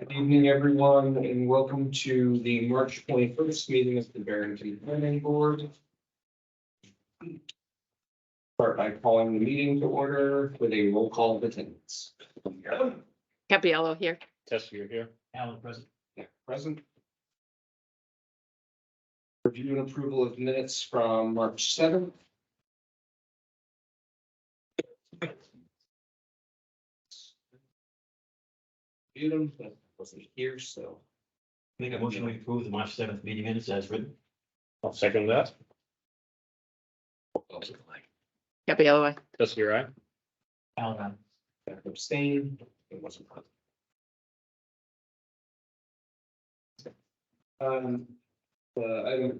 Good evening, everyone, and welcome to the March 21st meeting of the Barrington Planning Board. Start by calling the meeting to order with a roll call of attendance. Gabriello here. Test, you're here. Alan present. Yeah, present. Review and approval of minutes from March 7th. Viewed them, but wasn't here, so. Make a motion to approve the March 7th meeting minutes as written. I'll second that. Gabriello, aye. Test, you're right. Alan, Abstain. It wasn't.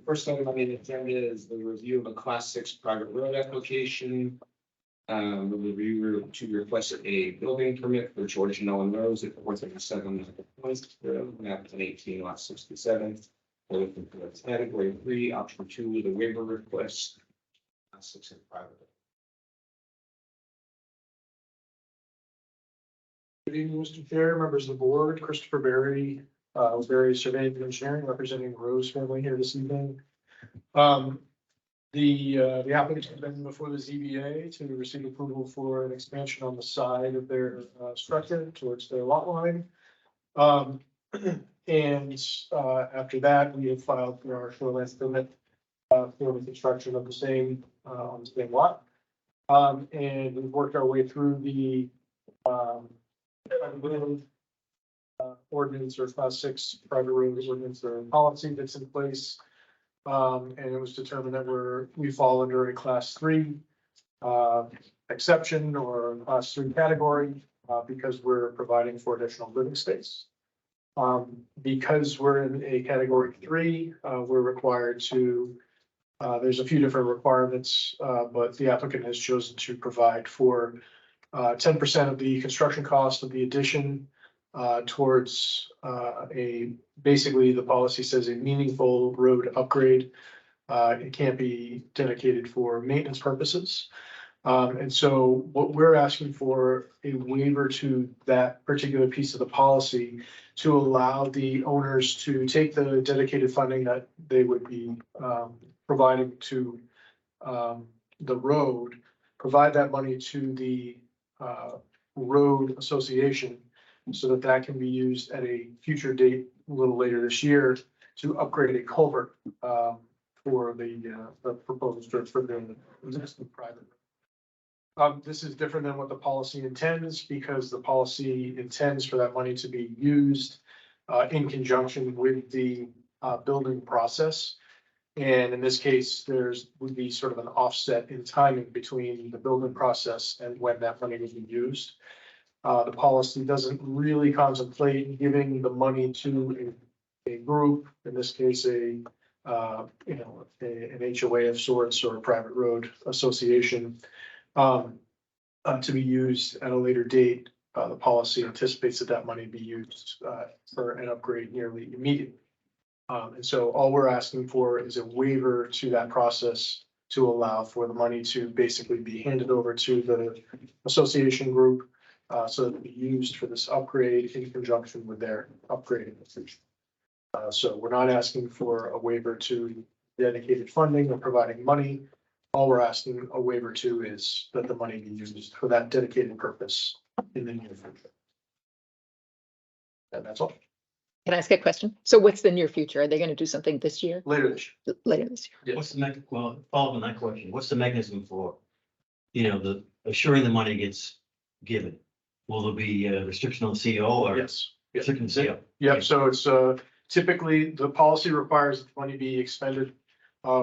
First item on the agenda is the review of a class 6 private road application. The reviewer to request a building permit for George and Ellen Rose at 437 map 18 lot 67. We're looking for category 3, option 2 with a waiver request. Class 6 and private. Good evening, Mr. Chair, members of the board, Christopher Berry, Berry Surveying and Engineering, representing Rose family here this evening. The applicant has been before the ZBA to receive approval for an expansion on the side of their structure towards their lot line. After that, we have filed for our shoreline permit for the construction of the same on the same lot. And we've worked our way through the private road ordinance or class 6 private road ordinance or policy that's in place. And it was determined that we fall under a class 3 exception or class 3 category because we're providing for additional living space. Because we're in a category 3, we're required to there's a few different requirements, but the applicant has chosen to provide for 10% of the construction cost of the addition towards basically the policy says a meaningful road upgrade. It can't be dedicated for maintenance purposes. And so what we're asking for a waiver to that particular piece of the policy to allow the owners to take the dedicated funding that they would be providing to the road, provide that money to the road association so that that can be used at a future date, a little later this year, to upgrade a culvert for the proposed or for the existing private. This is different than what the policy intends because the policy intends for that money to be used in conjunction with the building process. And in this case, would be sort of an offset in timing between the building process and when that money would be used. The policy doesn't really contemplate giving the money to a group, in this case, an HOA of sorts or a private road association, to be used at a later date. The policy anticipates that money be used for an upgrade nearly immediately. And so all we're asking for is a waiver to that process to allow for the money to basically be handed over to the association group so that it be used for this upgrade in conjunction with their upgrading. So we're not asking for a waiver to dedicated funding or providing money. All we're asking a waiver to is that the money be used for that dedicated purpose in the near future. And that's all. Can I ask a question? So what's the near future? Are they going to do something this year? Later this year. Later this year? Yes. what's the follow on that question, what's the mechanism for, the assuring the money gets given? Will there be a restriction on the CO or? Yes. Yes. Restriction on the CO? Yep, so it's typically the policy requires that money be expended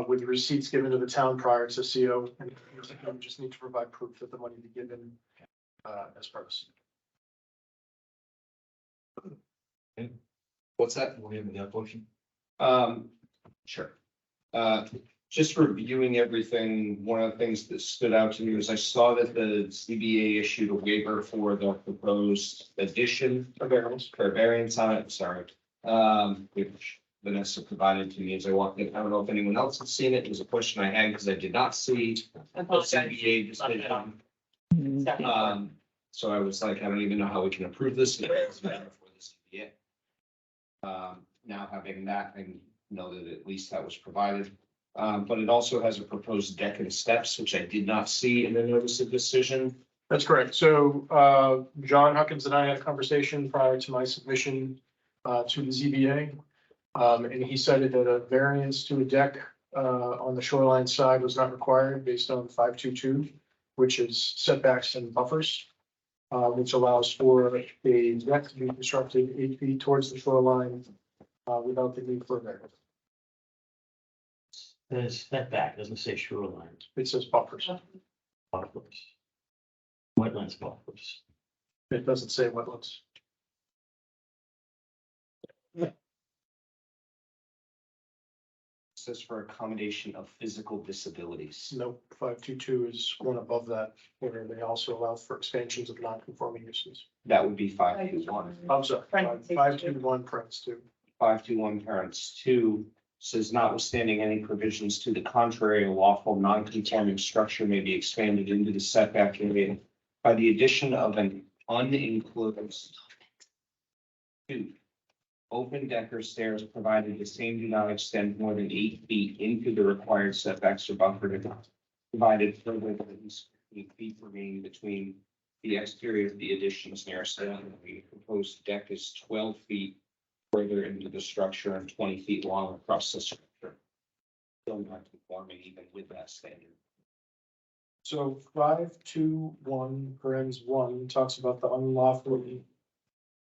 with receipts given to the town prior to CO. And we just need to provide proof that the money be given as purpose. What's that? Will you have that motion? Sure. Just reviewing everything, one of the things that stood out to me was I saw that the CBA issued a waiver for the proposed addition A variance. for variance on it, sorry. Which Vanessa provided to me as I walked in. I don't know if anyone else has seen it. It was a question I had because I did not see the CBA decision. So I was like, I don't even know how we can approve this. It's a matter for the CBA. Now having that, I know that at least that was provided. But it also has a proposed deck and steps, which I did not see in the notice of decision. That's correct. So, John Huckins and I had a conversation prior to my submission, to the ZBA. And he cited that a variance to a deck, on the shoreline side was not required based on 522, which is setbacks and buffers, which allows for a deck to be constructed 8 feet towards the shoreline, without the need for a variance. There's setback, doesn't say shoreline, It says buffers. buffers. Wetlands buffers. It doesn't say wetlands. It says for accommodation of physical disabilities. Nope, 522 is one above that, where they also allow for expansions of non-conforming uses. That would be 521. I'm sorry, Parentheses. 521 parents two. 521 parents 2 says notwithstanding any provisions to the contrary, a lawful non-conforming structure may be expanded into the setback area by the addition of an unenclosed 2 open deck or stairs, provided the same do not extend more than 8 feet into the required setbacks or buffer, provided further that at least 8 feet remain between the exterior of the additions nearest to the proposed deck is 12 feet further into the structure and 20 feet long across the structure. Still not conforming even with that standard. So 521 parens 1 talks about the unlawfully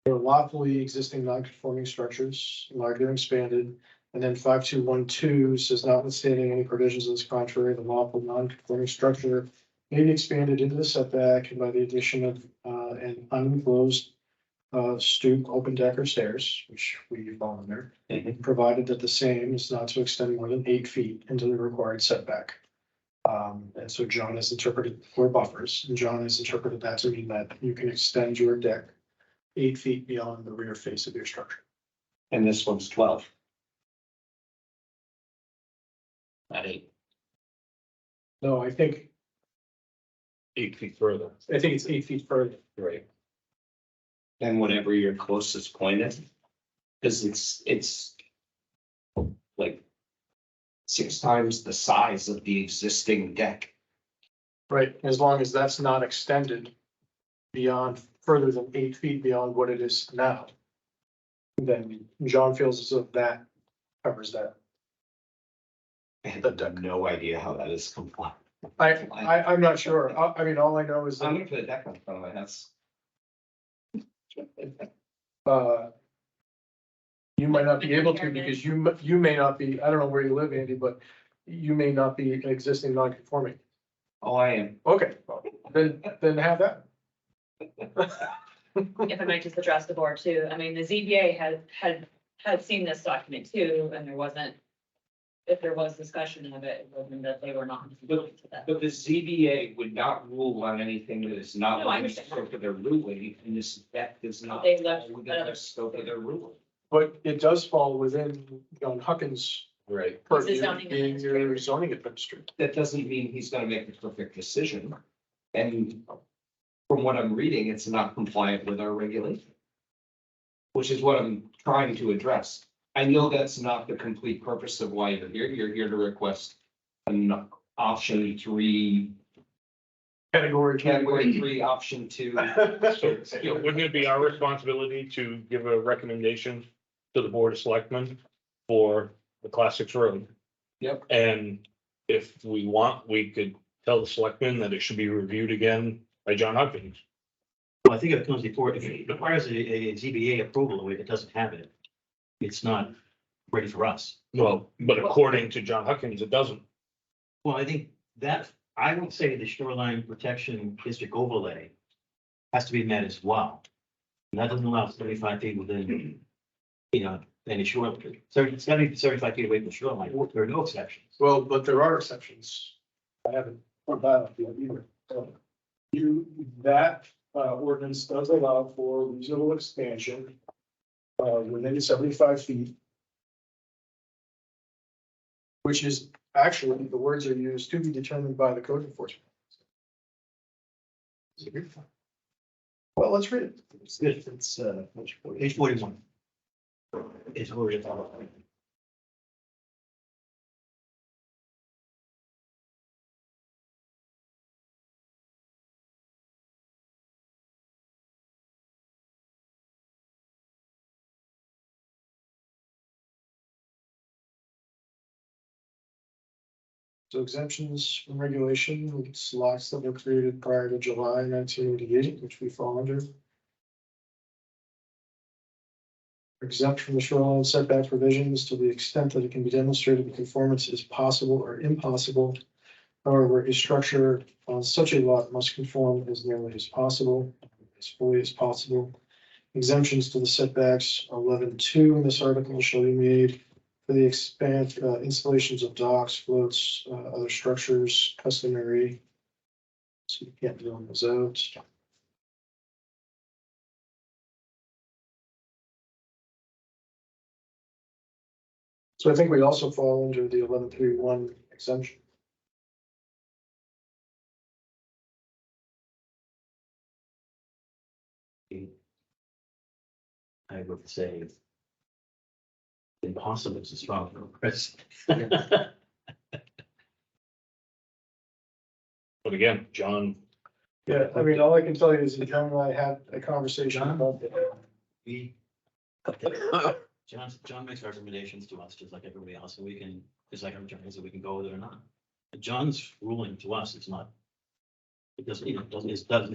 or lawfully existing non-conforming structures, larger and expanded. And then 5212 says notwithstanding any provisions of this contrary, the lawful non-conforming structure may be expanded into the setback and by the addition of an unenclosed stoop, open deck or stairs, which we fall under, provided that the same is not to extend more than 8 feet into the required setback. And so John has interpreted for buffers, and John has interpreted that to mean that you can extend your deck 8 feet beyond the rear face of your structure. And this one's 12. At 8. No, I think 8 feet further. it's 8 feet further. Right. And whatever your closest point is. Because it's like 6 times the size of the existing deck. Right, as long as that's not extended beyond, further than 8 feet beyond what it is now. Then John feels as if that covers that. I have no idea how that is compliant. I'm not sure. I mean, all I know is I'm that, gonna put a deck on front of my house. you might not be able to because you may not be, I don't know where you live, Andy, but you may not be existing non-conforming. Oh, I am. Okay, then have that. If I might just address the board too, I mean, the ZBA had seen this document too, and there wasn't, if there was discussion of it, it wasn't that they were not willing to that. But the ZBA would not rule on anything that is not No, I within the understand. scope of their ruling, and this deck does not. They left fall within the other- scope of their ruling. But it does fall within John Huckins' Right. purview, zoning being your administrator. zoning administrator. That doesn't mean he's gonna make the perfect decision. And from what I'm reading, it's not compliant with our regulation. Which is what I'm trying to address. I know that's not the complete purpose of why you're here. You're here to request an option 3, Category. category 3, option 2. So wouldn't it be our responsibility to give a recommendation to the Board of Selectmen for the Class 6 road? Yep. And if we want, we could tell the selectmen that it should be reviewed again by John Hopkins. Well, I think if it comes before, if it requires a ZBA approval, it doesn't have it. It's not ready for us. Well, but according to John Hopkins, it doesn't. Well, I think that, I would say the shoreline protection district overlay has to be met as well. And that doesn't allow 75 feet within, any shore, so it's gotta be 75 feet away from the shoreline. There are no exceptions. Well, but there are exceptions. I haven't put that up yet either. So that ordinance does allow for reasonable expansion within 75 feet. Which is actually, the words are used to be determined by the code enforcement. Well, let's read it. It's good. It's Page 41. It's who we're talking about. So exemptions from regulation, it's lots that were created prior to July 1988, which we fall under. Exempt from the shoreline setback provisions to the extent that it can be demonstrated the conformance is possible or impossible. However, a structure on such a lot must conform as nearly as possible, as fully as possible. Exemptions to the setbacks 11.2 in this article shall be made for the installations of docks, floats, other structures customary. So you can't deal those out. So I think we also fall under the 11.3.1 exemption. I would say impossible is a strong word, Chris. But again, John, Yeah, I mean, all I can tell you is that John and I had a conversation John? about it. We. John makes recommendations to us, just like everybody else, and we can, just like every so we can go with it or not. But John's ruling to us is not. It doesn't, you know, it's not.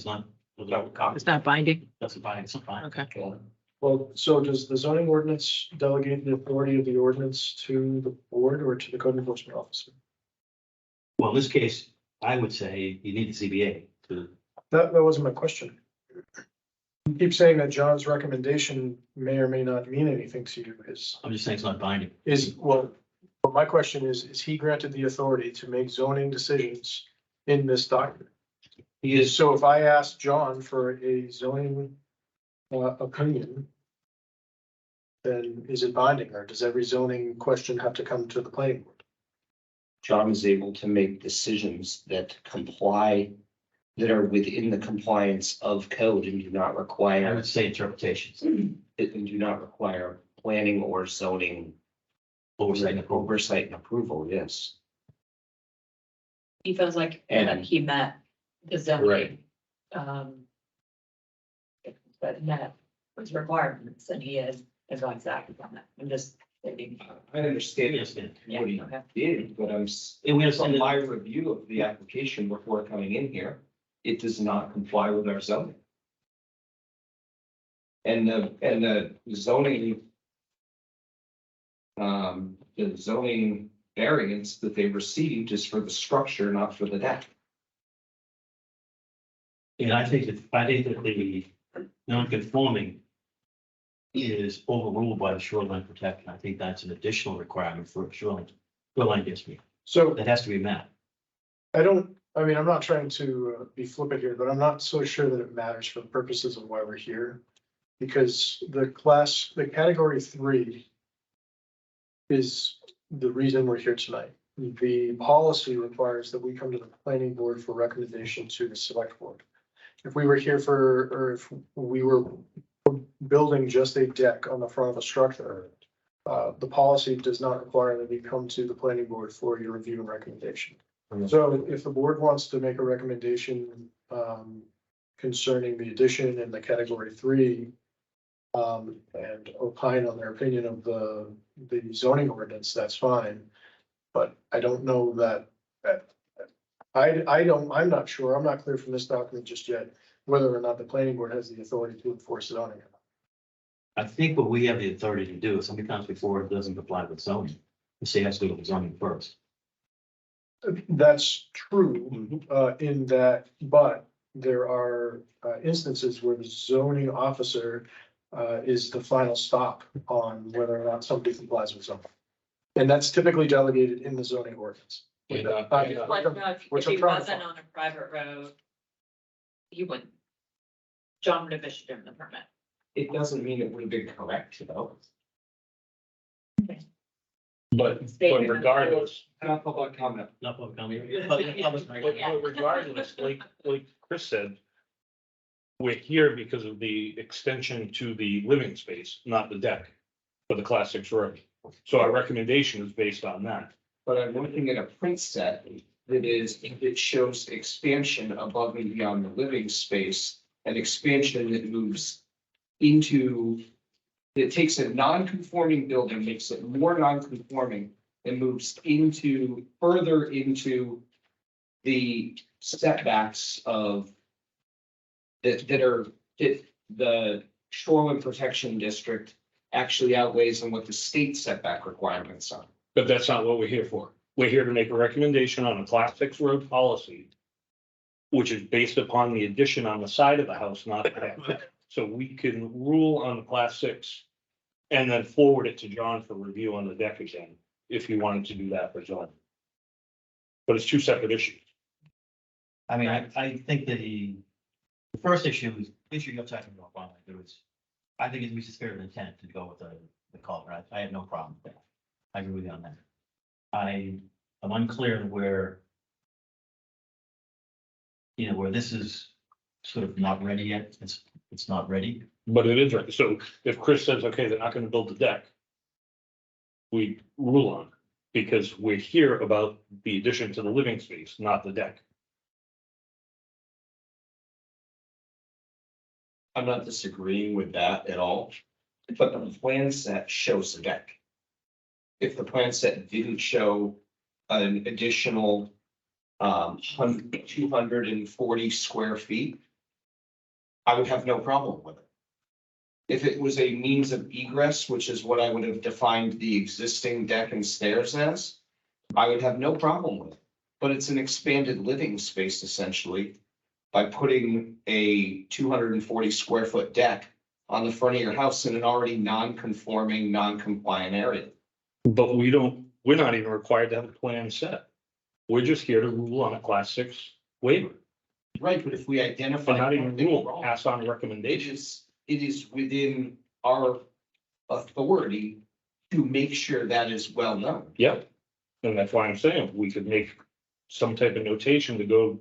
It's not binding. Doesn't bind, it's not fine. Okay. Well, so does the zoning ordinance delegate the authority of the ordinance to the board or to the code enforcement officer? Well, in this case, I would say you need the ZBA to, That wasn't my question. You keep saying that John's recommendation may or may not mean anything to you. I'm just saying it's not binding. Well, but my question is he granted the authority to make zoning decisions in this document? He is, So if I ask John for a zoning opinion, then is it binding, or does every zoning question have to come to the planning board? John is able to make decisions that comply, that are within the compliance of code and do not I require, would say interpretations, and do not require planning or zoning oversight and approval. oversight and approval, yes. He feels like And- that he met the zoning. But met his requirements and he has advised acted on that. I'm just thinking. I understand Yes, yeah. what he Okay. did, but I'm, And we from understand my that, review of the application before coming in here, it does not comply with our zoning. And the zoning, the zoning variance that they received is for the structure, not for the deck. and I think that the non-conforming is overruled by the shoreline protection. I think that's an additional requirement for a shoreline district So that has to be met. I'm not trying to be flippant here, but I'm not so sure that it matters for the purposes of why we're here. Because the category 3 is the reason we're here tonight. The policy requires that we come to the planning board for recommendation to the select board. If we were here or if we were building just a deck on the front of a structure, the policy does not require that we come to the planning board for your review and recommendation. So if the board wants to make a recommendation concerning the addition in the category 3 and opine on their opinion of the zoning ordinance, that's fine. But I don't know that, I'm not sure, I'm not clear from this document just yet, whether or not the planning board has the authority to enforce it on it. I think what we have the authority to do is sometimes before it doesn't comply with zoning, the state has to go to zoning first. That's true, in that, but there are instances where the zoning officer is the final stop on whether or not somebody complies with something. And that's typically delegated in the zoning ordinance. And, Like, no, if Which if he I'm trying to wasn't find. on a private road, he wouldn't. John would have issued him the permit. It doesn't mean it would have been correct, though. but Statement. regardless, Not public comment. Not public comment. but regardless, like Chris said, we're here because of the extension to the living space, not the deck. for the class 6 road. So our recommendation is based on that. But I'm looking at a print set that shows expansion above and beyond the living space, an expansion that moves into, it takes a non-conforming building, makes it more non-conforming, and moves into, further into the setbacks of that the shoreline protection district actually outweighs than what the state setback requirements are. But that's not what we're here for. We're here to make a recommendation on a class 6 road policy, which is based upon the addition on the side of the house, not the deck. So we can rule on the class 6 and then forward it to John for review on the deck again, if you wanted to do that for John. But it's two separate issues. I mean, I think that the first issue is, the issue you're talking about, Ron, there was, I think it meets the spirit of intent to go with the color. I have no problem with that. I agree with you on that. I am unclear where, where this is sort of not ready yet. It's not ready. But it is right. So if Chris says, okay, they're not gonna build the deck, we rule on it, because we're here about the addition to the living space, not the deck. I'm not disagreeing with that at all, but the plan set shows the deck. If the plan set didn't show an additional 240 square feet, I would have no problem with it. If it was a means of egress, which is what I would have defined the existing deck and stairs as, I would have no problem with it. But it's an expanded living space essentially by putting a 240 square foot deck on the front of your house in an already non-conforming, non-compliant area. But we're not even required to have a plan set. We're just here to rule on a class 6 waiver. Right, but if we identify. But not even something rule, wrong, pass on recommendations. it is within our authority to make sure that is well known. Yep. And that's why I'm saying we could make some type of notation to go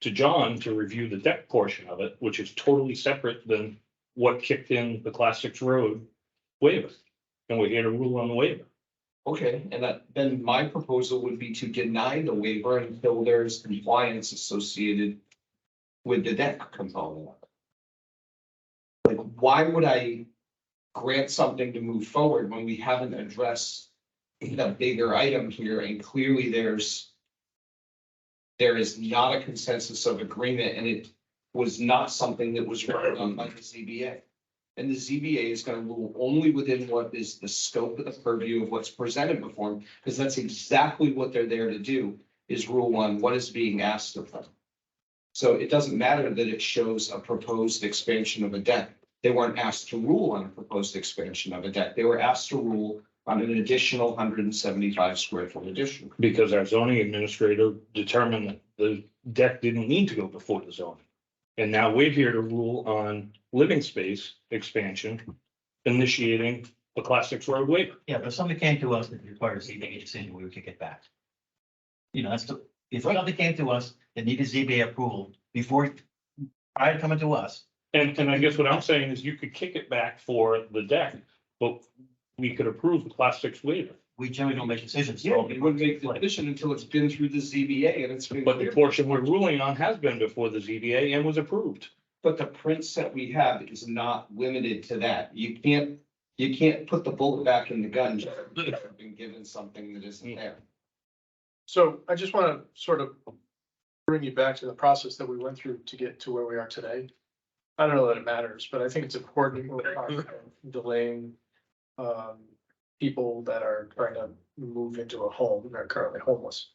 to John to review the deck portion of it, which is totally separate than what kicked in the class 6 road waiver. And we're here to rule on the waiver. Okay, and then my proposal would be to deny the waiver until there's compliance associated with the deck component. Like, why would I grant something to move forward when we haven't addressed the bigger item here, and clearly there is not a consensus of agreement, and it was not something that was ruled on by the ZBA. And the ZBA is going to rule only within what is the scope of the purview of what's presented before them, because that's exactly what they're there to do, is rule on what is being asked of them. So it doesn't matter that it shows a proposed expansion of a deck. They weren't asked to rule on a proposed expansion of a deck. They were asked to rule on an additional 175 square foot addition. Because our zoning administrator determined that the deck didn't need to go before the zoning. And now we're here to rule on living space expansion, initiating a class 6 road waiver. Yeah, but if somebody came to us that required a ZBA decision, we would kick it back. If somebody came to us that needed ZBA approval prior to coming to us. And I guess what I'm saying is you could kick it back for the deck, but we could approve the class 6 waiver. We generally don't make decisions. Yeah, we wouldn't make the decision until it's been through the ZBA and it's been. But the portion we're ruling on has been before the ZBA and was approved. But the print set we have is not limited to that. You can't put the bullet back in the gun just because you've been given something that isn't there. So I just want to sort of bring you back to the process that we went through to get to where we are today. I don't know that it matters, but I think it's important when we're talking about delaying people that are trying to move into a home and are currently homeless.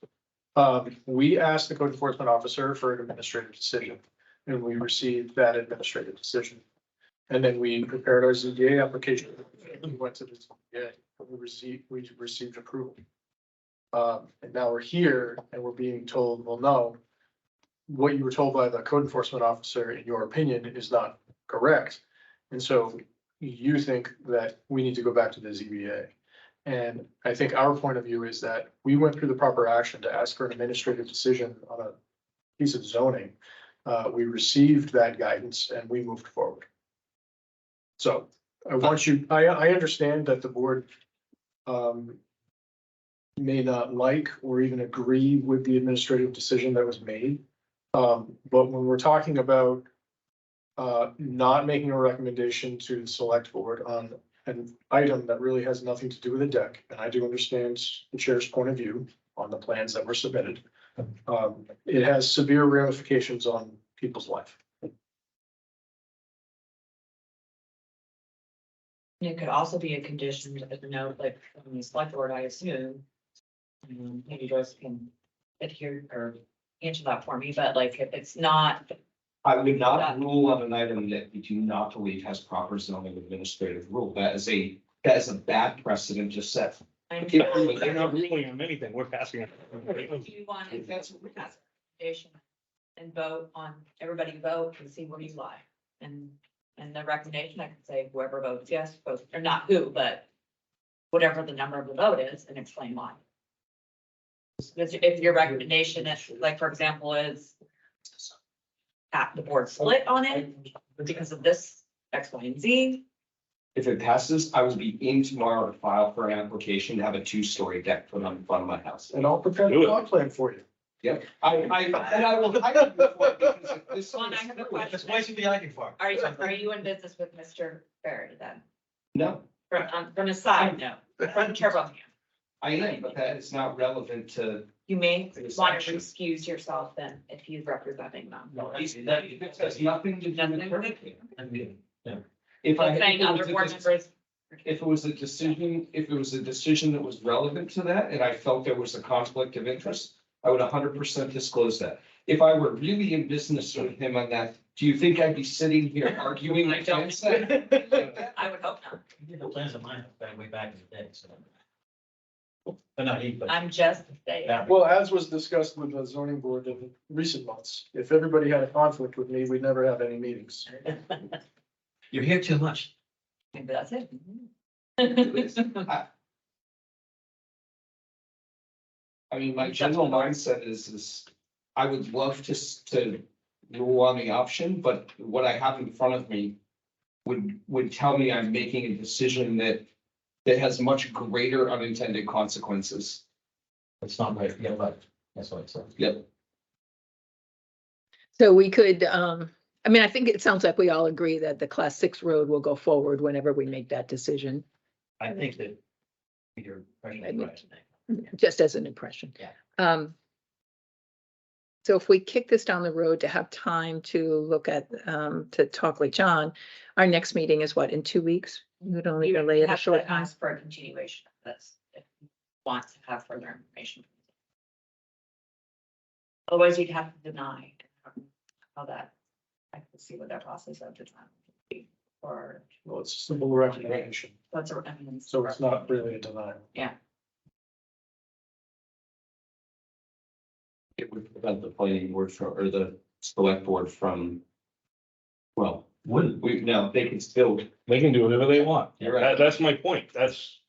We asked the code enforcement officer for an administrative decision, and we received that administrative decision. And then we prepared our ZBA application. We went to the ZBA, we received approval. And now we're here and we're being told, well, no, what you were told by the code enforcement officer, in your opinion, is not correct. And so you think that we need to go back to the ZBA. And I think our point of view is that we went through the proper action to ask for an administrative decision on a piece of zoning. We received that guidance and we moved forward. So I understand that the board may not like or even agree with the administrative decision that was made. But when we're talking about not making a recommendation to the select board on an item that really has nothing to do with the deck, and I do understand the chair's point of view on the plans that were submitted, it has severe ramifications on people's life. It could also be a condition to note, like, from the select board, I assume. Maybe Joyce can adhere or answer that for me, but like, if it's not, I would not rule on an item that we do not believe has proper zoning administrative rule. That is a bad precedent to set. I'm. They're not ruling on anything, we're passing it. Do you want to pass a recommendation and vote on, everybody vote and see where you lie? And the recommendation, I can say whoever votes yes, votes, or not who, but whatever the number of the vote is, and explain why. Because if your recommendation is, like, for example, is at the board split on it because of this X, Y, and Z. If it passes, I will be in tomorrow to file for an application to have a 2-story deck put on the front of my house. And I'll prepare Do the it. plot plan for you. Yep, and I will hire you for it because if this. Well, and I have a question. That's why should be looking for. Are you in business with Mr. Barry then? No, From his side, no, from Turbo. I am, but that is not relevant to. You may This want action. to excuse yourself then if he's representing them. That has nothing to do Nothing with to her. I mean, If I. Just saying other board members. If it was a decision that was relevant to that, and I felt there was a conflict of interest, I would 100% disclose that. If I were really in business with him on that, do you think I'd be sitting here arguing I don't. against that? I would hope not. he did the plans of mine way back in the day, so. But not he, but. I'm just saying. Yeah. Well, as was discussed with the zoning board in recent months, if everybody had a conflict with me, we'd never have any meetings. You're here too much. Maybe that's it. I mean, my general mindset is I would love to rule on the option, but what I have in front of me would tell me I'm making a decision that has much greater unintended consequences. It's not right, yeah, but that's what I said. Yep. So we could, I mean, I think it sounds like we all agree that the class 6 road will go forward whenever we make that decision, I think that your impression is right. just as an impression. Yeah. So if we kick this down the road to have time to look at, to talk with John, our next meeting is what, in 2 weeks? We would only You delay it a have short to time. ask for a continuation of this if you want to have further information. Otherwise, you'd have to deny how that, I can see what that process of the time would be for, Well, it's a simple recommendation, that's a, I mean. so it's not really a denial. It would prevent the planning board from, or the select board from. Well, Wouldn't. they can still. They can do whatever they want. You're right. That's my point. That's,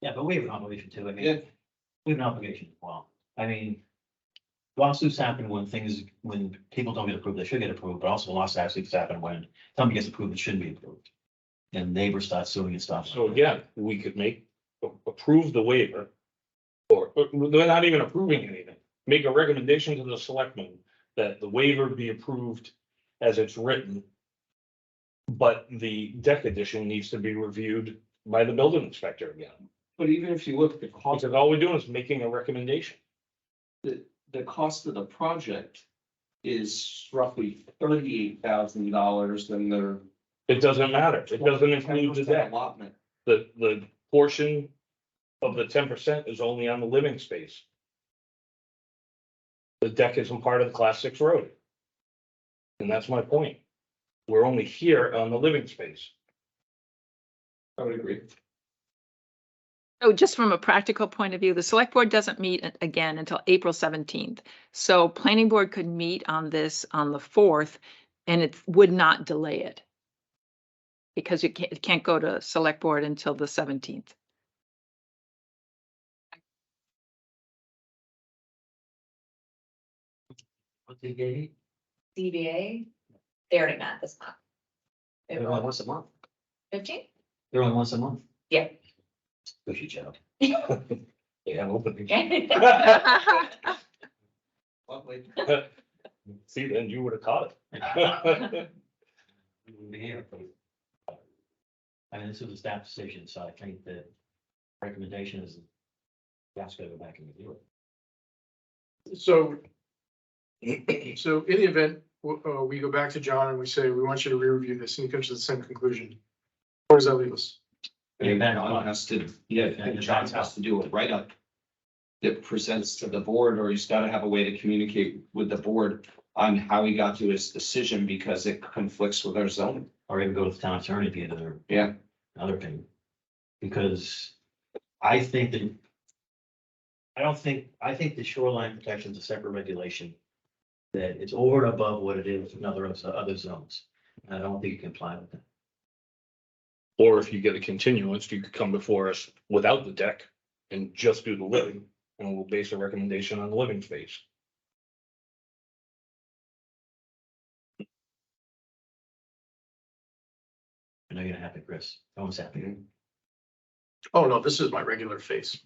Yeah, but we have an obligation too. I Yeah. mean, we have an obligation as well. I mean, lawsuits happen when people don't get approved, they should get approved, but also lawsuits happen when something gets approved that shouldn't be approved. And neighbors start suing and stuff. so again, we could approve the waiver. Or they're not even approving anything. Make a recommendation to the selectmen that the waiver be approved as it's written. But the deck addition needs to be reviewed by the building inspector again. But even if you look at the cost, Because all we're doing is making a recommendation. the cost of the project is roughly $38,000 than the. It doesn't matter. It doesn't include the 10% deck. allotment. The portion of the 10% is only on the living space. The deck isn't part of the class 6 road. And that's my point. We're only here on the living space. I would agree. So just from a practical point of view, the select board doesn't meet again until April 17th. So planning board could meet on this on the 4th and it would not delay it. Because it can't go to select board until the 17th. What's the date? CBA, they already met this month. They were- Once a month. 15th? They're only once a month. Yeah. Cushy job. Yeah, opening. Lovely. See, then you would have caught it. I mean, this was a staff decision, so I think the recommendation is that's gotta go back and review it. So, so in the event, we go back to John and we say, we want you to re-review this, and he comes to the same conclusion. Where does that leave us? And John has to, and John has to do a write-up that presents to the board, or he's gotta have a way to communicate with the board on how he got to his decision, because it conflicts with our zoning. Or even go to the town attorney to get Yeah. another opinion. Because I think that. I think the shoreline protection is a separate regulation. That it's over and above what it is in other zones. And I don't think you can apply with that. Or if you get a continuance, you could come before us without the deck and just do the living, and we'll base a recommendation on the living space. I know you're gonna happy, Chris. Almost happy. Oh, no, this is my regular face.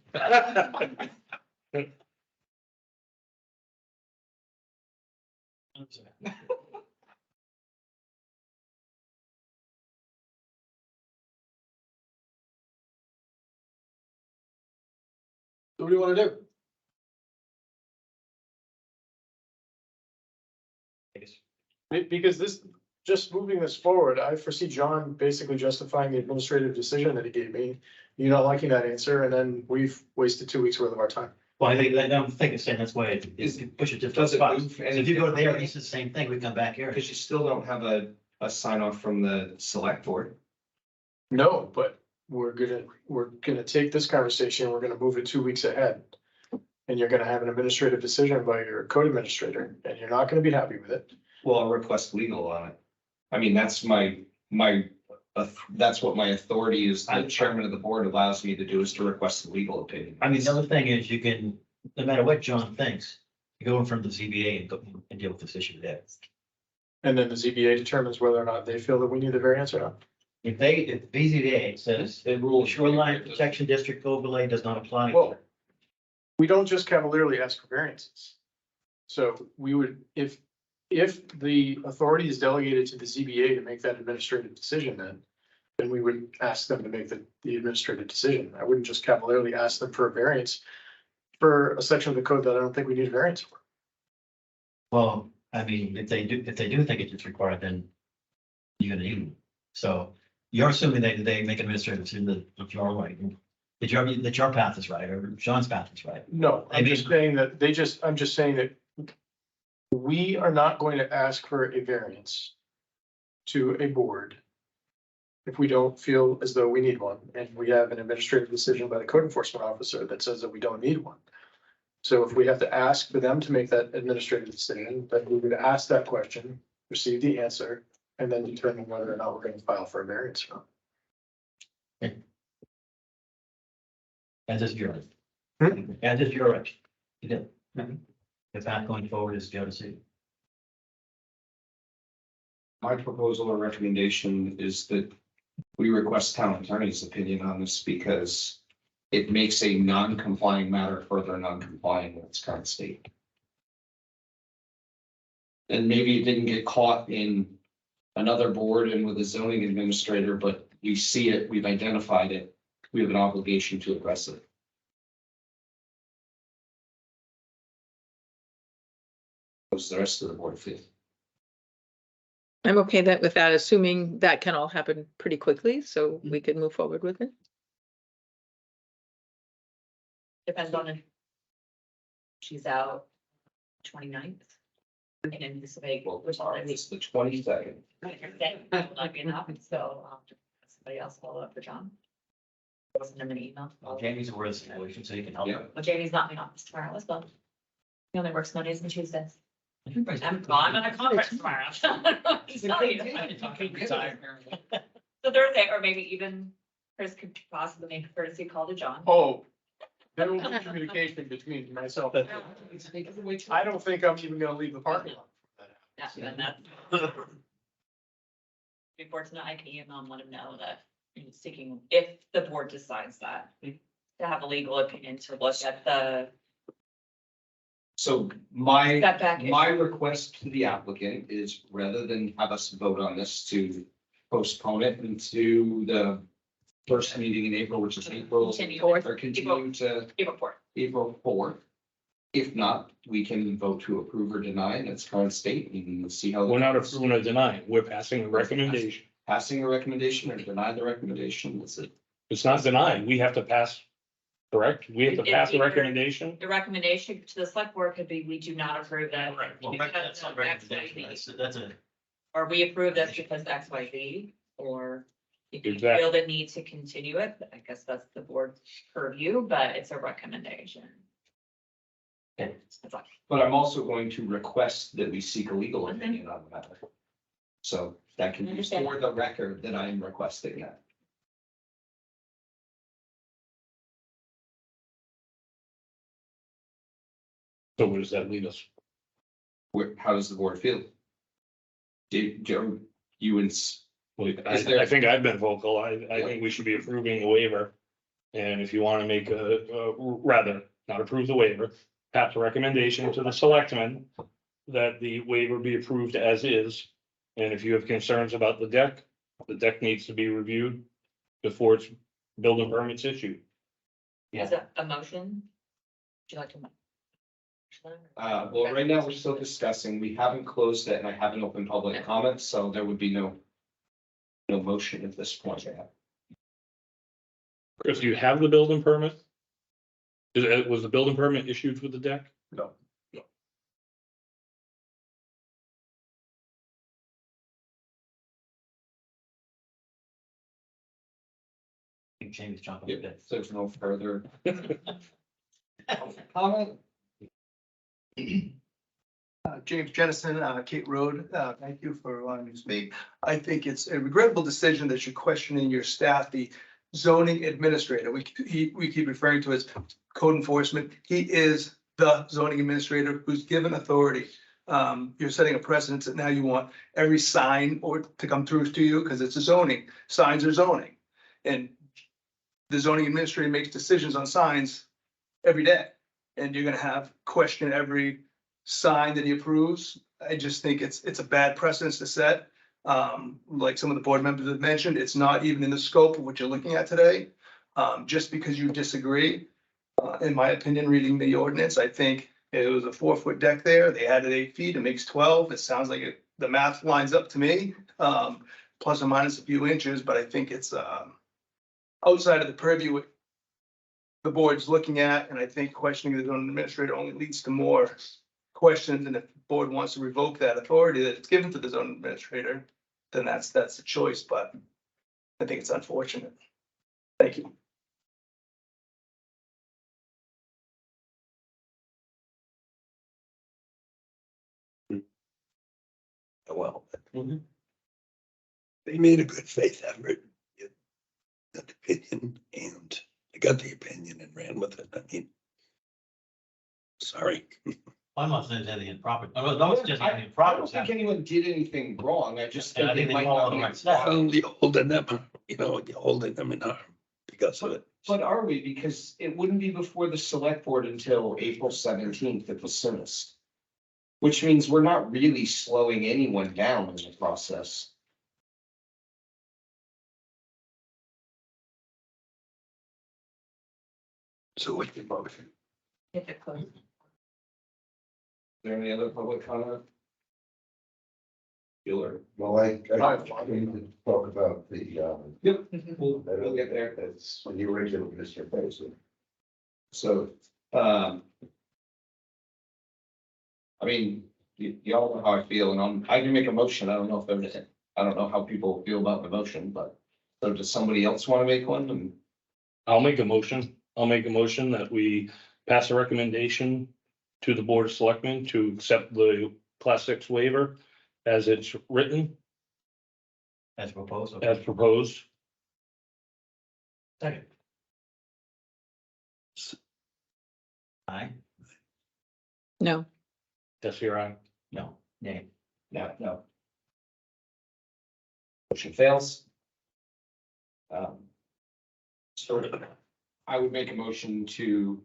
So what do you want to do? Because this, just moving this forward, I foresee John basically justifying the administrative decision that he gave me. You not liking that answer, and then we've wasted 2 weeks worth of our time. Well, I think, I'm thinking, saying that's why it push it to different Does it spots. move So any if you go there, differently? it's the same thing, we come back here. Because you still don't have a sign off from the select board. No, but we're gonna take this conversation, we're gonna move it 2 weeks ahead. And you're gonna have an administrative decision by your code administrator, and you're not gonna be happy with it. Well, I'll request legal on it. I mean, that's that's what my authority is. The chairman of the board allows me to do, is to request a legal opinion. I mean, the other thing is you can, no matter what John thinks, you go in front of the ZBA and go and deal with this issue there. And then the ZBA determines whether or not they feel that we need the variance or not. If BZA says They rule shoreline protection district overlay does not apply. Well, we don't just cavalierly ask for variances. So we would, if the authority is delegated to the ZBA to make that administrative decision, then we would ask them to make the administrative decision. I wouldn't just cavalierly ask them for a variance for a section of the code that I don't think we need a variance for. Well, I mean, if they do think it's required, then you're gonna need them. So you're assuming that they make an administrative decision that you're right, that your path is right, or Sean's path is right. No, I I'm mean- just saying that I'm just saying that we are not going to ask for a variance to a board if we don't feel as though we need one, and we have an administrative decision by the code enforcement officer that says that we don't need one. So if we have to ask for them to make that administrative decision, then we would ask that question, receive the answer, and then determine whether or not we're going to file for a variance or not. And this is your, Hmm? and this is your right. You did. Mhm. The path going forward is your decision. My proposal or recommendation is that we request town attorney's opinion on this, because it makes a non-compliant matter further non-compliant with its current state. And maybe it didn't get caught in another board and with a zoning administrator, but we see it, we've identified it, we have an obligation to address it. What's the rest of the board feel? I'm okay with that, assuming that can all happen pretty quickly, so we could move forward with it. Depends on if she's out 29th. And then this week, Well, which already. it's the 22nd. Not good enough, so somebody else follow up for John. Wasn't him an email. Well, Jamie's aware of the situation, so he can help. Yeah. Well, Jamie's not in the office tomorrow as well. He only works Mondays and Tuesdays. Everybody's- I'm on a conference tomorrow. Just tell you. So Thursday, or maybe even Chris could possibly make a courtesy call to John. Oh, there will be communication between myself. I don't think I'm even gonna leave the parking lot. Yeah, and that's. Before tonight, I can email him, let him know that seeking, if the board decides that, to have a legal opinion to look at the So my, setback. my request to the applicant is rather than have us vote on this to postpone it into the first meeting in April, which is April. Continue. Or continue to April 4th. April 4th. If not, we can vote to approve or deny in its current state and see how. We're not approving or denying, we're passing a recommendation. Passing a recommendation or deny the recommendation, that's it. It's not denying, we have to pass, correct? We have to It's pass a either- recommendation. The recommendation to the select board could be, we do not approve that. Well, because that's not of X, Y, recommendation, Z. that's a, Or we approve this because X, Y, Z, or if you Exactly. feel the need to continue it, I guess that's the board's purview, but it's a recommendation. Okay. That's all. But I'm also going to request that we seek a legal opinion on the matter. So that can be Understand. for the record that I am requesting that. So where does that lead us? Where, how does the board feel? Joe, you and, I Is there- I think I've been vocal, I think we should be approving the waiver. And if you want to make rather, not approve the waiver, pass a recommendation to the selectmen that the waiver be approved as is. And if you have concerns about the deck needs to be reviewed before its building permits issued. Is it a motion? Would you like to? well, right now we're still discussing. We haven't closed it and I haven't opened public comments, so there would be no motion at this point. Chris, do you have the building permit? Was the building permit issued for the deck? No. James jumping. If there's no further comment. James Jennison, Cape Road, thank you for allowing me to speak. I think it's a regrettable decision that you're questioning your staff, the zoning administrator. We keep referring to as code enforcement. He is the zoning administrator who's given authority. You're setting a precedent that now you want every sign or to come through to you because it's a zoning. Signs are zoning. And the zoning administrator makes decisions on signs every day. And you're gonna have question every sign that he approves. I just think it's a bad precedence to set. Like some of the board members have mentioned, it's not even in the scope of what you're looking at today. Just because you disagree, in my opinion, reading the ordinance, I think it was a 4-foot deck there. They added 8 feet, it makes 12. It sounds like the math lines up to me. Plus or minus a few inches, but I think it's outside of the purview what the board's looking at, and I think questioning the zoning administrator only leads to more questions, and if the board wants to revoke that authority that it's given to the zoning administrator, then that's the choice, but I think it's unfortunate. Thank you. Well, they made a good faith effort. Got the opinion and I got the opinion and ran with it. I mean, sorry. I'm not saying there's anything improper. Oh, no, it's just anything I improper. don't think anyone did anything wrong. I just think I think they they might follow not the be right steps. wrong. You're holding them, you're holding them in harm because of it. But are we? Because it wouldn't be before the select board until April 17th at the soonest. Which means we're not really slowing anyone down in the process. So what's your motion? If it closes. Is there any other public comment? Bueller. Well, I need to talk about the, Yep, we'll get there. it's the original Mr. Pacer. So, I mean, y'all know how I feel, and I can make a motion. I don't know if there's, I don't know how people feel about the motion, but so does somebody else want to make one? And I'll make a motion. I'll make a motion that we pass a recommendation to the Board of Selectmen to accept the Class 6 waiver as it's written, As proposed. as proposed. Second. Aye, No, Yes, you're on. no, nay. no. Motion fails. So I would make a motion to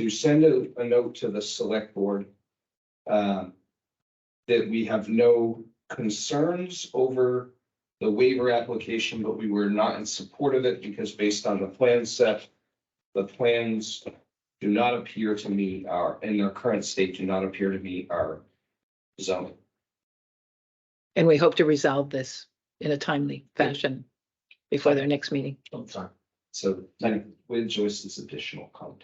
send a note to the select board that we have no concerns over the waiver application, but we were not in support of it because based on the plan set, the plans do not appear to meet in their current state, do not appear to meet our zoning. And we hope to resolve this in a timely fashion before their next meeting. I'm sorry. So with Joyce's additional content.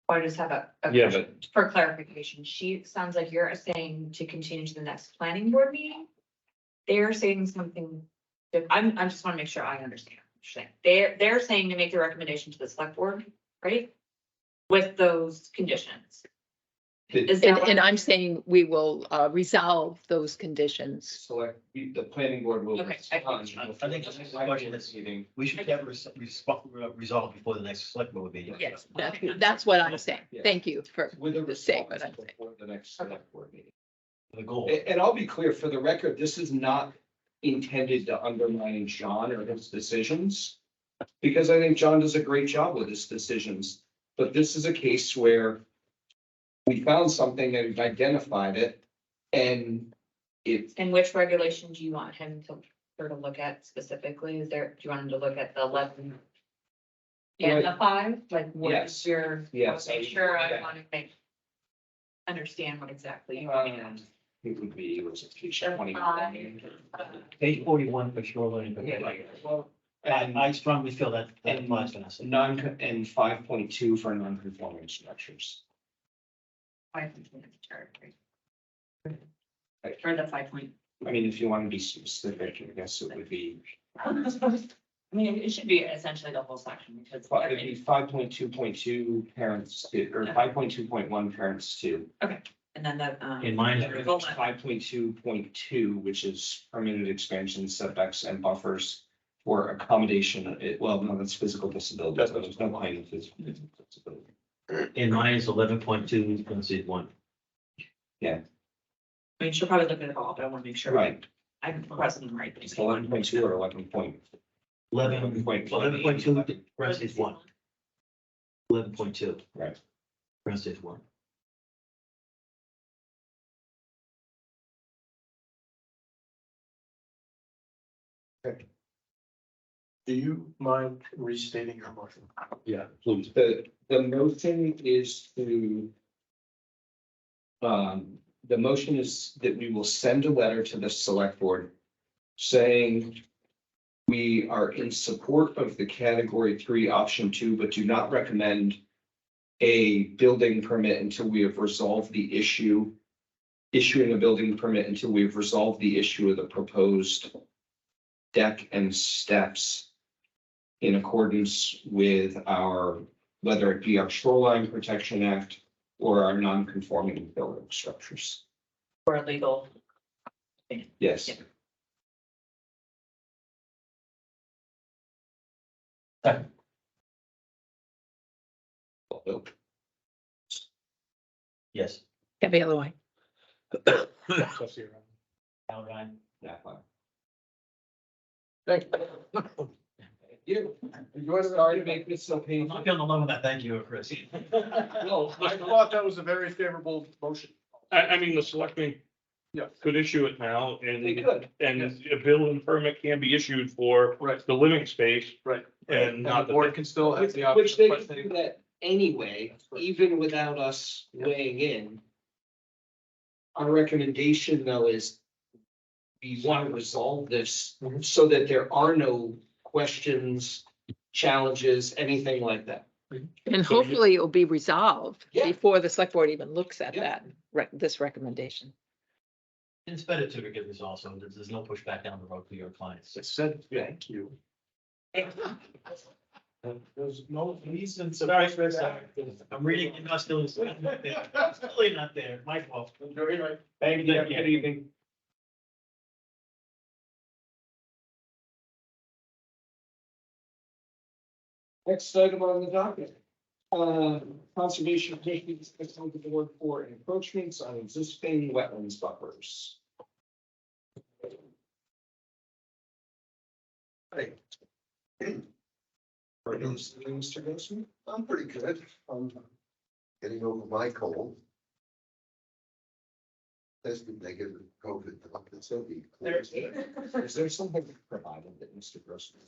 I just have a Yeah, question for clarification. She sounds like you're saying to continue to the next planning board meeting. They're saying something, I just want to make sure I understand what you're saying. They're saying to make the recommendation to the select board, right? With those conditions. Is that And what- I'm saying we will resolve those conditions. The planning board will. Okay, respond I think that's my question is- meeting. We should have resolved before the next select board meeting. Yes. That's what I'm saying. Yeah. Thank you for With a the sake response what I'm saying. before the next select board meeting. The goal. And I'll be clear, for the record, this is not intended to undermine John or his decisions. Because I think John does a great job with his decisions, but this is a case where. We found something and we've identified it and it, And which regulation do you want him to, her to look at specifically? Do you want him to look at the 11? And the 5, like what Yes. is your? Yes, Make I- sure I yeah. want to understand what exactly you Um, want. it would be, was it page Sure, 20? Page 41 for shoreline. Well, I strongly feel that And- applies to us. and 5.2 for non-conforming structures. 5.2 chart, right? Or the 5 point. I mean, if you want to be specific, I guess it would be, I mean, it should be essentially the whole section because. it'd be 5.2.2 parents to, or 5.2.1 parents to. And then the. In mine, 5.2.2, which is permitted expansion setbacks and buffers for accommodation, well, no, that's physical disability, but there's no claim of physical disability. in mine is 11.2, parentheses 1. I mean, she'll probably look at it all, but I want to make sure. Right, I'm pressing the right. it's 11.2 or 11 point. 11.2, parentheses 1. 11.2. Right. Parentheses 1. Do you mind restating your motion? Yeah, please. The motion is to. The motion is that we will send a letter to the select board saying. We are in support of the category 3 option 2, but do not recommend. A building permit until we have resolved the issue. Issuing a building permit until we've resolved the issue of the proposed. Deck and steps. In accordance with our, whether it be our Shoreline Protection Act or our non-conforming building structures. For a legal. Yes. Yeah. Yes. Every other way. Al Ryan. That one. Thank You, you. sorry to make this so I'm painful. not feeling alone with that. Thank you, Chris. No, I thought that was a very favorable motion. I mean, the selectmen Yeah. could issue it now They and, could, and a building permit can be issued for Right, the living space right. and And not the the. board can still have which the option. which they of can do questioning. that anyway, even without us weighing in. Our recommendation though is. We want to resolve this Mhm. so that there are no questions, challenges, anything like that. And hopefully it will be resolved Yeah. before the select board even looks at Yeah. that, this recommendation. It's better to get resolved, so there's no pushback down the road for your clients. It said, thank you. There's no reason to. I'm reading, you're not still, still not there, my fault. Very right. Thank you, good evening. Next item on the docket. Conservation Commission discussing the board for encroachments on existing wetlands buffers. Mr. Grossman? I'm pretty good. I'm getting over my cold. Tested negative for COVID. It's okay. Is there something provided that Mr. Grossman?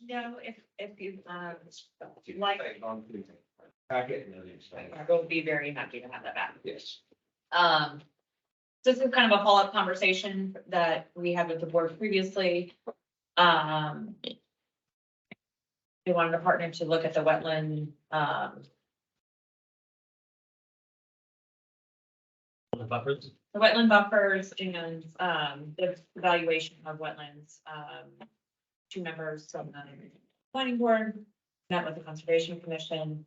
No, if you, like, Packet and everything. I will be very happy to have that back. Yes. This is kind of a follow-up conversation that we had with the board previously. We wanted a partner to look at the wetland, The buffers. the wetland buffers and, the evaluation of wetlands. Two members from the planning board met with the conservation commission,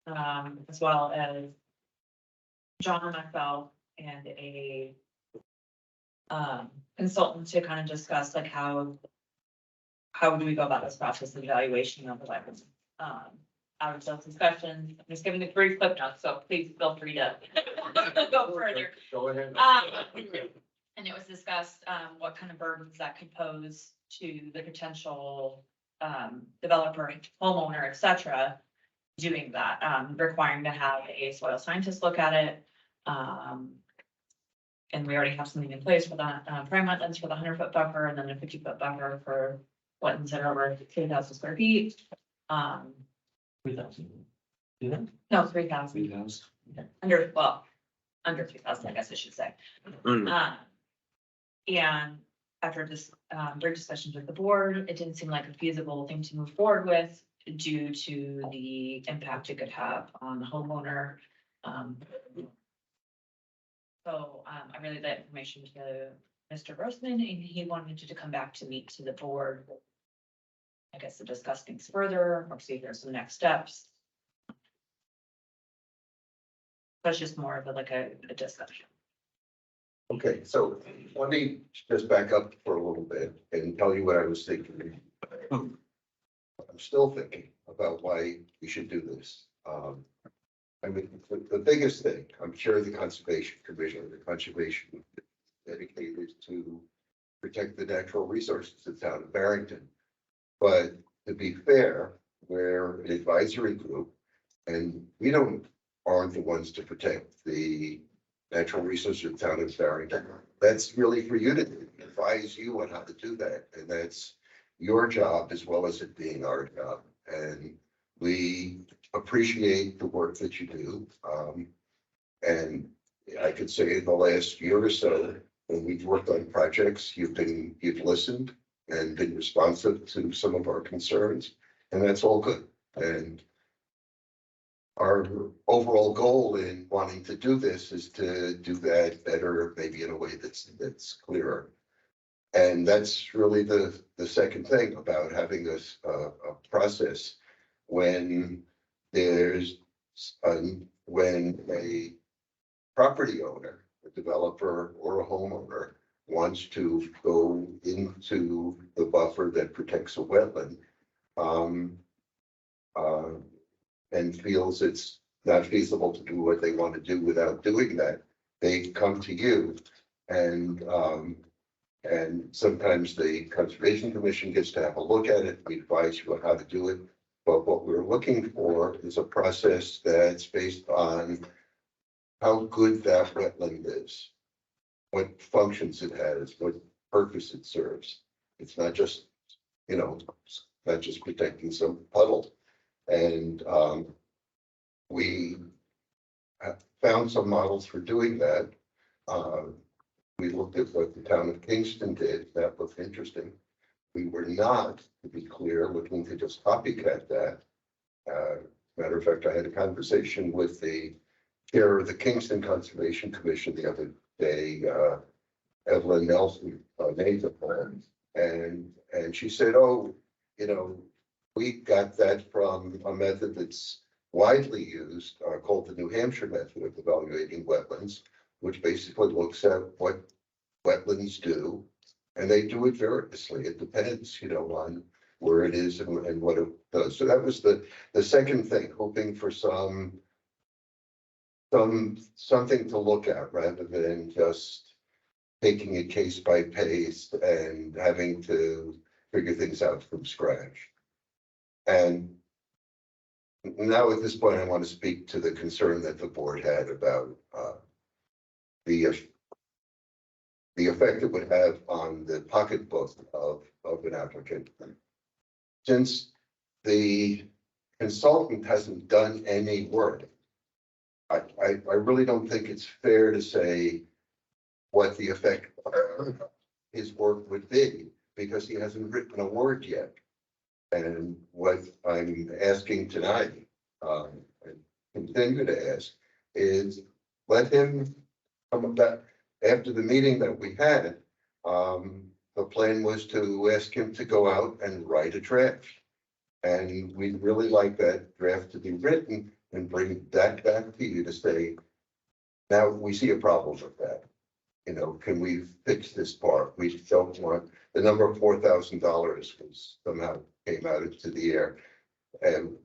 as well as John and myself and a consultant to kind of discuss like how do we go about this process of evaluation of the wetlands? Out of those discussions, I'm just giving the brief clip notes, so please feel free to go further. Go ahead. And it was discussed, what kind of burdens that could pose to the potential, developer, homeowner, et cetera, doing that, requiring to have a soil scientist look at it. And we already have something in place for that, prime wetlands for the 100-foot buffer and then a 50-foot buffer for wetlands that are over 3,000 square feet. 3,000. Do that? No, 3,000. Under 3,000, I guess I should say. And after this, brief discussions with the board, it didn't seem like a feasible thing to move forward with due to the impact it could have on the homeowner. So I relayed that information to Mr. Grossman, and he wanted to come back to meet to the board. I guess to discuss things further or see if there's some next steps. That's just more of a discussion. Okay, so let me just back up for a little bit and tell you what I was thinking. I'm still thinking about why we should do this. I mean, the biggest thing, I'm sure the Conservation Commission, the conservation dedicated to protect the natural resources of the town of Barrington. But to be fair, we're an advisory group and we aren't the ones to protect the natural resources of the town of Barrington. That's really for you to advise you on how to do that. And that's your job as well as it being our job. And we appreciate the work that you do. And I could say in the last year or so, when we've worked on projects, you've listened and been responsive to some of our concerns, and that's all good. And our overall goal in wanting to do this is to do that better, maybe in a way that's clearer. And that's really the second thing about having a process when when a property owner, a developer or a homeowner wants to go into the buffer that protects a wetland, and feels it's not feasible to do what they want to do without doing that, they come to you. And sometimes the Conservation Commission gets to have a look at it. We advise you on how to do it. But what we're looking for is a process that's based on how good that wetland is, what functions it has, what purpose it serves. It's not just, not just protecting some puddle. And we have found some models for doing that. We looked at what the town of Kingston did. That looked interesting. We were not, to be clear, looking to just copycat that. Matter of fact, I had a conversation with the chair of the Kingston Conservation Commission the other day, Evelyn Nelson, and she said, "Oh, we got that from a method that's widely used, called the New Hampshire method of evaluating wetlands, which basically looks at what wetlands do, and they do it variously. It depends, on where it is and what it does." So that was the second thing, hoping for something to look at rather than just taking it case by case and having to figure things out from scratch. And now at this point, I want to speak to the concern that the board had about the effect it would have on the pocketbook of an applicant. Since the consultant hasn't done any work, I really don't think it's fair to say what the effect of his work would be, because he hasn't written a word yet. And what I'm asking tonight, and continue to ask, is let him come back. After the meeting that we had, the plan was to ask him to go out and write a draft. And we'd really like that draft to be written and bring that back to you to say, now we see a problem with that. You know, can we fix this part? We don't want, the number of $4,000 was somehow came out into the air. And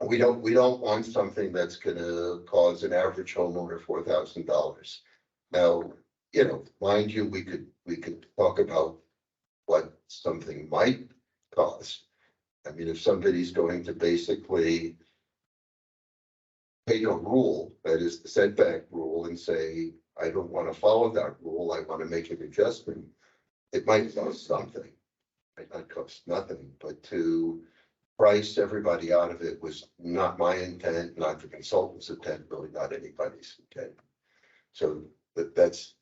we don't want something that's gonna cause an average homeowner $4,000. Now, you know, mind you, we could talk about what something might cost. I mean, if somebody's going to basically take a rule, that is the setback rule, and say, I don't want to follow that rule, I want to make an adjustment, it might cost something. It might not cost nothing, but to price everybody out of it was not my intent, not the consultant's intent, really not anybody's intent. So that's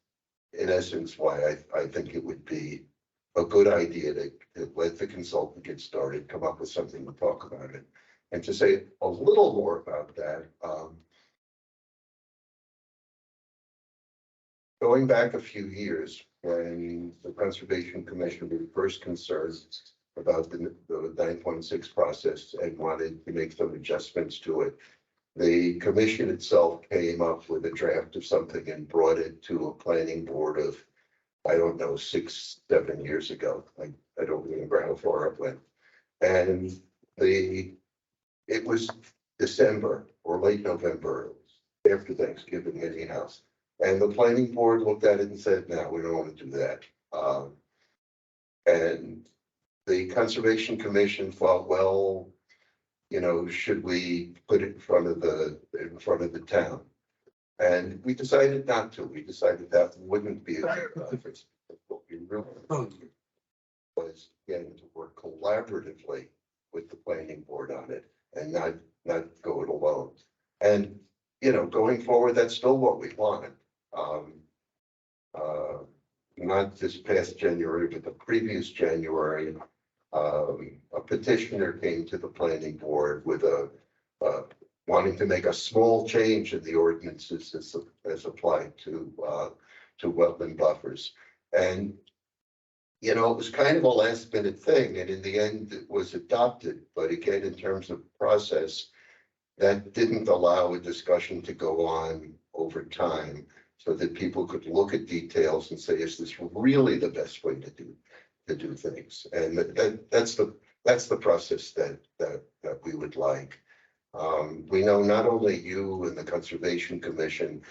in essence why I think it would be a good idea to let the consultant get started, come up with something to talk about it. And to say a little more about that, going back a few years, when the Conservation Commission was first concerned about the 9.6 process and wanted to make some adjustments to it, the commission itself came up with a draft of something and brought it to a planning board of, I don't know, 6, 7 years ago. I don't remember how far it went. And it was December or late November, after Thanksgiving anyhow. And the planning board looked at it and said, no, we don't want to do that. And the Conservation Commission thought, well, you know, should we put it in front of the town? And we decided not to. We decided that wouldn't be a good effort. What we really was again to work collaboratively with the planning board on it and not go it alone. And you know, going forward, that's still what we want. Not this past January, but the previous January, a petitioner came to the planning board with wanting to make a small change in the ordinances as applied to wetland buffers. And, you know, it was kind of a last minute thing, and in the end it was adopted. But again, in terms of process, that didn't allow a discussion to go on over time so that people could look at details and say, is this really the best way to do things? And that's the process that we would like. We know not only you and the Conservation Commission,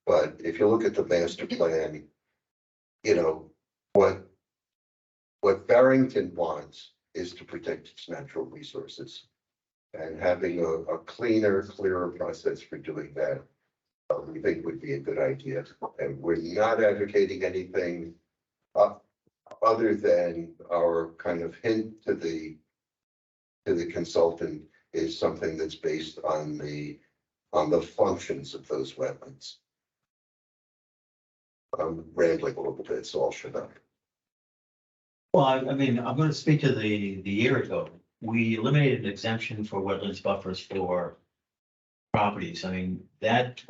but if you look at the master plan, you know, what Barrington wants is to protect its natural resources. And having a cleaner, clearer process for doing that, we think would be a good idea. And we're not advocating anything other than our kind of hint to the consultant is something that's based on the functions of those wetlands. I'm rambling a little bit, so I'll shut up. Well, I mean, I'm going to speak to the year ago. We eliminated an exemption for wetlands buffers for properties. I mean, that,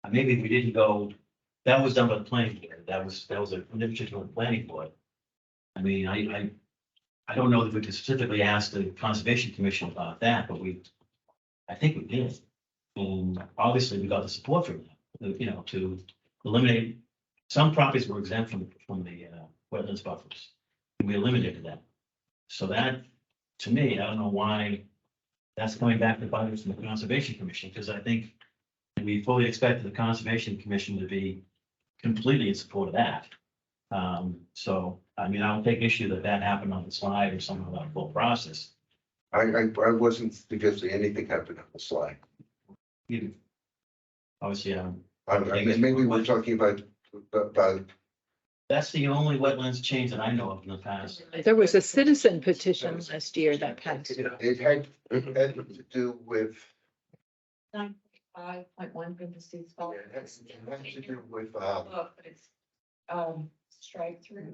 maybe we didn't go, that was done by the planning board. That was an initiative of the planning board. I mean, I don't know if we could specifically ask the Conservation Commission about that, but I think we did. And obviously we got the support from them, you know, to eliminate, some properties were exempt from the wetlands buffers. And we eliminated that. So that, to me, I don't know why that's coming back to bite us from the Conservation Commission, because I think we fully expected the Conservation Commission to be completely in support of that. So I mean, I don't take issue that that happened on the slide or something about full process. I wasn't suggesting anything happened on the slide. You- Obviously, Maybe we're talking about, that's the only wetlands change that I know of in the past. There was a citizen petition last year that passed. it had to do with, 9.5.1 for the Steve's fault. it had to do with, Look, it's, strike through.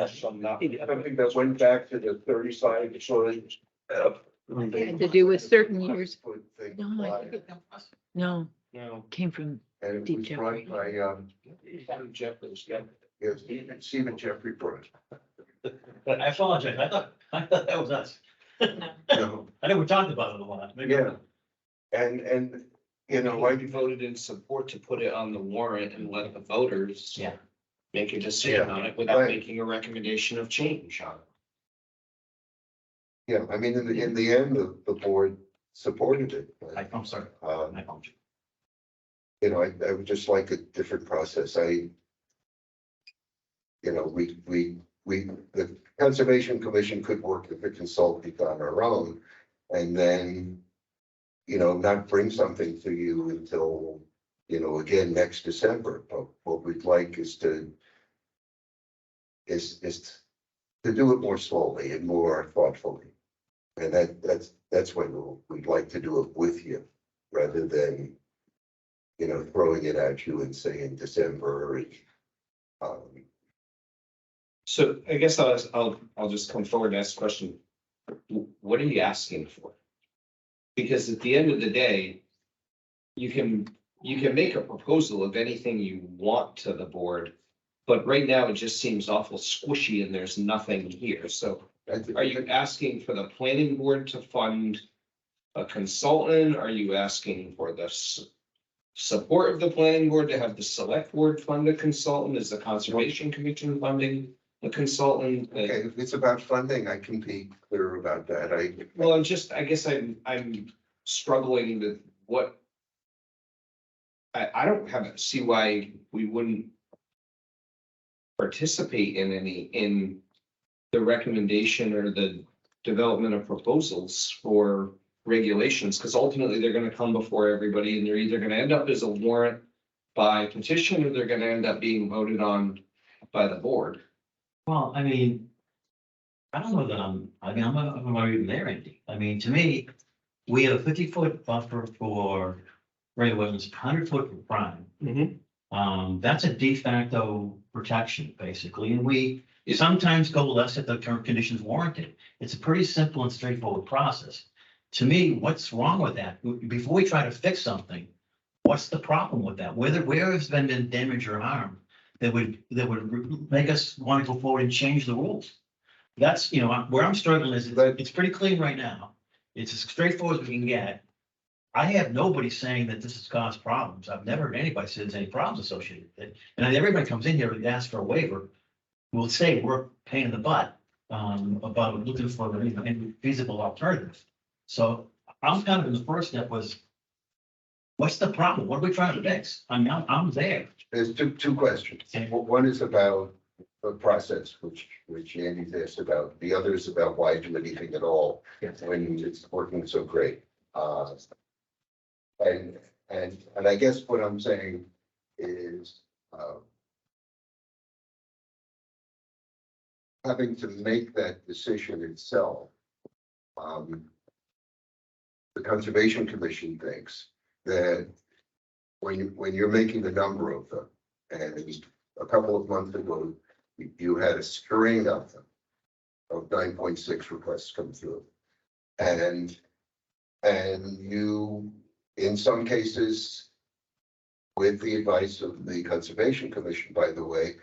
something that went back to the 35, so it. It had to do with certain years. Thing No, I applied. think No, No. came from, And it Deep was Jeffrey. brought by, Jeffers, yeah. yes, Stephen Jeffrey brought it. But I apologize, I thought that was us. No, I know we talked about it a lot. Maybe- yeah. And, you know, I like, voted in support to put it on the warrant and let the voters. Yeah. Make a decision Yeah. on it without Right. making a recommendation of change on it. yeah, I mean, in the end, the board supported it. but, I'm sorry, um, I apologize. You know, I would just like a different process. You know, the Conservation Commission could work with the consultant on our own. And then, you know, not bring something to you until, you know, again, next December. But what we'd like is to do it more slowly and more thoughtfully. And that's when we'd like to do it with you, rather than, you know, throwing it at you and saying December. So I guess I'll just come forward and ask a question. What are you asking for? Because at the end of the day, you can make a proposal of anything you want to the board. But right now, it just seems awful squishy and there's nothing here. So are you asking for the planning board to fund a consultant? Are you asking for the support of the planning board to have the select board fund a consultant? Is the conservation commission funding a consultant? Okay, if it's about funding, I can be clear about that. Well, I guess I'm struggling with what. I don't see why we wouldn't participate in the recommendation or the development of proposals for regulations, because ultimately they're gonna come before everybody and they're either gonna end up as a warrant by petition or they're gonna end up being voted on by the board. Well, I mean, I don't know that I'm not even there, Andy. I mean, to me, we have a 50-foot buffer for right wetlands, 100-foot for prime. That's a de facto protection, basically, and we sometimes go less if the current conditions warrant it. It's a pretty simple and straightforward process. To me, what's wrong with that? Before we try to fix something, what's the problem with that? Where has been damage or harm that would make us want to go forward and change the rules? That's, you know, where I'm struggling is it's pretty clean right now. It's as straightforward as we can get. I have nobody saying that this has caused problems. I've never heard anybody say there's any problems associated with it. And everybody comes in here and asks for a waiver. We'll say we're a pain in the butt about looking for any feasible alternative. So I'm kind of in the first step was, what's the problem? What are we trying to fix? I mean, I'm there. There's two questions. One is about the process, which Andy's asked about. The other is about why do anything at all when it's working so great. And I guess what I'm saying is, having to make that decision itself. The Conservation Commission thinks that when you're making a number of them, and it was a couple of months ago, you had a string of them, of 9.6 requests come through. And you, in some cases, with the advice of the Conservation Commission, by the way,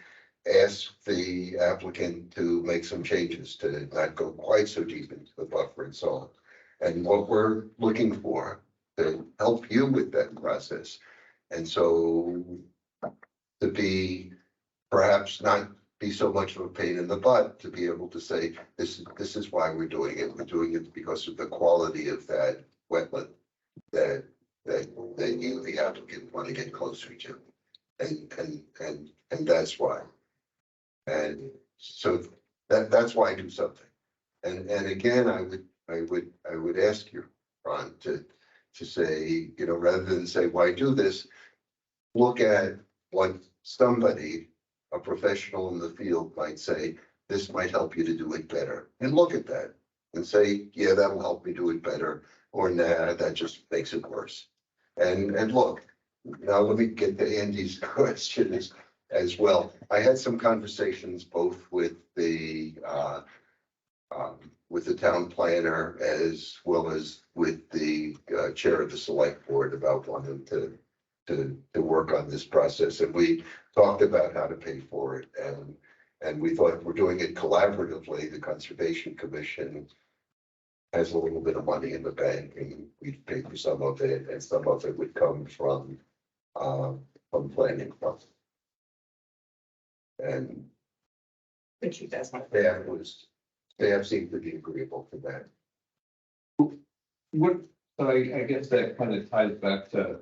asked the applicant to make some changes to not go quite so deep into the buffer and so on. And what we're looking for to help you with that process. And so to be perhaps not be so much of a pain in the butt, to be able to say, this is why we're doing it. We're doing it because of the quality of that wetland that you, the applicant, want to get closer to. And that's why. And So that's why I do something. And again, I would ask you, Ron, to say, you know, rather than say, why do this? Look at what somebody, a professional in the field might say, this might help you to do it better. And look at that and say, yeah, that'll help me do it better. Or nah, that just makes it worse. And look, now let me get to Andy's question as well. I had some conversations both with the town planner as well as with the chair of the select board about wanting to work on this process. And we talked about how to pay for it. And we thought we're doing it collaboratively. The Conservation Commission has a little bit of money in the bank and we'd pay for some of it, and some of it would come from planning funds. And Which you guys want. staff seemed to be agreeable to that. What, so I guess that kind of ties back to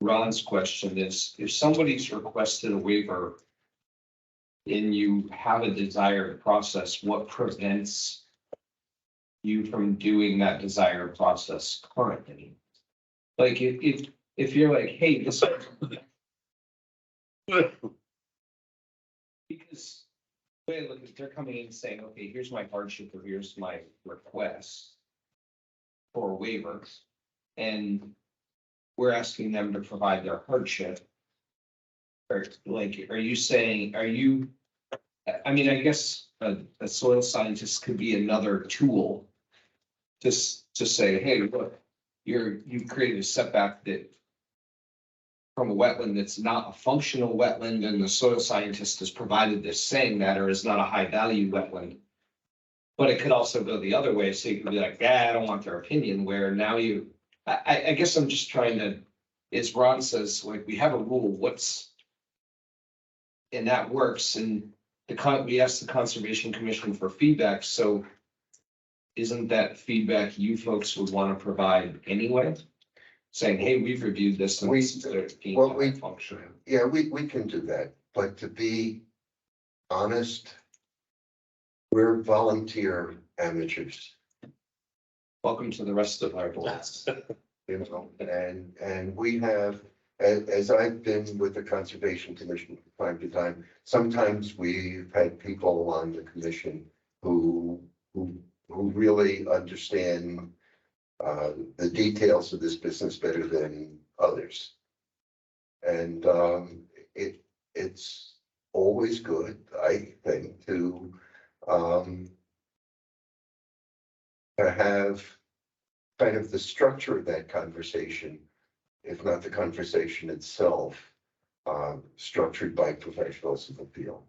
Ron's question is, if somebody's requested a waiver and you have a desired process, what prevents you from doing that desired process currently? Like if you're like, hey, this because the way I look at it, they're coming in saying, okay, here's my hardship or here's my request for a waiver. And we're asking them to provide their hardship. Or like, are you saying, I mean, I guess a soil scientist could be another tool. Just to say, hey, look, you've created a setback that from a wetland that's not a functional wetland, and the soil scientist has provided this saying that, or is not a high value wetland. But it could also go the other way, so you could be like, I don't want their opinion, where now I guess I'm just trying to, as Ron says, like, we have a rule, and that works, and we asked the Conservation Commission for feedback, so isn't that feedback you folks would want to provide anyway? Saying, hey, we've reviewed this and functioning. Yeah, we can do that, but to be honest, we're volunteer amateurs. Welcome to the rest of our boards. You know, and we have, as I've been with the Conservation Commission from time to time, sometimes we've had people on the commission who really understand the details of this business better than others. And it's always good, I think, to have kind of the structure of that conversation, if not the conversation itself, structured by professionals in the field.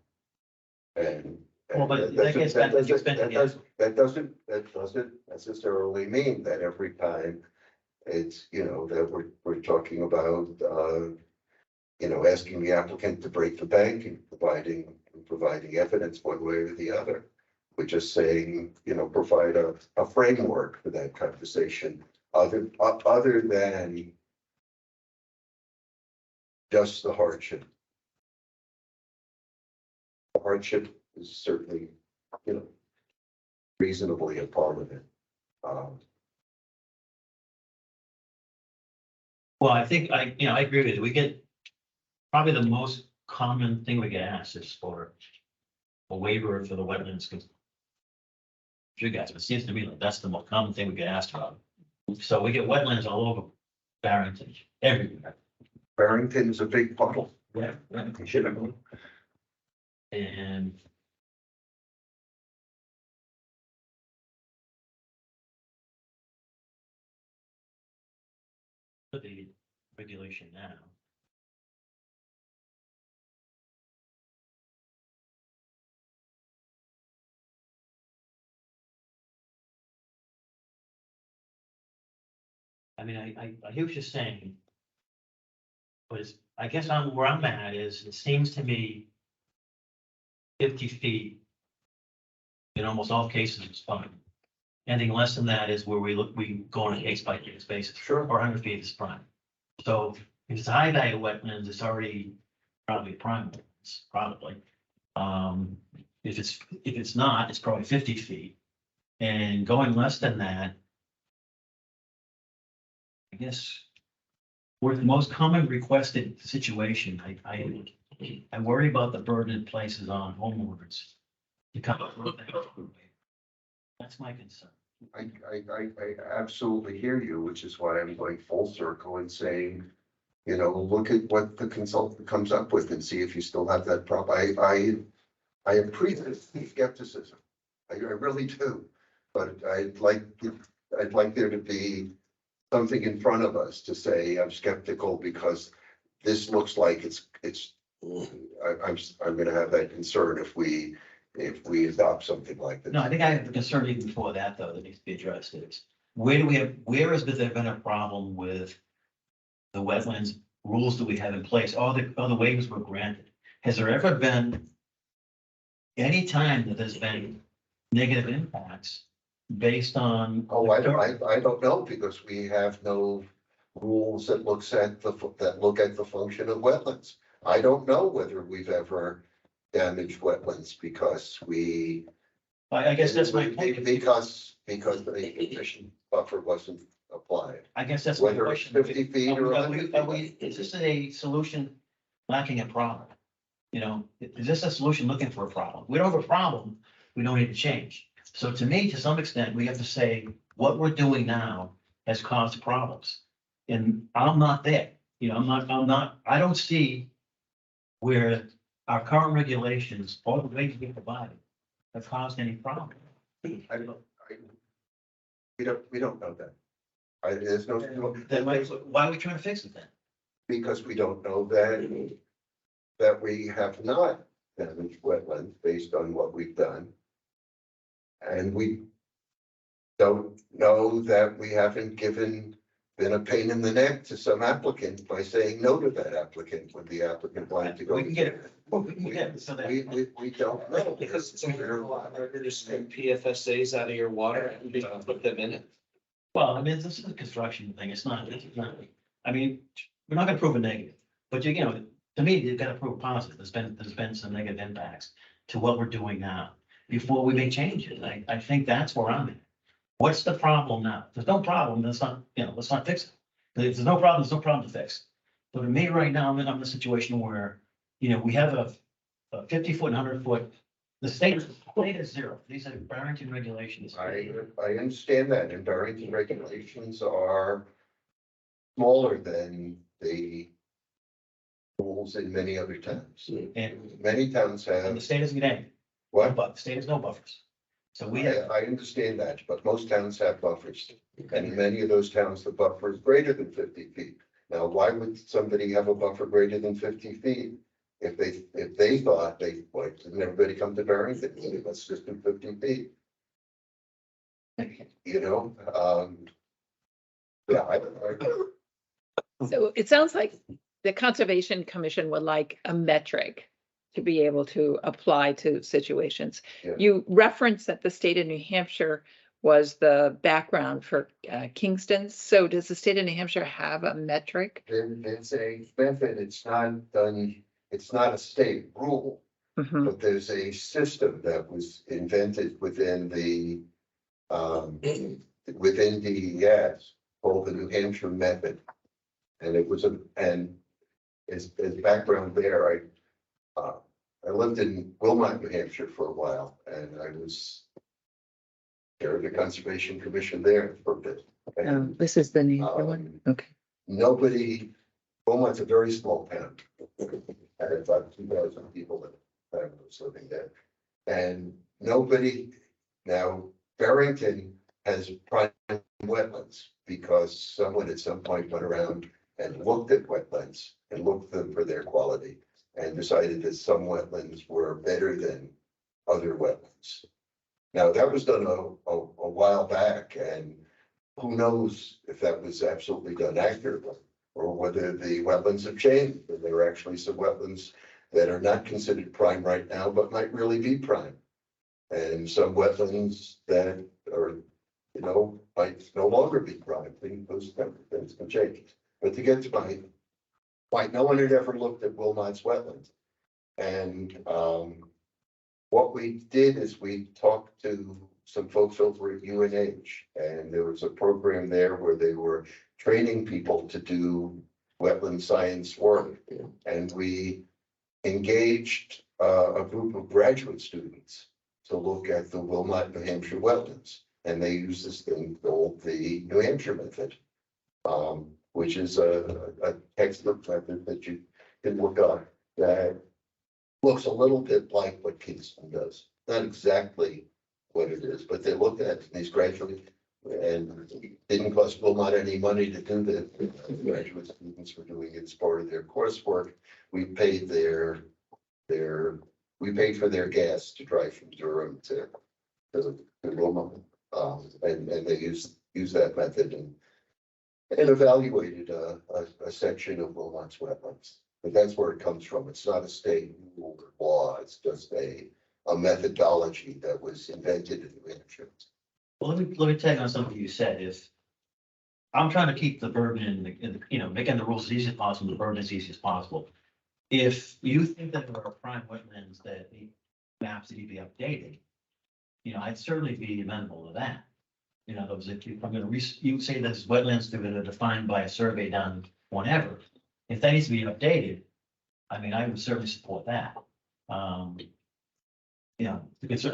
And Well, but that doesn't doesn't necessarily mean that every time it's, you know, that we're talking about, you know, asking the applicant to break the bank and providing evidence one way or the other. We're just saying, you know, provide a framework for that conversation, other than just the hardship. The hardship is certainly, you know, reasonably a part of it. Well, I think I agree with you. We get, probably the most common thing we get asked is for a waiver for the wetlands. You guys, it seems to me like that's the most common thing we get asked about. So we get wetlands all over Barrington, everywhere. Barrington's a big puddle. Yeah. Should have. And the regulation now. I mean, I hear what you're saying. But I guess where I'm at is, it seems to me 50 feet in almost all cases is fine. Anything less than that is where we go on a case by case basis. Sure. Or 100 feet is prime. So if it's a high value wetlands, it's already probably prime wetlands, probably. If it's not, it's probably 50 feet. And going less than that, I guess, we're the most common requested situation. I worry about the burden it places on homeowners. To come up with that. That's my concern. I absolutely hear you, which is why I'm going full circle and saying, you know, look at what the consultant comes up with and see if you still have that problem. I appreciate skepticism. I really do. But I'd like there to be something in front of us to say, I'm skeptical because this looks like I'm gonna have that concern if we adopt something like this. No, I think I have a concern even before that, though, that needs to be addressed is, where has there been a problem with the wetlands rules that we have in place, all the waivers were granted? Has there ever been any time that there's been negative impacts based on? Oh, I don't know, because we have no rules that look at the function of wetlands. I don't know whether we've ever damaged wetlands because I guess that's my point. because the efficient buffer wasn't applied. I guess that's my Whether it's question. 50 feet or 100 feet. Is this a solution lacking a problem? You know, is this a solution looking for a problem? We don't have a problem, we don't need to change. So to me, to some extent, we have to say what we're doing now has caused problems. And I'm not there, you know, I don't see where our current regulations, all the ways we provide have caused any problem. We don't know that. There's no, Then why are we trying to fix it then? because we don't know that we have not damaged wetlands based on what we've done. And we don't know that we haven't been a pain in the neck to some applicant by saying no to that applicant when the applicant wanted to go. We can get it. We can get it. So that. We don't know. Because it's a lot harder to strip PFSAs out of your water and put them in it. Well, I mean, this is a construction thing. It's not, I mean, we're not gonna prove a negative, but you know, to me, you've got to prove a positive. There's been some negative impacts to what we're doing now before we make changes. I think that's where I'm at. What's the problem now? If there's no problem, let's not fix it. If there's no problem, there's no problem to fix. So to me, right now, I'm in a situation where, you know, we have a 50-foot and 100-foot, the state is zero. These are Barrington regulations. I understand that, and Barrington regulations are smaller than the rules in many other towns. And Many towns the have, state doesn't get any, what? but the state has no buffers. So we have, I understand that, but most towns have buffers. And in many of those towns, the buffer is greater than 50 feet. Now, why would somebody have a buffer greater than 50 feet? If they thought didn't everybody come to Barrington? Let's just do 50 feet. You know, yeah, So it sounds like the Conservation Commission would like a metric to be able to apply to situations. Yeah. You referenced that the state of New Hampshire was the background for Kingston. So does the state of New Hampshire have a metric? It's a method, it's not a state rule, Mhm. but there's a system that was invented within DES called the New Hampshire method. And it was as background there, I lived in Wilmot, New Hampshire for a while, and I was chair of the Conservation Commission there for a bit. And, This is the New Hampshire one? Okay. Wilmot's a very small town. Had about 2,000 people that was living there. And now Barrington has prime wetlands because someone at some point went around and looked at wetlands and looked them for their quality and decided that some wetlands were better than other wetlands. Now, that was done a while back, and who knows if that was absolutely done accurately or whether the wetlands have changed. And there are actually some wetlands that are not considered prime right now, but might really be prime. And some wetlands that are, you know, might no longer be prime. Those things can change. But to get to my point, no one had ever looked at Wilmot's wetlands. And what we did is we talked to some folks over at UNH, and there was a program there where they were training people to do wetland science work. And we engaged a group of graduate students to look at the Wilmot, New Hampshire wetlands. And they use this thing called the New Hampshire method, which is a textbook method that you can look up that looks a little bit like what Kingston does. Not exactly what it is, but they looked at these graduates, and it didn't cost Wilmot any money to do that. The graduate students were doing it as part of their coursework. We paid we paid for their gas to drive from Durham to Wilmot. And they used that method and evaluated a section of Wilmot's wetlands. But that's where it comes from. It's not a state rule or law. It's just a methodology that was invented in New Hampshire. Well, let me tag on something you said. If I'm trying to keep the burden making the rules as easy as possible, the burden as easy as possible. If you think that there are prime wetlands that need maps that need to be updated, I'd certainly be amenable to that. If I'm going to you say there's wetlands that are defined by a survey done whenever, if that needs to be updated, I mean, I would certainly support that. I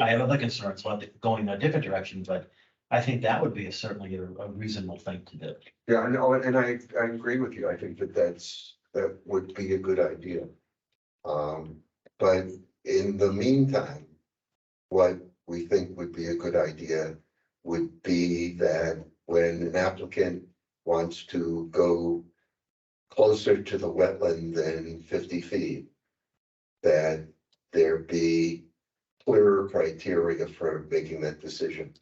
have other concerns about going in a different direction, but I think that would be certainly a reasonable thing to do. Yeah, I know, and I agree with you. I think that would be a good idea. But in the meantime, what we think would be a good idea would be that when an applicant wants to go closer to the wetland than 50 feet, that there be clearer criteria for making that decision.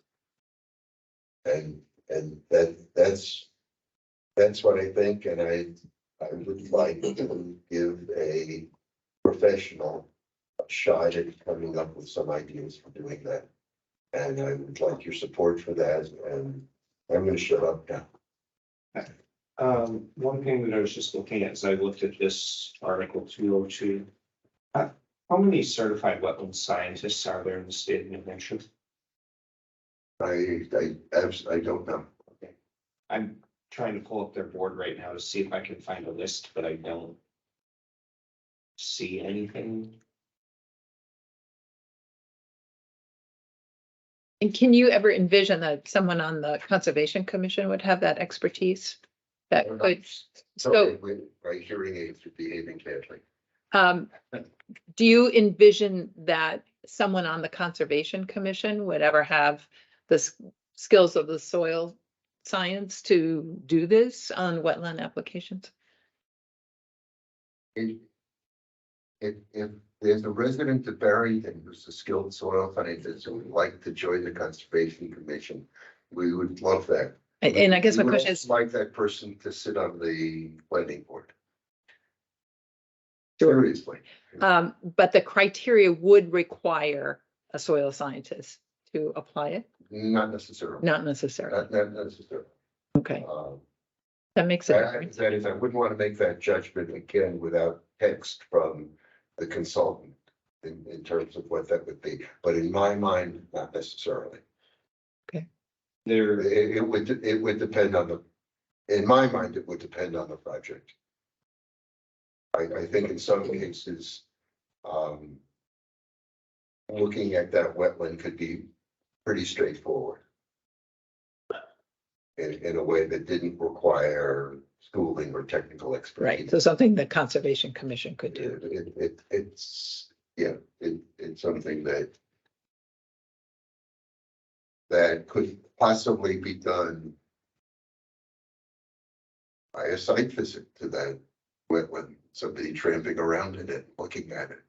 And that's what I think, and I would like to give a professional a shot at coming up with some ideas for doing that. And I would like your support for that, and I'm gonna shut up now. One thing that I was just looking at as I looked at this Article 202. How many certified wetland scientists are there in the state of New Hampshire? I don't know. Okay. I'm trying to pull up their board right now to see if I can find a list, but I don't see anything. And can you ever envision that someone on the Conservation Commission would have that expertise? That could, so, My hearing aids are behaving badly. do you envision that someone on the Conservation Commission would ever have the skills of the soil science to do this on wetland applications? If there's a resident of Barrington who's a skilled soil scientist who would like to join the Conservation Commission, we would love that. And I guess my We would question also is, like that person to sit on the planning board. Sure. Seriously. but the criteria would require a soil scientist to apply it? Not necessarily. Not necessarily. Not necessarily. Okay, that makes a difference. That is, I wouldn't want to make that judgment again without text from the consultant in terms of what that would be, but in my mind, not necessarily. There, It would depend on in my mind, it would depend on the project. I think in some cases, looking at that wetland could be pretty straightforward. In a way that didn't require schooling or technical expertise. Right, so something the Conservation Commission could do. It's something that could possibly be done by a site visit to that wetland, somebody tramping around in it, looking at it,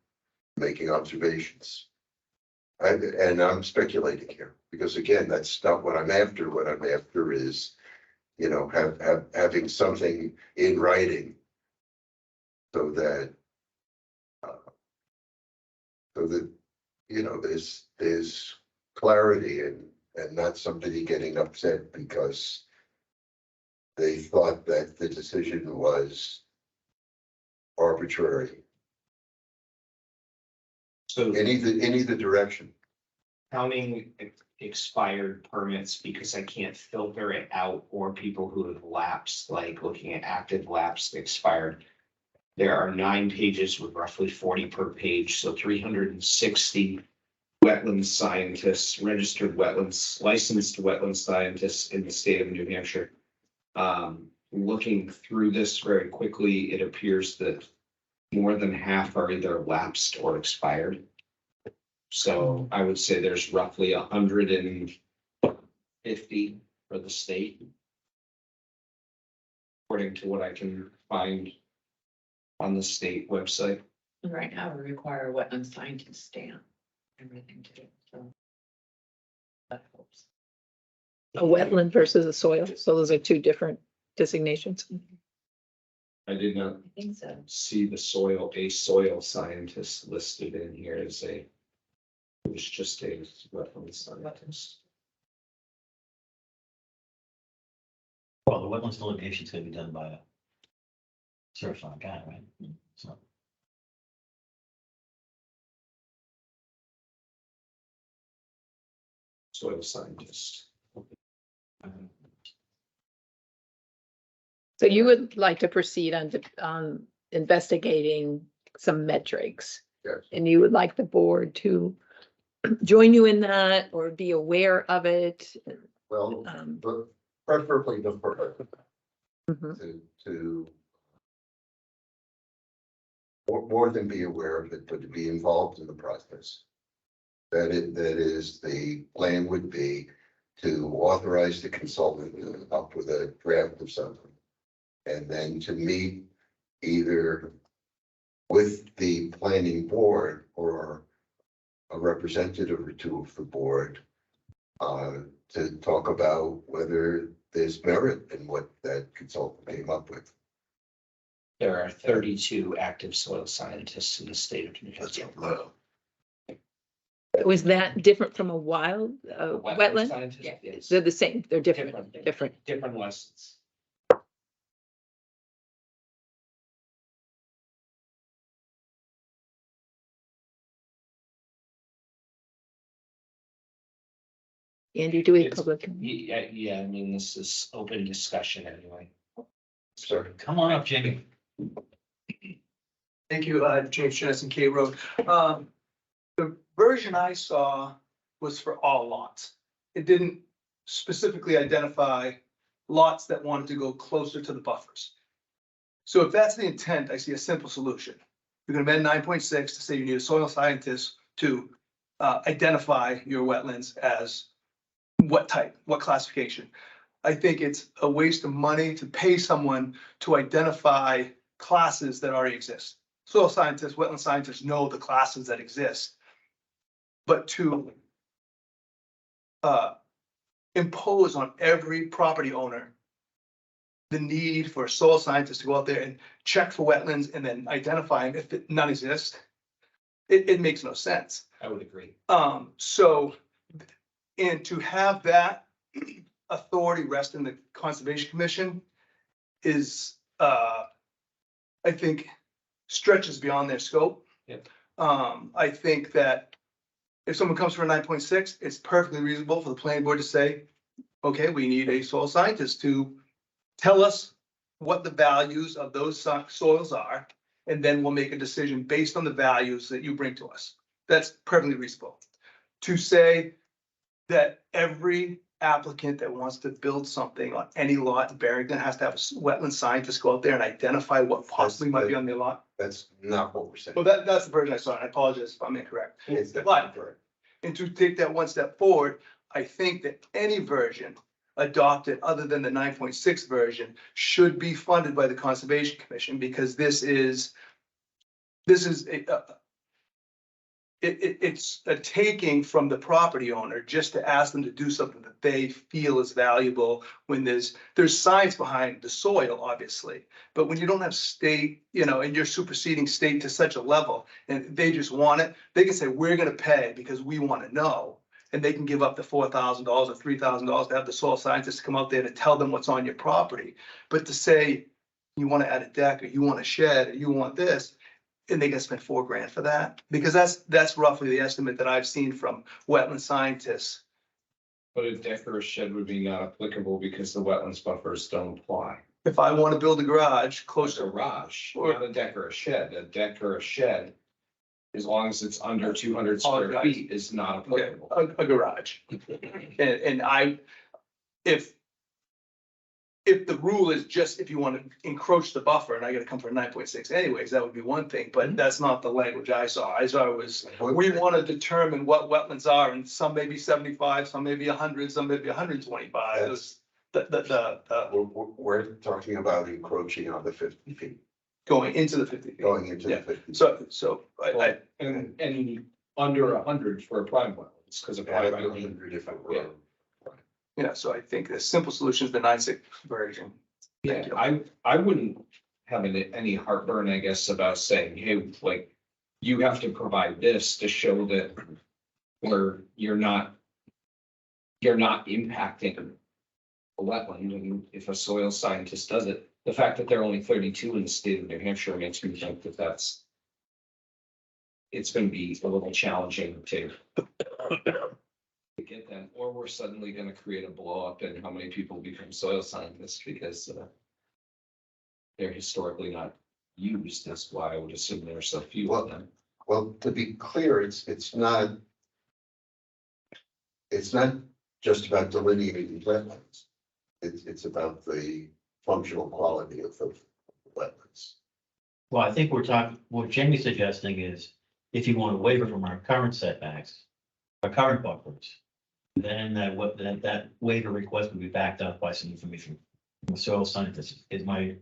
making observations. And I'm speculating here, because again, that's not what I'm after. What I'm after is, having something in writing so that there's clarity and not somebody getting upset because they thought that the decision was arbitrary. So any direction. counting expired permits, because I can't filter it out, or people who have lapsed, like looking at active lapsed expired. There are 9 pages with roughly 40 per page, so 360 wetland scientists, registered wetlands, licensed wetland scientists in the state of New Hampshire. Looking through this very quickly, it appears that more than half are either lapsed or expired. So I would say there's roughly 150 for the state. According to what I can find on the state website. Right now, we require a wetland scientist stamp, everything to do, so. That helps. A wetland versus a soil, so those are two different designations. I did not I think so. see a soil scientist listed in here as it was just a wetland scientist. Well, the wetlands delineation is gonna be done by a certified guy, right? So. Soil scientist. So you would like to proceed on investigating some metrics? Yes. And you would like the board to join you in that or be aware of it? Well, Um, but preferably the first, mhm. to more than be aware of it, but to be involved in the process. That is, the plan would be to authorize the consultant to come up with a draft of something. And then to meet either with the planning board or a representative or two of the board to talk about whether there's merit in what that consultant came up with. There are 32 active soil scientists in the state of New That's Hampshire. a lot. Was that different from a wild wetland? Scientist, Yeah. yes. They're the same, they're different. Different lessons. Andy, do we have It's- public? Yeah, I mean, this is open discussion anyway. Sorry. Come on up, Jamie. Thank you, James Jennison, K Road. The version I saw was for all lots. It didn't specifically identify lots that wanted to go closer to the buffers. So if that's the intent, I see a simple solution. You're gonna amend 9.6 to say you need a soil scientist to identify your wetlands as what type, what classification. I think it's a waste of money to pay someone to identify classes that already exist. Soil scientists, wetland scientists know the classes that exist. But to impose on every property owner the need for a soil scientist to go out there and check for wetlands and then identify them if none exist, it makes no sense. I would agree. So, and to have that authority rest in the Conservation Commission is, I think, stretches beyond their scope. Yep. I think that if someone comes for a 9.6, it's perfectly reasonable for the planning board to say, okay, we need a soil scientist to tell us what the values of those soils are, and then we'll make a decision based on the values that you bring to us. That's perfectly reasonable. To say that every applicant that wants to build something on any lot in Barrington has to have a wetland scientist go out there and identify what possibly might be on their lot. That's not what we're saying. Well, that's the version I saw, and I apologize if I'm incorrect. It's But- correct. And to take that one step forward, I think that any version adopted other than the 9.6 version should be funded by the Conservation Commission, because this is it's a taking from the property owner just to ask them to do something that they feel is valuable when there's science behind the soil, obviously. But when you don't have state, and you're superseding state to such a level and they just want it, they can say, we're gonna pay because we want to know. And they can give up the $4,000 or $3,000 to have the soil scientist come out there to tell them what's on your property. But to say, you want to add a deck, or you want a shed, or you want this, and they gotta spend $4,000 for that, because that's roughly the estimate that I've seen from wetland scientists. But a deck or a shed would be not applicable because the wetlands buffers don't apply. If I want to build a garage A close to, garage, Or- not a deck or a shed. A deck or a shed, as long as it's under 200 square Apologize. feet, is not okay, applicable. a garage. And if the rule is just if you want to encroach the buffer, and I gotta come for 9.6 anyways, that would be one thing, but that's not the language I saw. I saw it was, we want to determine what wetlands are, and some may be 75, some may be 100, some may be 125. It was We're talking about encroaching on the 50 feet, going into the 50 feet. going into the Yeah. 50. So I, And under 100 for a prime wetlands, because a prime Under wetland. 100 if it Yeah. were. so I think the simple solution is the 9.6 version. Yeah, I wouldn't have any heartburn, I guess, about saying, hey, like, you have to provide this to show that where you're not impacting a wetland, and if a soil scientist does it, the fact that there are only 32 in the state of New Hampshire makes me think that it's gonna be a little challenging to get them, or we're suddenly gonna create a blow up in how many people become soil scientists because they're historically not used. That's why I would assume there's so few of them. Well, to be clear, it's not just about delineating wetlands. It's about the functional quality of the wetlands. Well, I think what Jamie's suggesting is if you want a waiver from our current setbacks, our current buffers, then that waiver request would be backed up by some information from a soil scientist. Is my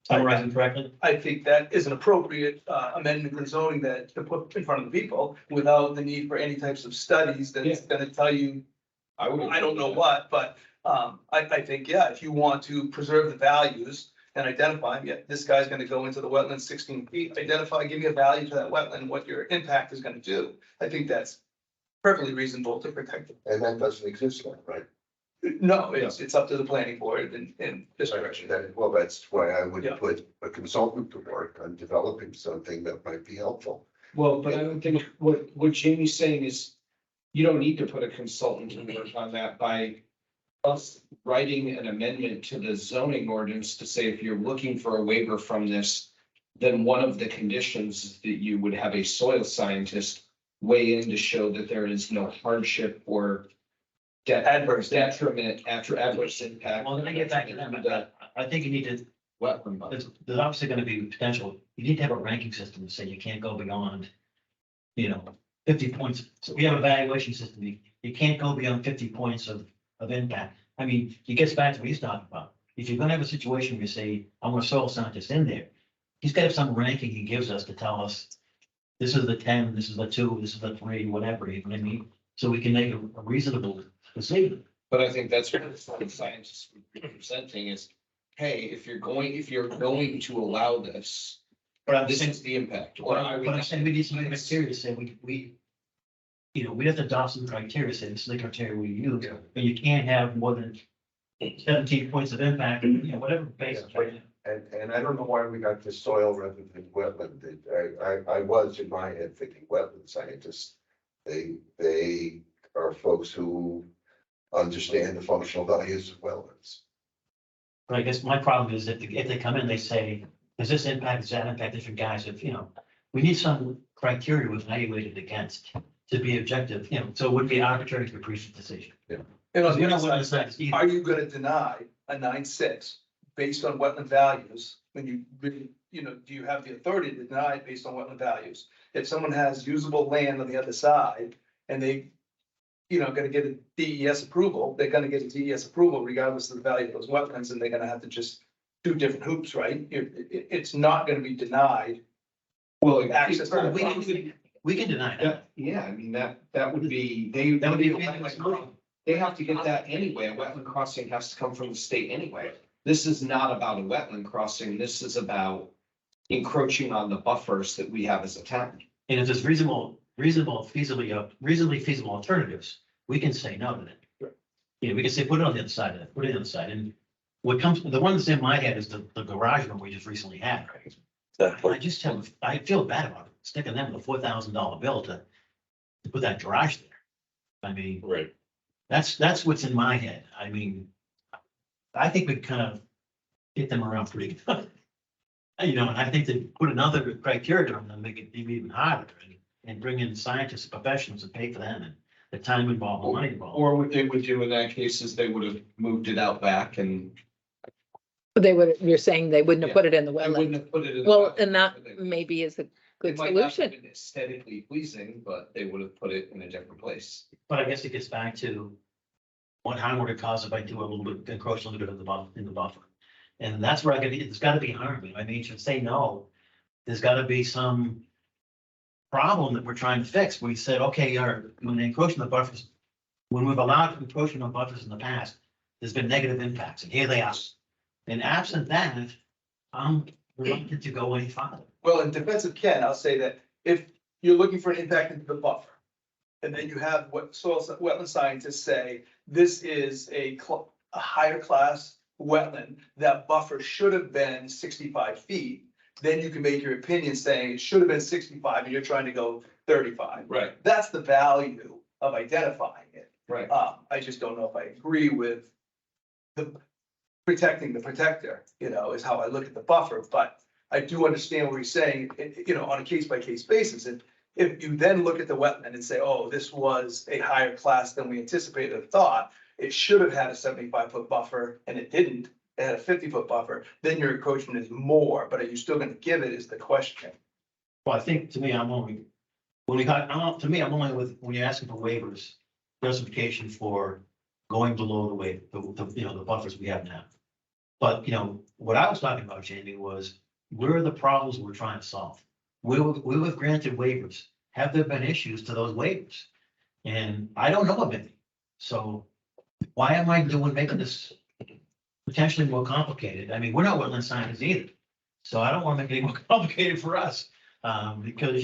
summarizing correctly? I think that is an appropriate amendment in zoning that to put in front of the people without the need for any types of studies that's gonna tell you, I don't know what, but I think, yeah, if you want to preserve the values and identify, yeah, this guy's gonna go into the wetland 16 feet, identify, give me a value to that wetland, what your impact is gonna do. I think that's perfectly reasonable to protect it. And that doesn't exist now, right? No, it's up to the planning board in this direction. Well, that's why I would Yeah. put a consultant to work on developing something that might be helpful. Well, but I don't think what Jamie's saying is you don't need to put a consultant to work on that by us writing an amendment to the zoning ordinance to say if you're looking for a waiver from this, then one of the conditions is that you would have a soil scientist weigh in to show that there is no hardship or adverse detriment after adverse impact. Well, then I get back to that. I think you need to, Wetland buffer. there's obviously gonna be potential, you need to have a ranking system to say you can't go beyond, 50 points. So we have a valuation system, you can't go beyond 50 points of impact. I mean, it gets back to what he's talking about. If you're gonna have a situation where you say, I want a soil scientist in there, he's got to have some ranking he gives us to tell us, this is the 10, this is the 2, this is the 3, whatever, you know what I mean? So we can make a reasonable decision. But I think that's what the soil scientists would be presenting is, hey, if you're going to allow this, But I'm this saying, is the impact. but I'm saying we need some criteria, say we have to adopt some criteria, say this is the criteria we use, but you can't have more than 17 points of impact, whatever basis. And I don't know why we got this soil rather than wetland. I was in my head thinking wetland scientists. They are folks who understand the functional values of wetlands. But I guess my problem is that if they come in, they say, does this impact, does that impact different guys? If, we need some criteria to evaluate it against to be objective, so it wouldn't be an arbitrary capricious decision. And on We the don't other want side, to either. are you gonna deny a 9.6 based on wetland values? When you really, do you have the authority to deny it based on wetland values? If someone has usable land on the other side and they, gonna get a DES approval, they're gonna get a DES approval regardless of the value of those wetlands, and they're gonna have to just do different hoops, right? It's not gonna be denied. Well, Access to access. We can deny that. Yeah, I mean, that would be, That would be. they have to get that anyway. A wetland crossing has to come from the state anyway. This is not about a wetland crossing. This is about encroaching on the buffers that we have as a town. And if there's reasonably feasible alternatives, we can say no to that. We can say, put it on the other side of it, put it on the other side. And the one that's in my head is the garage one we just recently had, right? I just have, I feel bad about it, sticking them with a $4,000 bill to put that garage there. I mean, Right. that's what's in my head. I mean, I think we kind of hit them around pretty good. You know, and I think to put another criteria on them, make it even harder and bring in scientists, professionals and pay for them and the time involved, the money involved. Or what they would do in that case is they would have moved it out back and They would, you're saying they wouldn't have Yeah. put it in the they wetland. wouldn't have put it in. the Well, back, and that but they- maybe is a it good might not have solution. been Aesthetically pleasing, but they would have put it in a different place. But I guess it gets back to what harm would it cause if I do a little bit, encroach a little bit of the buffer, in the buffer? And that's where there's gotta be harm. I mean, you should say no. There's gotta be some problem that we're trying to fix. We said, okay, when they encroach in the buffers, when we've allowed encroachment on buffers in the past, there's been negative impacts, and here they are. And absent that, I'm reluctant to go any farther. Well, in defense of Ken, I'll say that if you're looking for an impact into the buffer, and then you have what wetland scientists say, this is a higher class wetland, that buffer should have been 65 feet, then you can make your opinion saying it should have been 65 and you're trying to go 35. Right, That's the value of identifying it. right. I just don't know if I agree with the protecting the protector, is how I look at the buffer, but I do understand what he's saying, on a case by case basis. And if you then look at the wetland and say, oh, this was a higher class than we anticipated or thought, it should have had a 75-foot buffer and it didn't, it had a 50-foot buffer, then your encroachment is more, but are you still gonna give it is the question. Well, I think to me, I'm only when you're asking for waivers, justification for going below the waiver, the buffers we have now. But, what I was talking about, Jamie, was where are the problems we're trying to solve? We were granted waivers. Have there been issues to those waivers? And I don't know of any. So why am I making this potentially more complicated? I mean, we're not wetland scientists either. So I don't want to make it any more complicated for us. Because,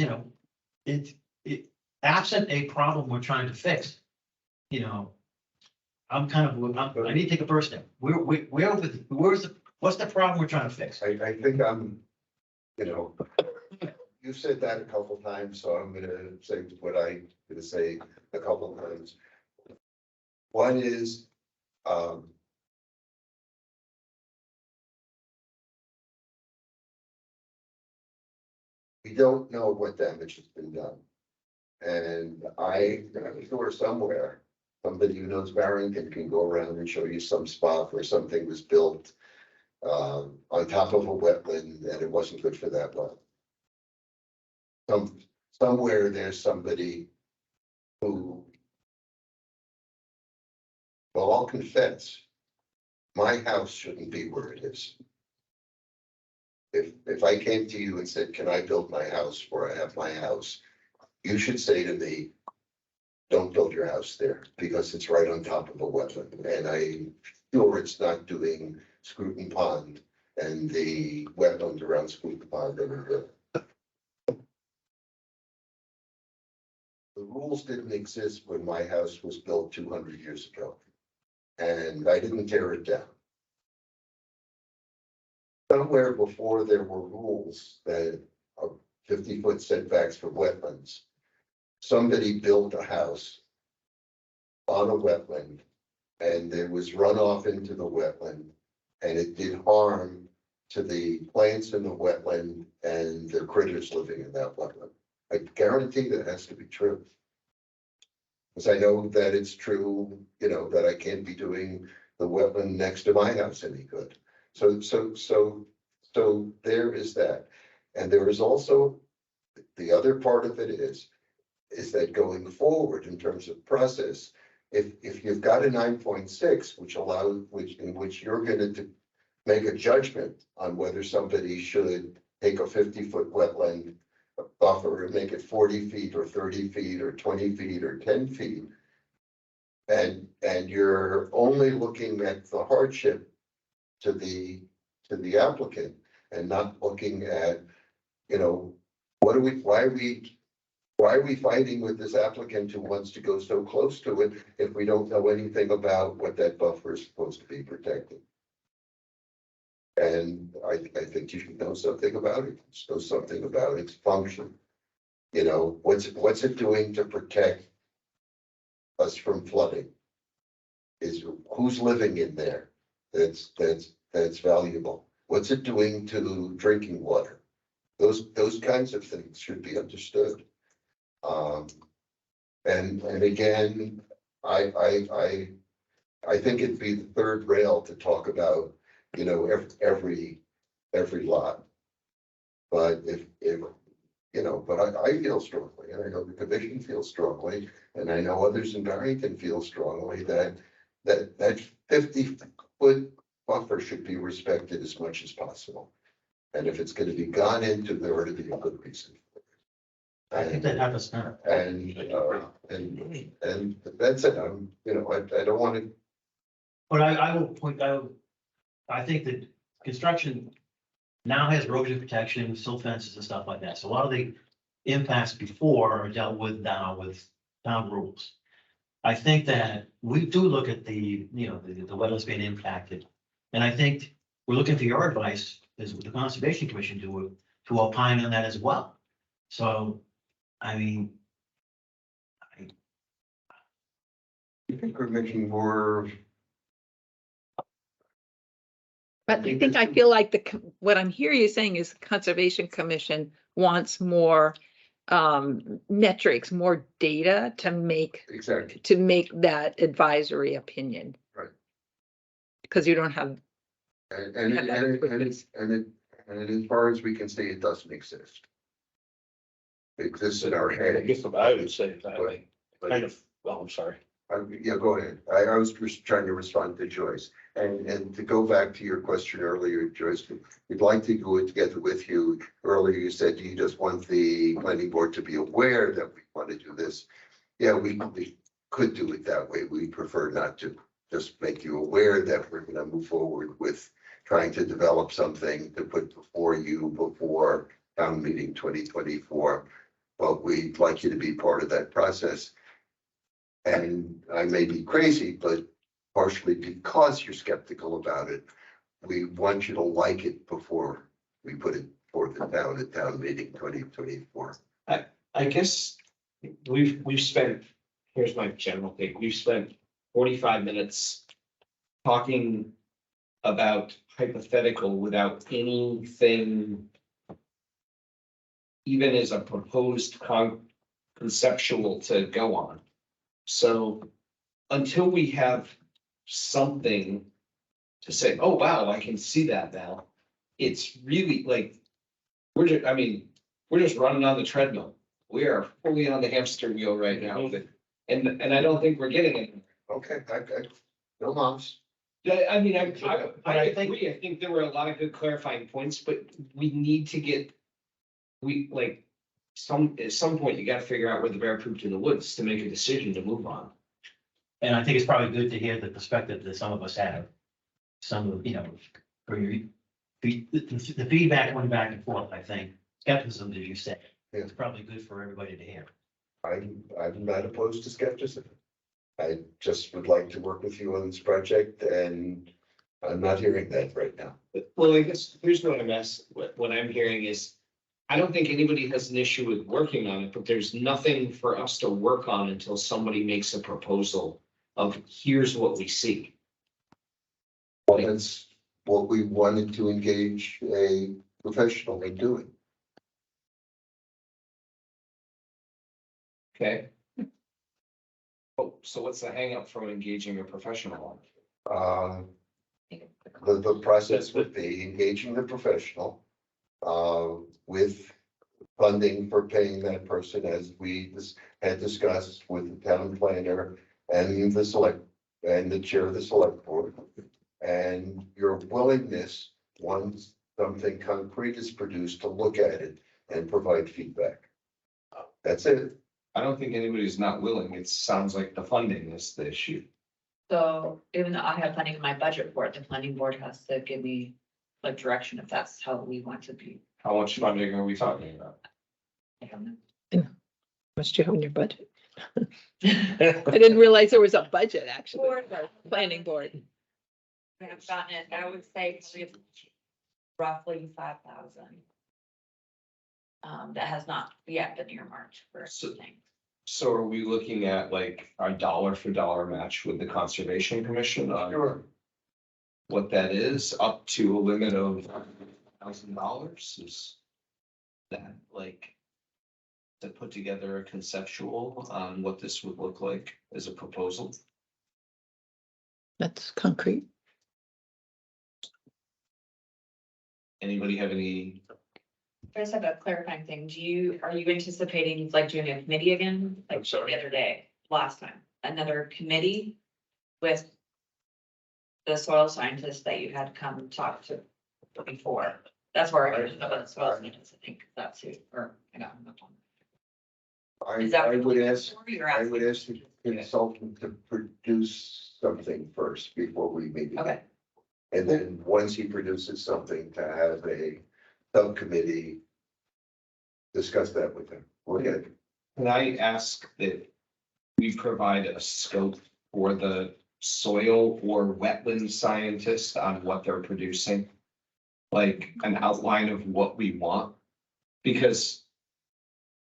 absent a problem we're trying to fix, I need to take a first step. What's the problem we're trying to fix? I think you've said that a couple times, so I'm gonna say what I'm gonna say a couple times. One is, we don't know what damage has been done. And I'm sure somewhere, somebody who knows Barrington can go around and show you some spot where something was built on top of a wetland and it wasn't good for that one. Somewhere there's somebody who, well, I'll confess, my house shouldn't be where it is. If I came to you and said, can I build my house where I have my house? You should say to me, don't build your house there because it's right on top of a wetland. And I'm sure it's not doing Scruton Pond and the wetland around Scruton Pond. The rules didn't exist when my house was built 200 years ago. And I didn't tear it down. Somewhere before there were rules that are 50-foot setbacks for wetlands, somebody built a house on a wetland and there was runoff into the wetland and it did harm to the plants in the wetland and the critters living in that wetland. I guarantee that has to be true. Because I know that it's true, that I can't be doing the wetland next to my house any good. So there is that. And there is also, the other part of it is that going forward in terms of process, if you've got a 9.6, in which you're going to make a judgment on whether somebody should take a 50-foot wetland buffer and make it 40 feet or 30 feet or 20 feet or 10 feet, and you're only looking at the hardship to the applicant and not looking at, why are we fighting with this applicant who wants to go so close to it if we don't know anything about what that buffer is supposed to be protecting? And I think you should know something about it, know something about its function. You know, what's it doing to protect us from flooding? Is who's living in there? That's valuable. What's it doing to drinking water? Those kinds of things should be understood. And again, I think it'd be the third rail to talk about, you know, every lot. But if, you know, but I feel strongly, and I know the commission feels strongly, and I know others in Barrington feel strongly that 50-foot buffer should be respected as much as possible. And if it's gonna be gone into, there ought to be a good reason. I think that happens now. And that's it. You know, I don't want to. But I will point out, I think that construction now has erosion protection, silt fences and stuff like that. So a lot of the impacts before are dealt with now with town rules. I think that we do look at the, you know, the wetlands being impacted. And I think we're looking for your advice, as the Conservation Commission do, to opine on that as well. So, I mean, I think we're making more. But I feel like what I'm hearing you saying is the Conservation Commission wants more metrics, more data to make that advisory opinion. Right. Because you don't have. And as far as we can see, it doesn't exist. It exists in our head. I guess I would say that way, kind of, well, I'm sorry. Yeah, go ahead. I was just trying to respond to Joyce. And to go back to your question earlier, Joyce, we'd like to go together with you. Earlier, you said you just want the planning board to be aware that we want to do this. Yeah, we could do it that way. We prefer not to. Just make you aware that we're going to move forward with trying to develop something to put before you before town meeting 2024. But we'd like you to be part of that process. And I may be crazy, but partially because you're skeptical about it, we want you to like it before we put it forth the town at town meeting 2024. I guess we've spent, here's my general take, we've spent 45 minutes talking about hypothetical without anything, even as a proposed conceptual to go on. So until we have something to say, oh, wow, I can see that now. It's really like, we're just running on the treadmill. We are fully on the hamster wheel right now. And I don't think we're getting it. Okay, no moms. Yeah, I agree. I think there were a lot of good clarifying points, but we need to get, at some point, you gotta figure out where the bear pooped in the woods to make a decision to move on. and I think it's probably good to hear the perspective that some of us have. Some of, you know, the feedback went back and forth, I think, skepticism, as you said. Yeah. It's probably good for everybody to hear. I'm not opposed to skepticism. I just would like to work with you on this project, and I'm not hearing that right now. Well, I guess here's what I'm hearing is, I don't think anybody has an issue with working on it, but there's nothing for us to work on until somebody makes a proposal of here's what we see. Well, that's what we wanted to engage a professional in doing. Okay. Oh, so what's the hang up from engaging a professional? The process would be engaging the professional with funding for paying that person, as we had discussed with the town planner and the chair of the select board. And your willingness, once something concrete is produced, to look at it and provide feedback. That's it. I don't think anybody's not willing. It sounds like the funding is the issue. So even though I have funding in my budget for it, the planning board has to give me like direction if that's how we want to be. How much funding are we talking about? I don't know. Must you have in your budget? I didn't realize there was a budget actually, for planning board. I haven't gotten it. I would say roughly 5,000. That has not yet been earmarked for anything. So are we looking at like a dollar for dollar match with the Conservation Commission on Sure. what that is, up to a limit of $1,000? Is that like to put together a conceptual on what this would look like as a proposal? That's concrete. Anybody have any? I just have a clarifying thing. Are you anticipating like doing a committee again? Like I'm sorry? the other day, last time, another committee with the soil scientists that you had come talk to before? That's where I was about the soil scientists. I think that's who, or I got him up on. Is that I what would you're ask, asking? You're I would asking? ask the consultant to produce something first before we meet. Okay, And then once he produces something, to have a subcommittee discuss that with him. We'll get, Can I ask that we provide a scope for the soil or wetland scientist on what they're producing? Like an outline of what we want? Because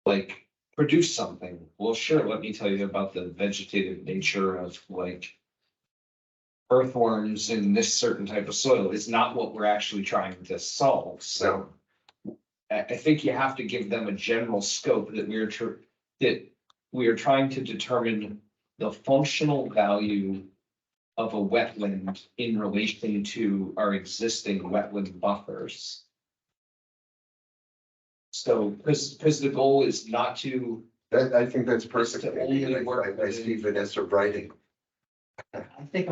like, produce something. Well, sure, let me tell you about the vegetative nature of like earthworms in this certain type of soil. Is not what we're actually trying to solve. So I think you have to give them a general scope that we are trying to determine the functional value of a wetland in relation to our existing wetland buffers. So, because the goal is not to, that, I think that's It's to perfect. only And work I see Vanessa writing. I think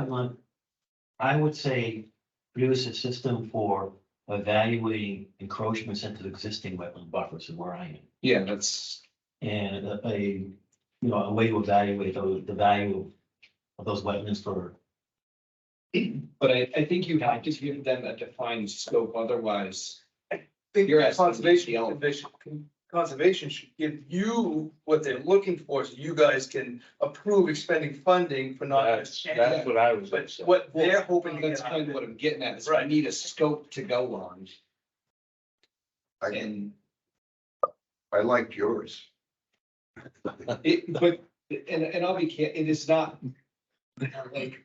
I would say produce a system for evaluating encroachments into the existing wetland buffers and where I am. yeah, that's, And a way to evaluate the value of those wetlands for. but I think you have to give them a defined scope, otherwise. Think You're asking conservation the commission, conservation should give you what they're looking for, so you guys can approve expending funding for not. That's what I was. But what they're hoping to That's get out kind of of what it. I'm getting at, is I Right. need a scope to go on, I, and I liked yours. but, and I'll be, it is not.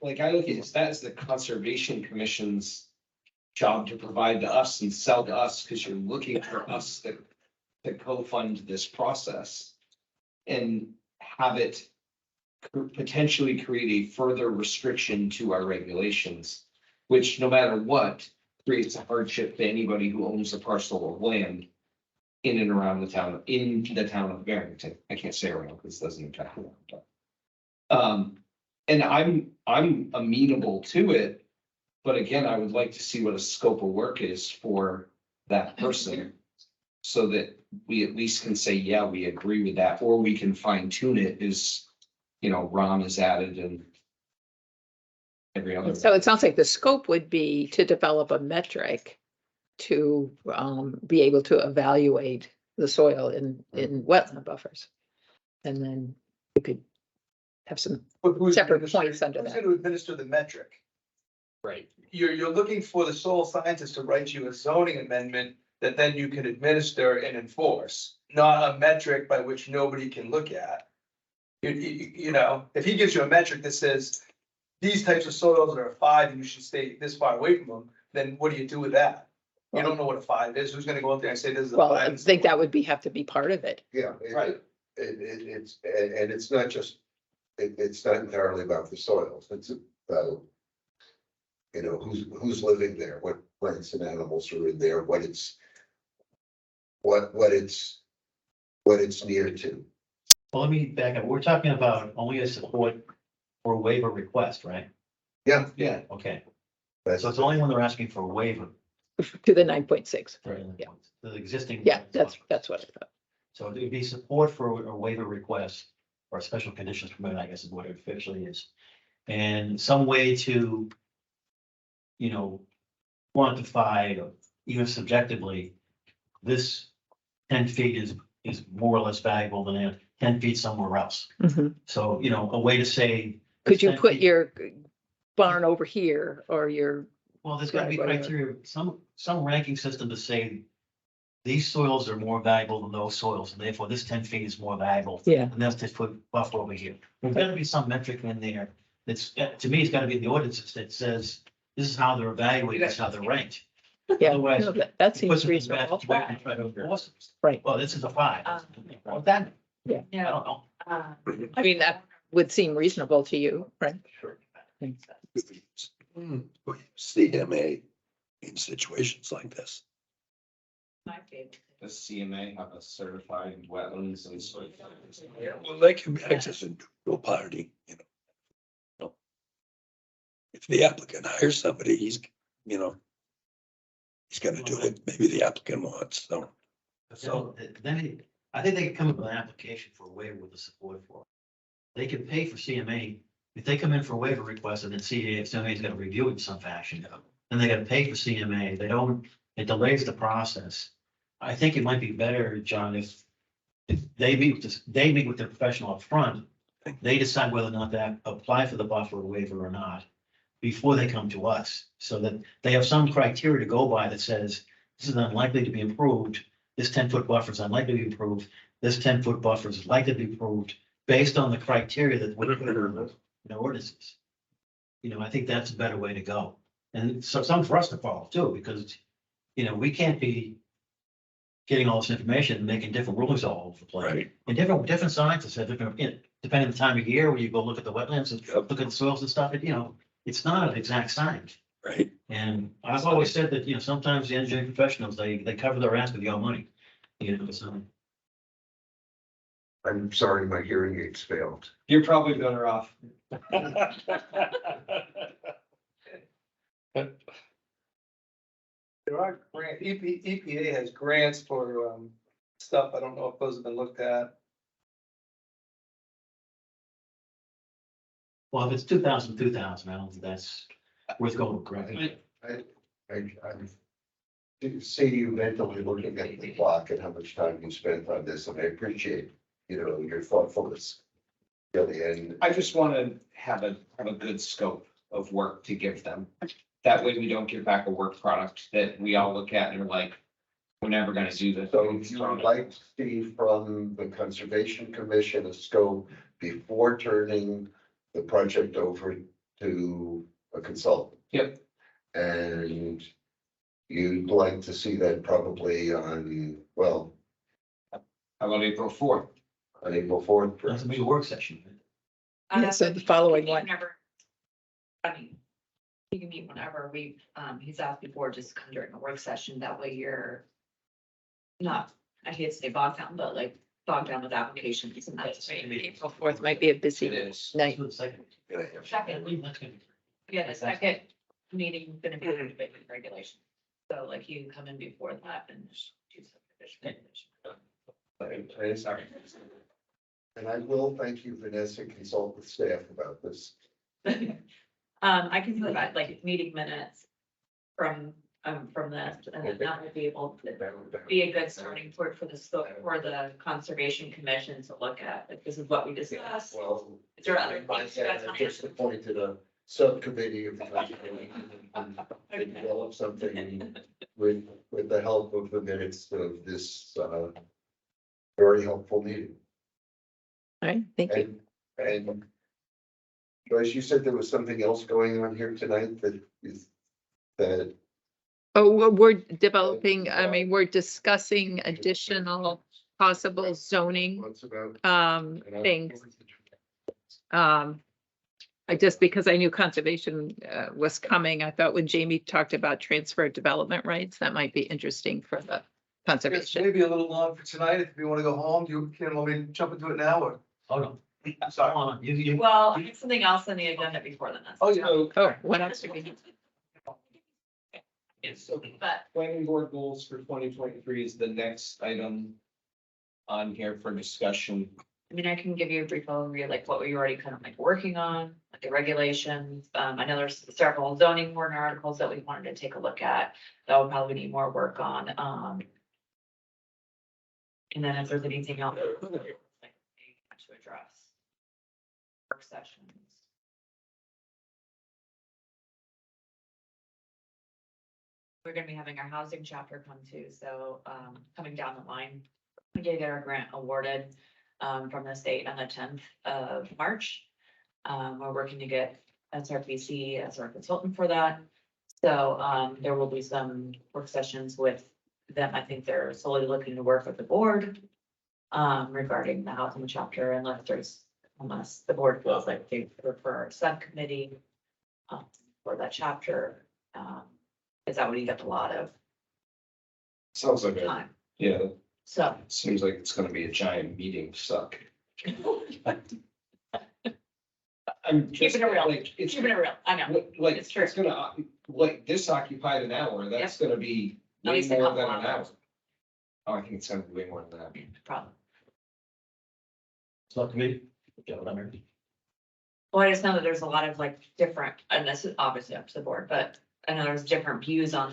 Like I look at it, that is the Conservation Commission's job to provide to us and sell to us, because you're looking for us to co-fund this process. And have it potentially create a further restriction to our regulations, which no matter what, creates a hardship to anybody who owns a parcel of land in and around the town, in the town of Barrington. I can't say around because it doesn't impact. And I'm amenable to it, but again, I would like to see what a scope of work is for that person. So that we at least can say, yeah, we agree with that, or we can fine tune it as, Ron is added and every other. So it sounds like the scope would be to develop a metric to be able to evaluate the soil in wetland buffers. And then you could have some, But who's separate administering- points under who's that. going to administer the metric? Right. You're looking for the soil scientist to write you a zoning amendment that then you can administer and enforce, not a metric by which nobody can look at. If he gives you a metric that says these types of soils are a 5 and you should stay this far away from them, then what do you do with that? You don't know what a 5 is. Who's gonna go out there and say this is a 5? well, I think that would have to be part of it. Yeah. Right. It's, and it's not just, it's not entirely about the soils, it's about, who's living there, what plants and animals are in there, what it's near to. Well, let me back up. We're talking about only a support or waiver request, right? Yeah, Yeah, Okay, that's, so it's only when they're asking for a waiver. To the 9.6. Yeah. The existing. Yeah, that's what I thought. So it would be support for a waiver request or a special conditions permit, I guess is what it officially is. And some way to, quantify, or even subjectively, this 10 feet is more or less valuable than 10 feet somewhere else. Mhm. So, a way to say. Could you 10 put feet- your barn over here or your Well, there's gotta be driveway or- criteria, some ranking system to say these soils are more valuable than those soils, and therefore this 10 feet is more valuable. Yeah. And that's 10 foot buffer over here. There's gotta be some metric in there. That's, to me, it's gotta be in the ordinances that says, this is how they're evaluated, this is how they're ranked. Yeah, Otherwise, no, that It seems puts it in reasonable. bad way to try to enforce it. Right. Well, this is a 5. Um, Well, that, Yeah. I Yeah. don't know. I mean, that would seem reasonable to you, right? Sure. CMA in situations like this. My favorite. Does CMA have a certified wetlands and so? Well, they can act as a neutral party, you know. If the applicant hires somebody, he's gonna do what maybe the applicant wants, so. So then, I think they can come up with an application for a waiver with the support for it. They can pay for CMA. If they come in for a waiver request and then CMA is gonna review it in some fashion, then they gotta pay for CMA. They don't, it delays the process. I think it might be better, John, if they meet with the professional up front, they decide whether or not to apply for the buffer waiver or not before they come to us, so that they have some criteria to go by that says this is unlikely to be improved. This 10-foot buffer is unlikely to be improved. This 10-foot buffer is likely to be improved based on the criteria that we put in the ordinances. I think that's a better way to go. And so some for us to follow too, because, we can't be getting all this information and making different rulings all over the place. Right. And different scientists have different, depending on the time of year, when you go look at the wetlands and look at the soils and stuff, it's not an exact science. Right. And I've always said that, sometimes the engineering professionals, they cover their ass with your money. So. I'm sorry, my hearing aids failed. You're probably better off. There are EPA has grants for, stuff. I don't know if those have been looked at. Well, if it's 2,000, I don't think that's worth going with, correct? I do see you mentally looking at the clock and how much time you spent on this, and I appreciate, your thoughtfulness. And I just want to have a good scope of work to give them. That way we don't give back a work product that we all look at and are like, we're never gonna do this. so if you would like to see from the Conservation Commission a scope before turning the project over to a consultant. Yep. And you'd like to see that probably on, well, How about April 4th? on April 4th. That's a big work session. Yeah, so the following one. Whenever, I mean, you can meet whenever he's asked before, just come during a work session, that way you're not, I hate to say bogged down, but like bogged down with applications and that's. April 4th might be a It busy is. night. Second, That's gonna be- yeah, the second meeting gonna be with regulation. So like you come in before that and just do some. Sorry. And I will thank you, Vanessa, consult with staff about this. I can do that, like meeting minutes from this, and then that would be able to be a good starting point for the Conservation Commission to look at, if this is what we discussed. Well, Is there other things you guys I want just to? appointed a subcommittee of the and develop something with the help of the minutes of this, very helpful meeting. All right, thank you. And Joyce, you said there was something else going on here tonight that Oh, well, we're developing, we're discussing additional possible zoning, what's about. things. I just, because I knew conservation, was coming, I thought when Jamie talked about transfer development rights, that might be interesting for the It's conservation. maybe a little long for tonight. If you want to go home, you can want me to jump into it now or? Oh, no. Sorry. Hold on. You, Well, I have something else on the agenda before then. Oh, yeah. Oh, what else do we need? So But planning board goals for 2023 is the next item on here for discussion. I mean, I can give you a brief overview, like what we're already kind of like working on, like the regulations. I know there's several zoning warrant articles that we wanted to take a look at. That would probably need more work on. And then if there's anything else like, to address. Work sessions. we're gonna be having our housing chapter come too, so, coming down the line. We did get our grant awarded, from the state on the 10th of March. We're working to get SRPC as our consultant for that. So, there will be some work sessions with them. I think they're solely looking to work with the board, regarding the housing chapter unless the board feels like they prefer a subcommittee, for that chapter. Is that would eat up a lot of Sounds like time. yeah, So. seems like it's gonna be a giant meeting suck. I'm just Keeping it real. like, it's Keeping it real, I know. like, It's true. it's gonna, like, this occupied an hour, that's gonna be At way least a more couple than an hour. hours. Oh, I think it's gonna be way more than that. Problem. Subcommittee. Gentlemen. Well, I just know that there's a lot of like different, and this is obviously up to the board, but I know there's different views on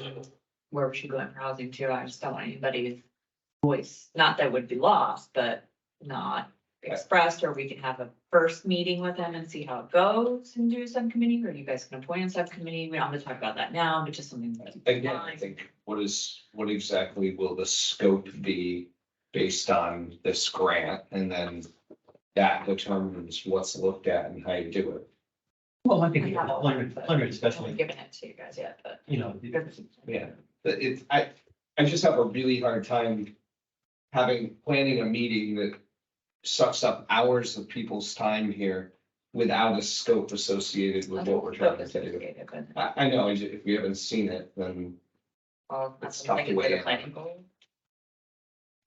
where we should go in for housing too. I just don't want anybody's voice, not that would be lost, but not expressed, or we can have a first meeting with them and see how it goes and do a subcommittee, or you guys can appoint a subcommittee. We don't have to talk about that now, but just something. to keep in Again, I mind. think, what exactly will the scope be based on this grant? And then that determines what's looked at and how you do it. Well, I think, We have a lot, plenary, but plenary I haven't discussion, given it to you guys yet, but. you know, Yeah, but I just have a really hard time planning a meeting that sucks up hours of people's time here without a scope associated with what we're trying to do. I know, if we haven't seen it, then Well, It's that's tough something to for the weigh in. planning board.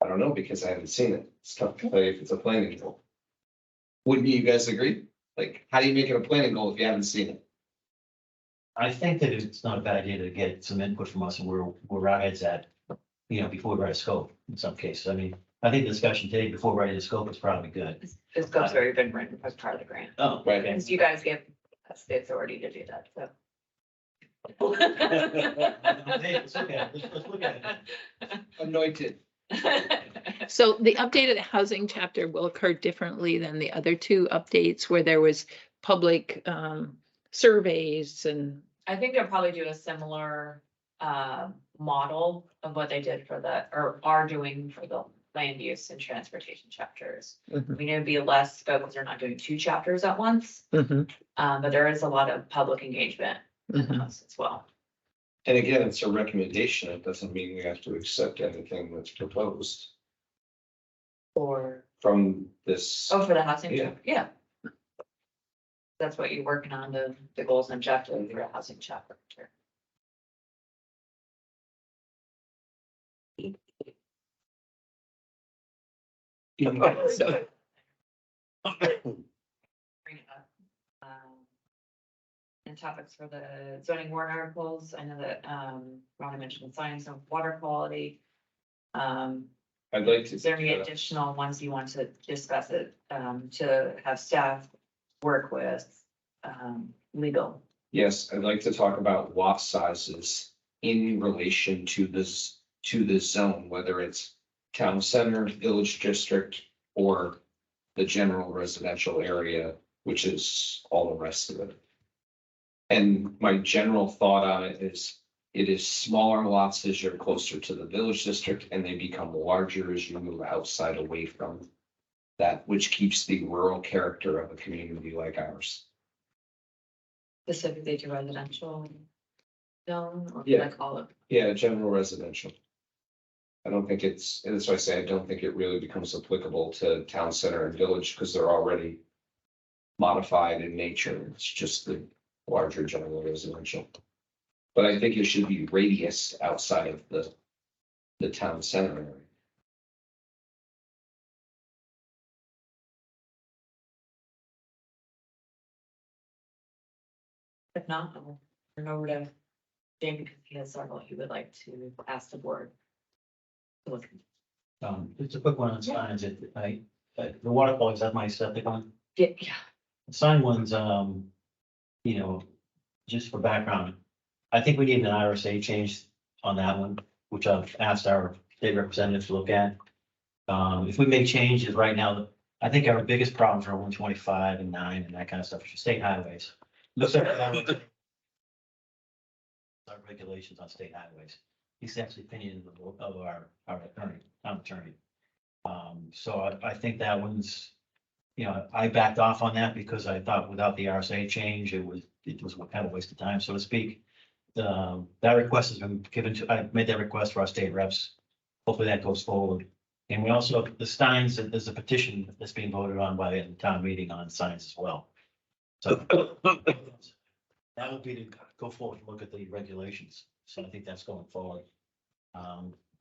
I don't know, because I haven't seen it. It's tough to say if it's a planning goal. Wouldn't you guys agree? Like, how do you make it a planning goal if you haven't seen it? I think that it's not a bad idea to get some input from us and where our heads at, you know, before we write a scope in some cases. I mean, I think the discussion today before writing the scope is probably good. This goes very been written as part of the grant. Oh, Right. Because you guys give us the authority to do that, so. Hey, let's look at it. Let's look at it. Anointed. So the updated housing chapter will occur differently than the other two updates where there was public surveys and. I think they'll probably do a similar model of what they did for the, or are doing for the land use and transportation chapters. Mhm. I mean, it'd be less scope because they're not doing two chapters at once, Mhm, but there is a lot of public engagement in mhm. those as well. And again, it's a recommendation. It doesn't mean we have to accept anything that's proposed Or, from this. oh, for the housing, Yeah. chapter, yeah. That's what you're working on, the goals and objectives for the housing chapter. So- Bring it up. And topics for the zoning warrant articles, I know that, Rhonda mentioned science and water quality. I'd like to. Is there any additional ones you want to discuss it, to have staff work with, legal? Yes, I'd like to talk about lot sizes in relation to this zone, whether it's town center, village district, or the general residential area, which is all the rest of it. And my general thought on it is smaller lots as you're closer to the village district, and they become larger as you move outside away from that, which keeps the rural character of a community like ours. Specifically to residential zone, or Yeah. like all of, Yeah, general residential. I don't think it's, and that's why I say I don't think it really becomes applicable to town center and village because they're already modified in nature. It's just the larger general residential. But I think it should be radius outside of the town center area. if not, I'll turn over to Jamie, because he has several he would like to ask the board. to look into. Just a quick one on signs, the water quality, is that my septic one? Yeah, Sign ones, you know, just for background, I think we need an RSA change on that one, which I've asked our state representatives to look at. If we make changes right now, I think our biggest problems are 125 and 9 and that kind of stuff, which are state highways. Looks like our regulations on state highways. He's actually opinion of our attorney, town attorney. So I think that one's, you know, I backed off on that because I thought without the RSA change, it was kind of a waste of time, so to speak. That request has been given to, I made that request for our state reps. Hopefully that goes forward. And we also, the signs, there's a petition that's being voted on by the town meeting on signs as well. So that would be to go forward and look at the regulations. So I think that's going forward.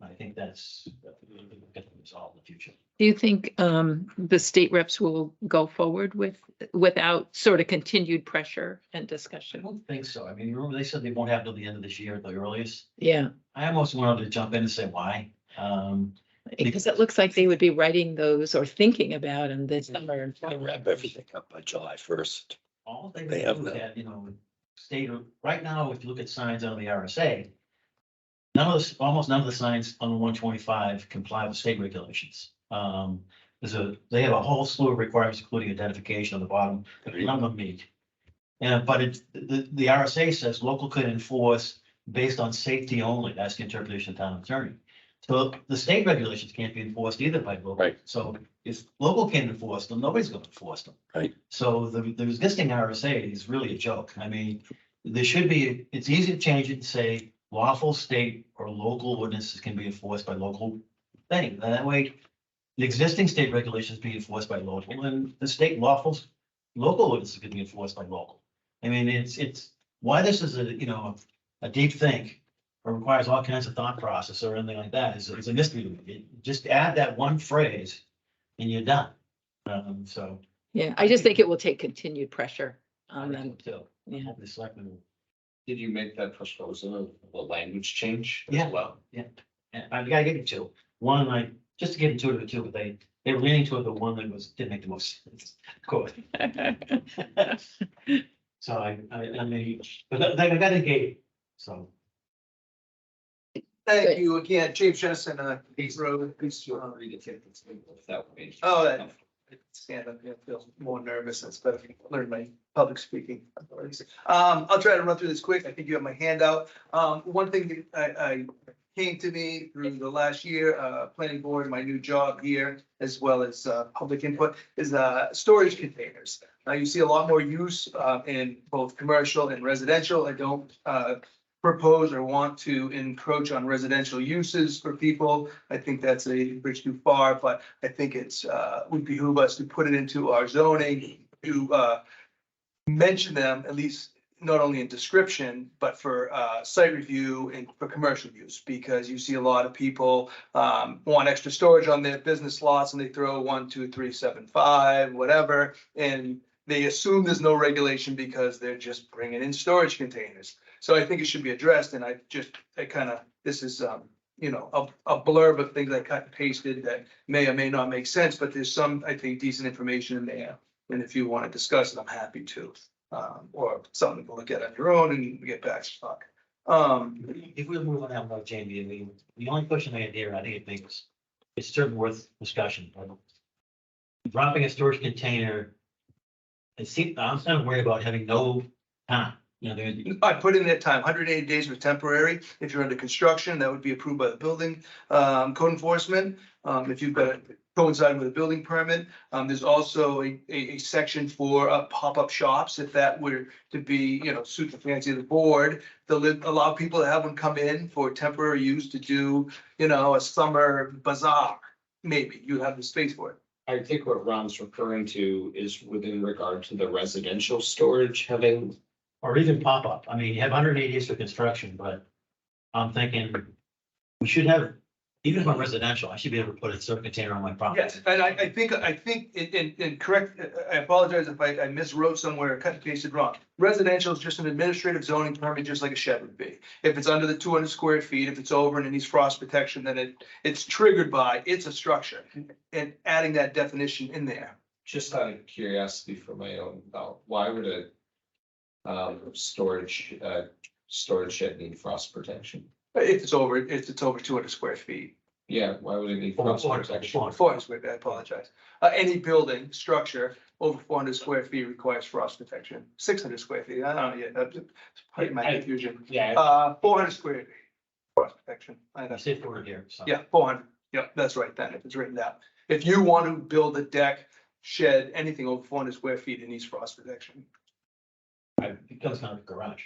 I think that's get resolved in the future. Do you think the state reps will go forward without sort of continued pressure and I discussion? don't think so. I mean, remember they said they won't have till the end of this year at the earliest. Yeah, I almost wanted to jump in and say why. because it looks like they would be writing those or thinking about them this summer. They wrap everything up by July 1st. All they They would have do is no- that, you know, state, right now, if you look at signs on the RSA, almost none of the signs on 125 comply with state regulations. They have a whole slew of requirements, including identification on the bottom, but none of them meet. And, but the RSA says local could enforce based on safety only. That's the interpretation of town attorney. So the state regulations can't be enforced either by local. Right. So if local can't enforce them, nobody's gonna enforce them. Right. So the existing RSA is really a joke. I mean, there should be, it's easy to change it and say lawful state or local ordinances can be enforced by local thing. And that way, the existing state regulations be enforced by local and the state local ordinances can be enforced by local. I mean, it's why this is a deep think or requires all kinds of thought process or anything like that is a mystery to me. Just add that one phrase and you're done. So. Yeah, I just think it will take continued pressure on them. Too. I Yeah. hope the selectmen will. Did you make that proposal of a language change Yeah. as well? And I gotta give you two. One, just to get into it, two, but they were leaning toward the one that didn't make the most sense. Of course. So I mean, but I got engaged, so. Thank you again, James Jennison, East Road. Please read it if that would be. Oh, that- Stand up, I feel more nervous. That's better. Learn my public speaking abilities. I'll try to run through this quick. I think you have my handout. One thing that I came to me through the last year, planning board, my new job here, as well as public input, is storage containers. You see a lot more use in both commercial and residential. I don't propose or want to encroach on residential uses for people. I think that's a bridge too far, but I think it's would behoove us to put it into our zoning to mention them, at least not only in description, but for site review and for commercial use, because you see a lot of people want extra storage on their business lots and they throw 1, 2, 3, 7, 5, whatever, and they assume there's no regulation because they're just bringing in storage containers. So I think it should be addressed, and this is, a blurb of things I cut and pasted that may or may not make sense, but there's some, I think, decent information in there. And if you want to discuss it, I'm happy to, or something to look at on your own and get back to talk. If we move on that, Jamie, I mean, the only question I had here, I think it makes, it's certainly worth discussion. Dropping a storage container, I'm kind of worried about having no time. I put in that time, 180 days was temporary. If you're under construction, that would be approved by the building code enforcement. If you've got coinciding with a building permit, there's also a section for pop-up shops. If that were to be, suit the fancy of the board, they'll allow people to have them come in for temporary use to do, a summer bazaar. Maybe you have the space for it. I think what Ron's referring to is within regard to the residential storage having. Or even pop-up. I mean, you have 180 days for construction, but I'm thinking we should have, even if I'm residential, I should be able to put a storage container on my property. Yes, and I think, and correct, I apologize if I miswrote somewhere, cut and pasted wrong. Residential is just an administrative zoning permit, just like a shed would be. If it's under the 200 square feet, if it's over and it needs frost protection, then it's triggered by, it's a structure. And adding that definition in there. Just out of curiosity for my own thought, why would a storage shed need frost protection? If it's over 200 square feet. Yeah, why would it need frost protection? 400 square feet, I apologize. Any building structure over 400 square feet requires frost protection. 600 square feet, I don't know, yeah, that's probably my confusion. Yeah, 400 square feet, frost protection. I say forward here, so. Yeah, 400, yeah, that's right then, if it's written down. If you want to build a deck, shed, anything over 400 square feet, it needs frost protection. It becomes kind of a garage.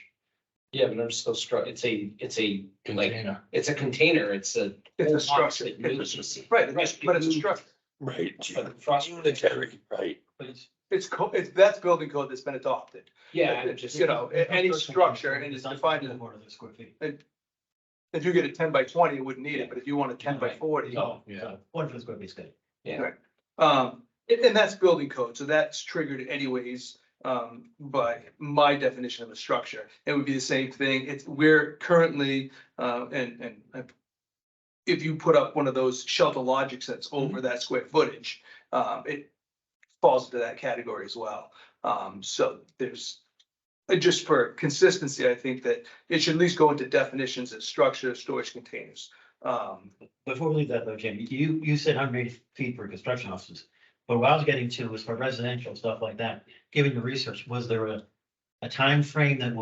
yeah, but I'm still struck, it's a, like, Container. it's a container, it's a. It's a box structure. that moves. Right, but it's a structure. Right, But frost unitary, right. But it's. It's that's building code that's been adopted. Yeah, it just. You know, any structure and it's defined as, 400 square feet. if you get a 10 by 20, it wouldn't need it, but if you want a 10 by 40. Oh, Yeah. so 400 square feet is good. Yeah. And that's building code, so that's triggered anyways, by my definition of a structure. It would be the same thing. We're currently, and if you put up one of those shelter logic sets over that square footage, it falls into that category as well. So there's, just for consistency, I think that it should at least go into definitions as structure, storage containers. Before we leave that though, Jim, you said 180 feet for construction houses. But what I was getting to was for residential stuff like that, given your research, was there a time frame that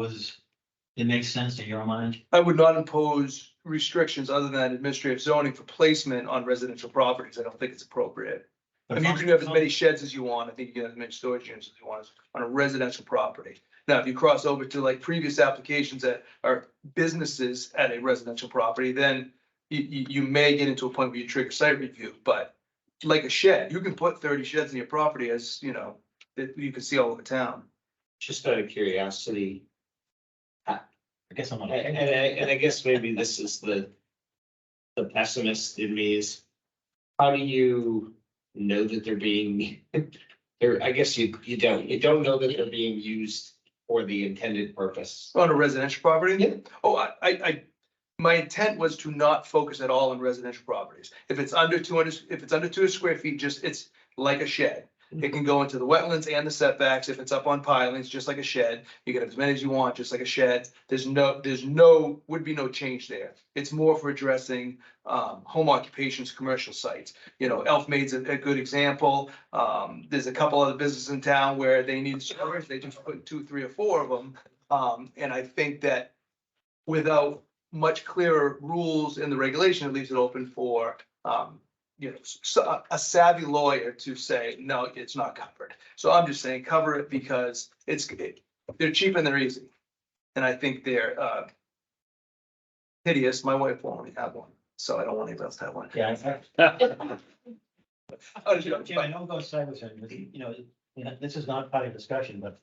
makes sense in your mind? I would not impose restrictions other than administrative zoning for placement on residential properties. I don't think it's appropriate. I mean, you can have as many sheds as you want. I think you can have as many storage units as you want on a residential property. Now, if you cross over to like previous applications that are businesses at a residential property, then you may get into a point where you trigger site review, but like a shed, you can put 30 sheds in your property as, you know, that you can see all over town. Just out of curiosity, I guess I'm not. and I guess maybe this is the pessimist in me is, how do you know that they're being, I guess you don't know that they're being used for the intended purpose. On a residential property? Yeah. Oh, my intent was to not focus at all on residential properties. If it's under 200, if it's under 200 square feet, it's like a shed. It can go into the wetlands and the setbacks. If it's up on pilings, just like a shed, you can have as many as you want, just like a shed. Would be no change there. It's more for addressing home occupations, commercial sites. You know, Elfmaid's a good example. There's a couple other businesses in town where they need storage. They just put 2, 3, or 4 of them. And I think that without much clearer rules in the regulation, it leaves it open for, you know, a savvy lawyer to say, no, it's not covered. So I'm just saying, cover it because they're cheap and they're easy. And I think they're hideous. My wife won't only have one, so I don't want anybody else to have one. Yeah. Jim, I know it goes sideways, you know, this is not part of the discussion, but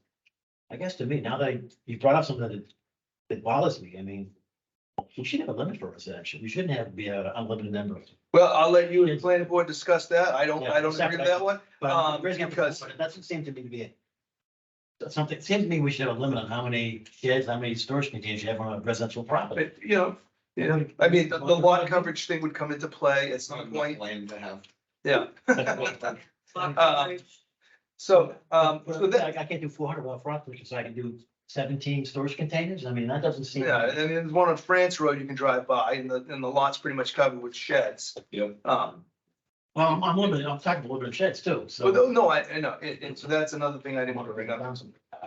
I guess to me, now that you brought up something that bothers me, I mean, we should have a limit for residential. We shouldn't have to be an unlimited number. Well, I'll let you and the planning board discuss that. I don't agree with that one. But Because it doesn't seem to me to be something, it seems to me we should have a limit on how many sheds, how many storage containers you have on a residential property. but, you know, I mean, the lot coverage thing would come into play at some point. Land to have. Yeah. Lot So, I can't do 400 without frost protection, so I can do 17 storage containers. I mean, that doesn't seem. yeah, and then there's one on France Road you can drive by and the lot's pretty much covered with sheds. Yep. Well, I'm talking a little bit of sheds too, so. Well, no, I know, and so that's another thing I didn't want to bring up.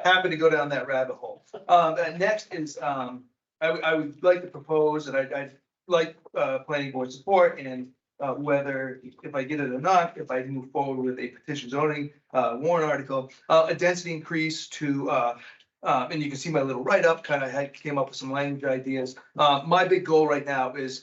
Happy to go down that rabbit hole. And next is, I would like to propose, and I'd like, planning board support and, whether, if I get it or not, if I move forward with a petition zoning, warrant article, a density increase to, and you can see my little write-up, kind of came up with some language ideas. My big goal right now is,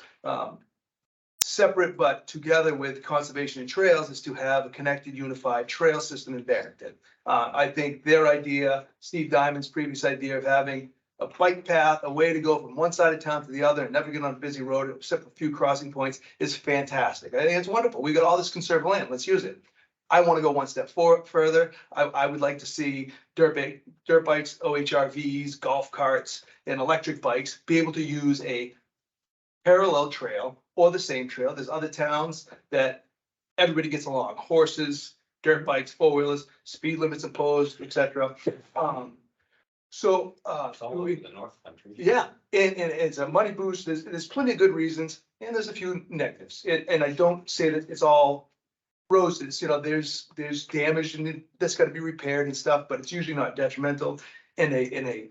separate but together with conservation and trails, is to have a connected, unified trail system in Barrington. I think their idea, Steve Diamond's previous idea of having a bike path, a way to go from one side of town to the other and never get on a busy road except for a few crossing points, is fantastic. I think it's wonderful. We got all this conserved land. Let's use it. I want to go one step further. I would like to see dirt bikes, OHRVs, golf carts, and electric bikes be able to use a parallel trail or the same trail. There's other towns that everybody gets along, horses, dirt bikes, four-wheelers, speed limits imposed, etc. So, It's all over the North Country. yeah, and it's a money boost. There's plenty of good reasons and there's a few negatives. And I don't say that it's all roses, there's damage and that's gotta be repaired and stuff, but it's usually not detrimental in a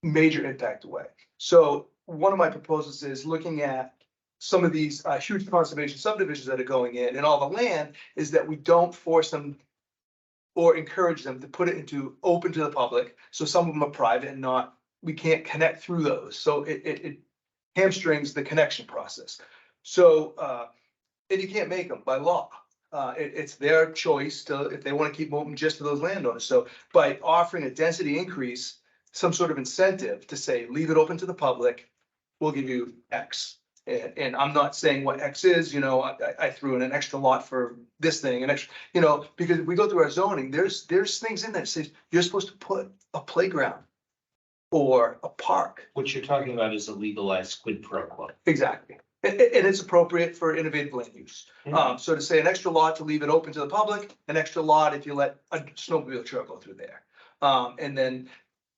major impact way. So one of my proposals is looking at some of these huge conservation subdivisions that are going in and all the land, is that we don't force them or encourage them to put it into open to the public. So some of them are private and not, we can't connect through those. So it hamstrings the connection process. So, and you can't make them by law. It's their choice to, if they want to keep them open just to those landowners. So by offering a density increase, some sort of incentive to say, leave it open to the public, we'll give you X. And I'm not saying what X is, I threw in an extra lot for this thing, an extra, because if we go through our zoning, there's things in there that says you're supposed to put a playground or a park. What you're talking about is a legalized quid pro quo. Exactly. And it's appropriate for innovative land use. So to say an extra lot to leave it open to the public, an extra lot if you let a snowmobile trail go through there. And then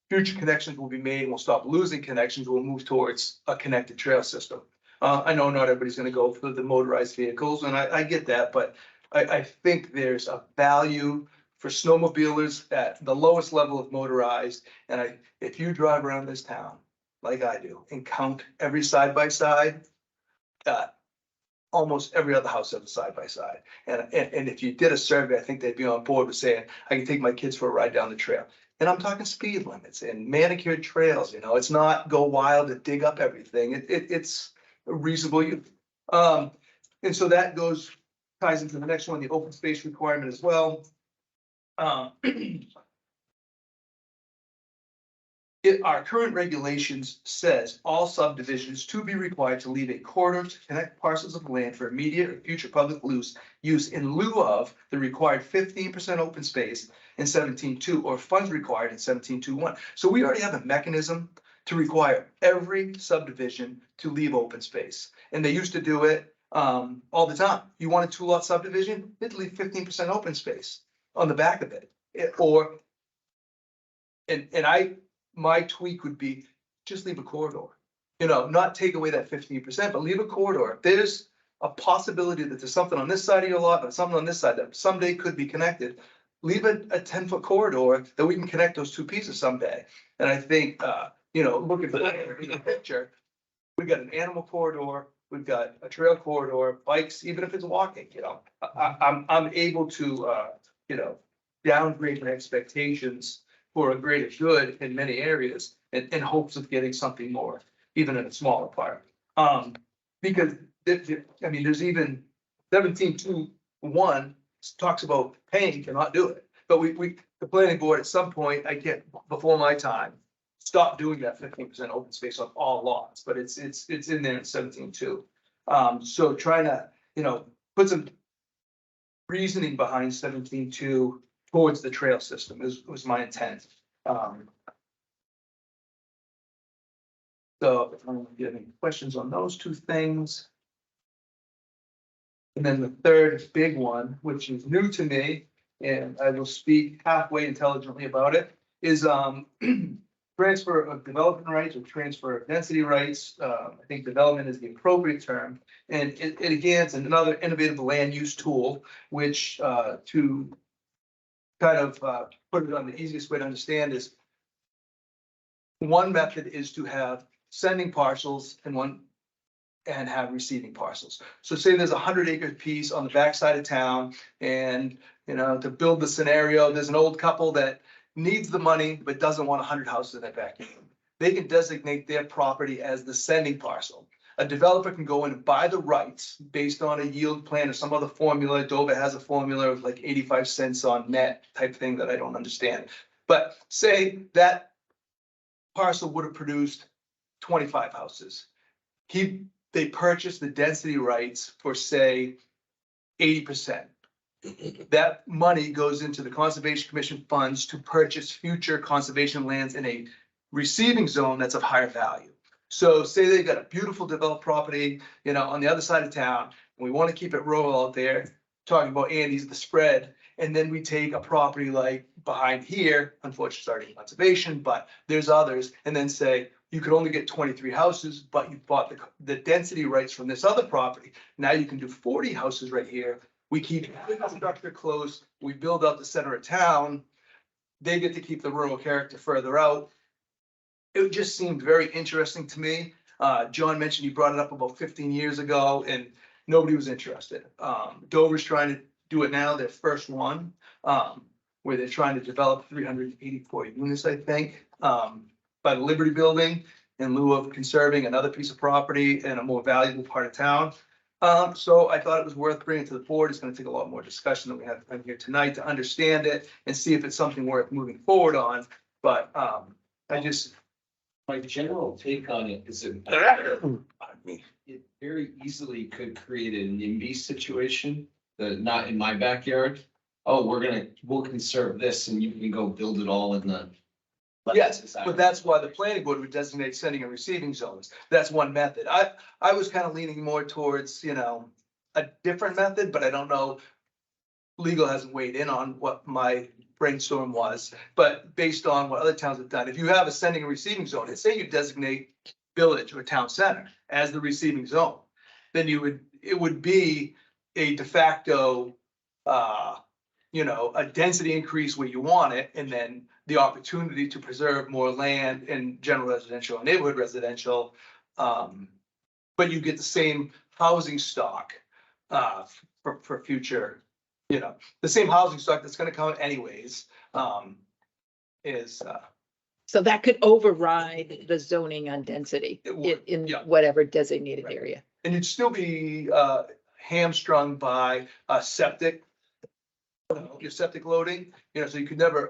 future connections will be made, and we'll stop losing connections, we'll move towards a connected trail system. I know not everybody's gonna go for the motorized vehicles, and I get that, but I think there's a value for snowmobilers at the lowest level of motorized. And if you drive around this town, like I do, and count every side by side, almost every other house has a side by side. And if you did a survey, I think they'd be on board with saying, I can take my kids for a ride down the trail. And I'm talking speed limits and manicured trails, it's not go wild and dig up everything. It's a reasonable use. And so that ties into the next one, the open space requirement as well. Our current regulations says all subdivisions to be required to leave a corridor to connect parcels of land for immediate or future public use in lieu of the required 15% open space in 17.2 or funds required in 17.2.1. So we already have a mechanism to require every subdivision to leave open space. And they used to do it all the time. You want a 2-lot subdivision, it'd leave 15% open space on the back of it. My tweak would be just leave a corridor, not take away that 15%, but leave a corridor. If there's a possibility that there's something on this side of your lot and something on this side that someday could be connected, leave a 10-foot corridor that we can connect those two pieces someday. And I think, looking for the picture, we've got an animal corridor, we've got a trail corridor, bikes, even if it's walking, I'm able to, downgrade my expectations for a greater good in many areas in hopes of getting something more, even in a smaller part. Because there's even 17.2.1 talks about paying to not do it. But the planning board at some point, before my time, stopped doing that 15% open space on all lots, but it's in there in 17.2. So trying to, put some reasoning behind 17.2 towards the trail system was my intent. So if I don't get any questions on those two things. And then the third big one, which is new to me, and I will speak halfway intelligently about it, is transfer of development rights or transfer of density rights. I think development is the appropriate term. And it again, it's another innovative land use tool, which to kind of put it on the easiest way to understand is one method is to have sending parcels and have receiving parcels. So say there's a 100-acre piece on the backside of town, and to build the scenario, there's an old couple that needs the money but doesn't want 100 houses in their backyard. They can designate their property as the sending parcel. A developer can go in and buy the rights based on a yield plan or some other formula. Dover has a formula of like 85 cents on net type thing that I don't understand. But say that parcel would have produced 25 houses. They purchased the density rights for say 80%. That money goes into the Conservation Commission funds to purchase future conservation lands in a receiving zone that's of higher value. So say they got a beautiful developed property, on the other side of town, and we want to keep it rural out there, talking about Andy's, the spread. And then we take a property like behind here, unfortunately starting conservation, but there's others, and then say, you could only get 23 houses, but you bought the density rights from this other property. Now you can do 40 houses right here we keep the infrastructure close, we build out the center of town. They get to keep the rural character further out. It just seemed very interesting to me. John mentioned he brought it up about 15 years ago and nobody was interested. Dover's trying to do it now, their first one, where they're trying to develop 384 units, I think, by the Liberty Building in lieu of conserving another piece of property in a more valuable part of town. So I thought it was worth bringing to the board. It's gonna take a lot more discussion than we have here tonight to understand it and see if it's something worth moving forward on. But I just, My general take on it is it Pardon me. it very easily could create a NIMBY situation, that not in my backyard. Oh, we'll conserve this and you can go build it all in the. yes, but that's why the planning board would designate sending and receiving zones. That's one method. I was kind of leaning more towards, you know, a different method, but I don't know. Legal hasn't weighed in on what my brainstorm was, but based on what other towns have done, if you have a sending and receiving zone, and say you designate village or town center as the receiving zone, then it would be a de facto, you know, a density increase where you want it, and then the opportunity to preserve more land in general residential and neighborhood residential. But you get the same housing stock, for future, you know, the same housing stock that's gonna come anyways, So that could override the zoning on density It would, in yeah. whatever designated Right. area. and you'd still be, hamstrung by septic. Your septic loading, you know, so you could never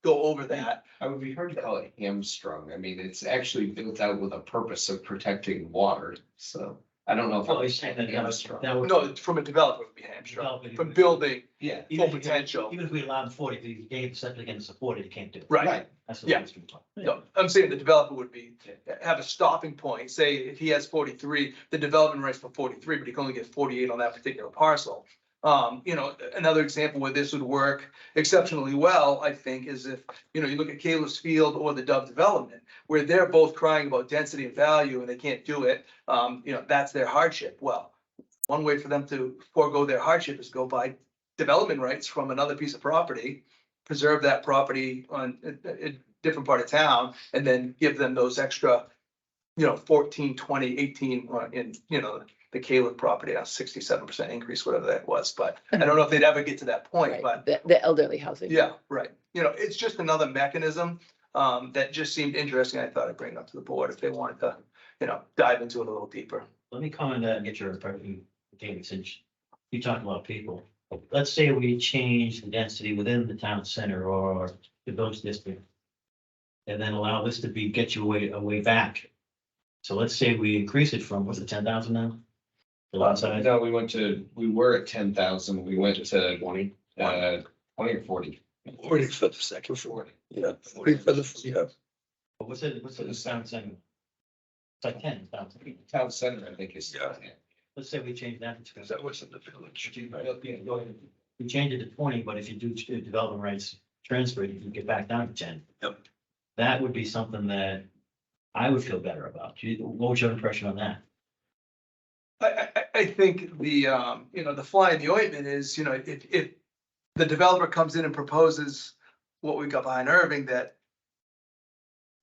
go over that. I would be hard to call it hamstrung. I mean, it's actually built out with a purpose of protecting water, so I don't know if. Well, he's saying that Hamstrung. that would. No, from a developer it would be hamstrung, Developing- from building, Yeah, Even if full you- potential. Even if we allowed 40, if you gave septic and support it, you can't do it. right. right. That's the Yeah. way it's. No, I'm saying the developer would be, have a stopping point, say if he has 43, the development rights for 43, but he can only get 48 on that particular parcel. You know, another example where this would work exceptionally well, I think, is if, you know, you look at Caleb's Field or the Dove development, where they're both crying about density and value and they can't do it, you know, that's their hardship. Well, one way for them to forego their hardship is go buy development rights from another piece of property, preserve that property on a different part of town, and then give them those extra, you know, 14, 20, 18, in, you know, the Caleb property, a 67% increase, whatever that was, but I don't know if they'd ever get to that point, Right, but the elderly housing. yeah, right. You know, it's just another mechanism, that just seemed interesting. I thought I'd bring it up to the board if they wanted to, you know, dive into it a little deeper. Let me comment and get your opinion, David, since you talk about people. Let's say we change the density within the town center or the village district. And then allow this to be, get you a way back. So let's say we increase it from, what's it, 10,000 now? The lot size? No, we were at 10,000, we went to 20 or 40. 40 for the second floor. Yeah, 40 for the, yeah. What's it, the town center? It's like 10, town center. Town center, I think is. Yeah. Let's say we change that to Because that was in the village. We change it to 20, but if you do development rights transfer, you can get back down to 10. Yep. That would be something that I would feel better about. What was your impression on that? I think the, you know, the fly in the ointment is, you know, if the developer comes in and proposes what we got behind Irving that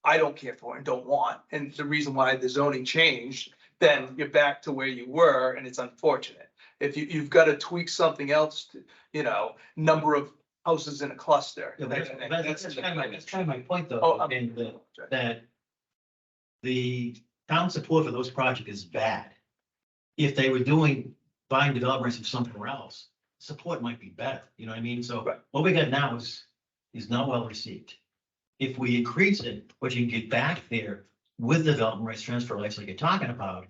I don't care for and don't want, and the reason why the zoning changed, then you're back to where you were, and it's unfortunate. If you've got to tweak something else, you know, number of houses in a cluster. That's kind of my point Oh, though, I'm- and that the town support for those projects is bad. If they were buying developments from somewhere else, support might be better, you know what I mean? So Right. what we got now is not well received. If we increase it, but you can get back there with development rights transfer rights like you're talking about,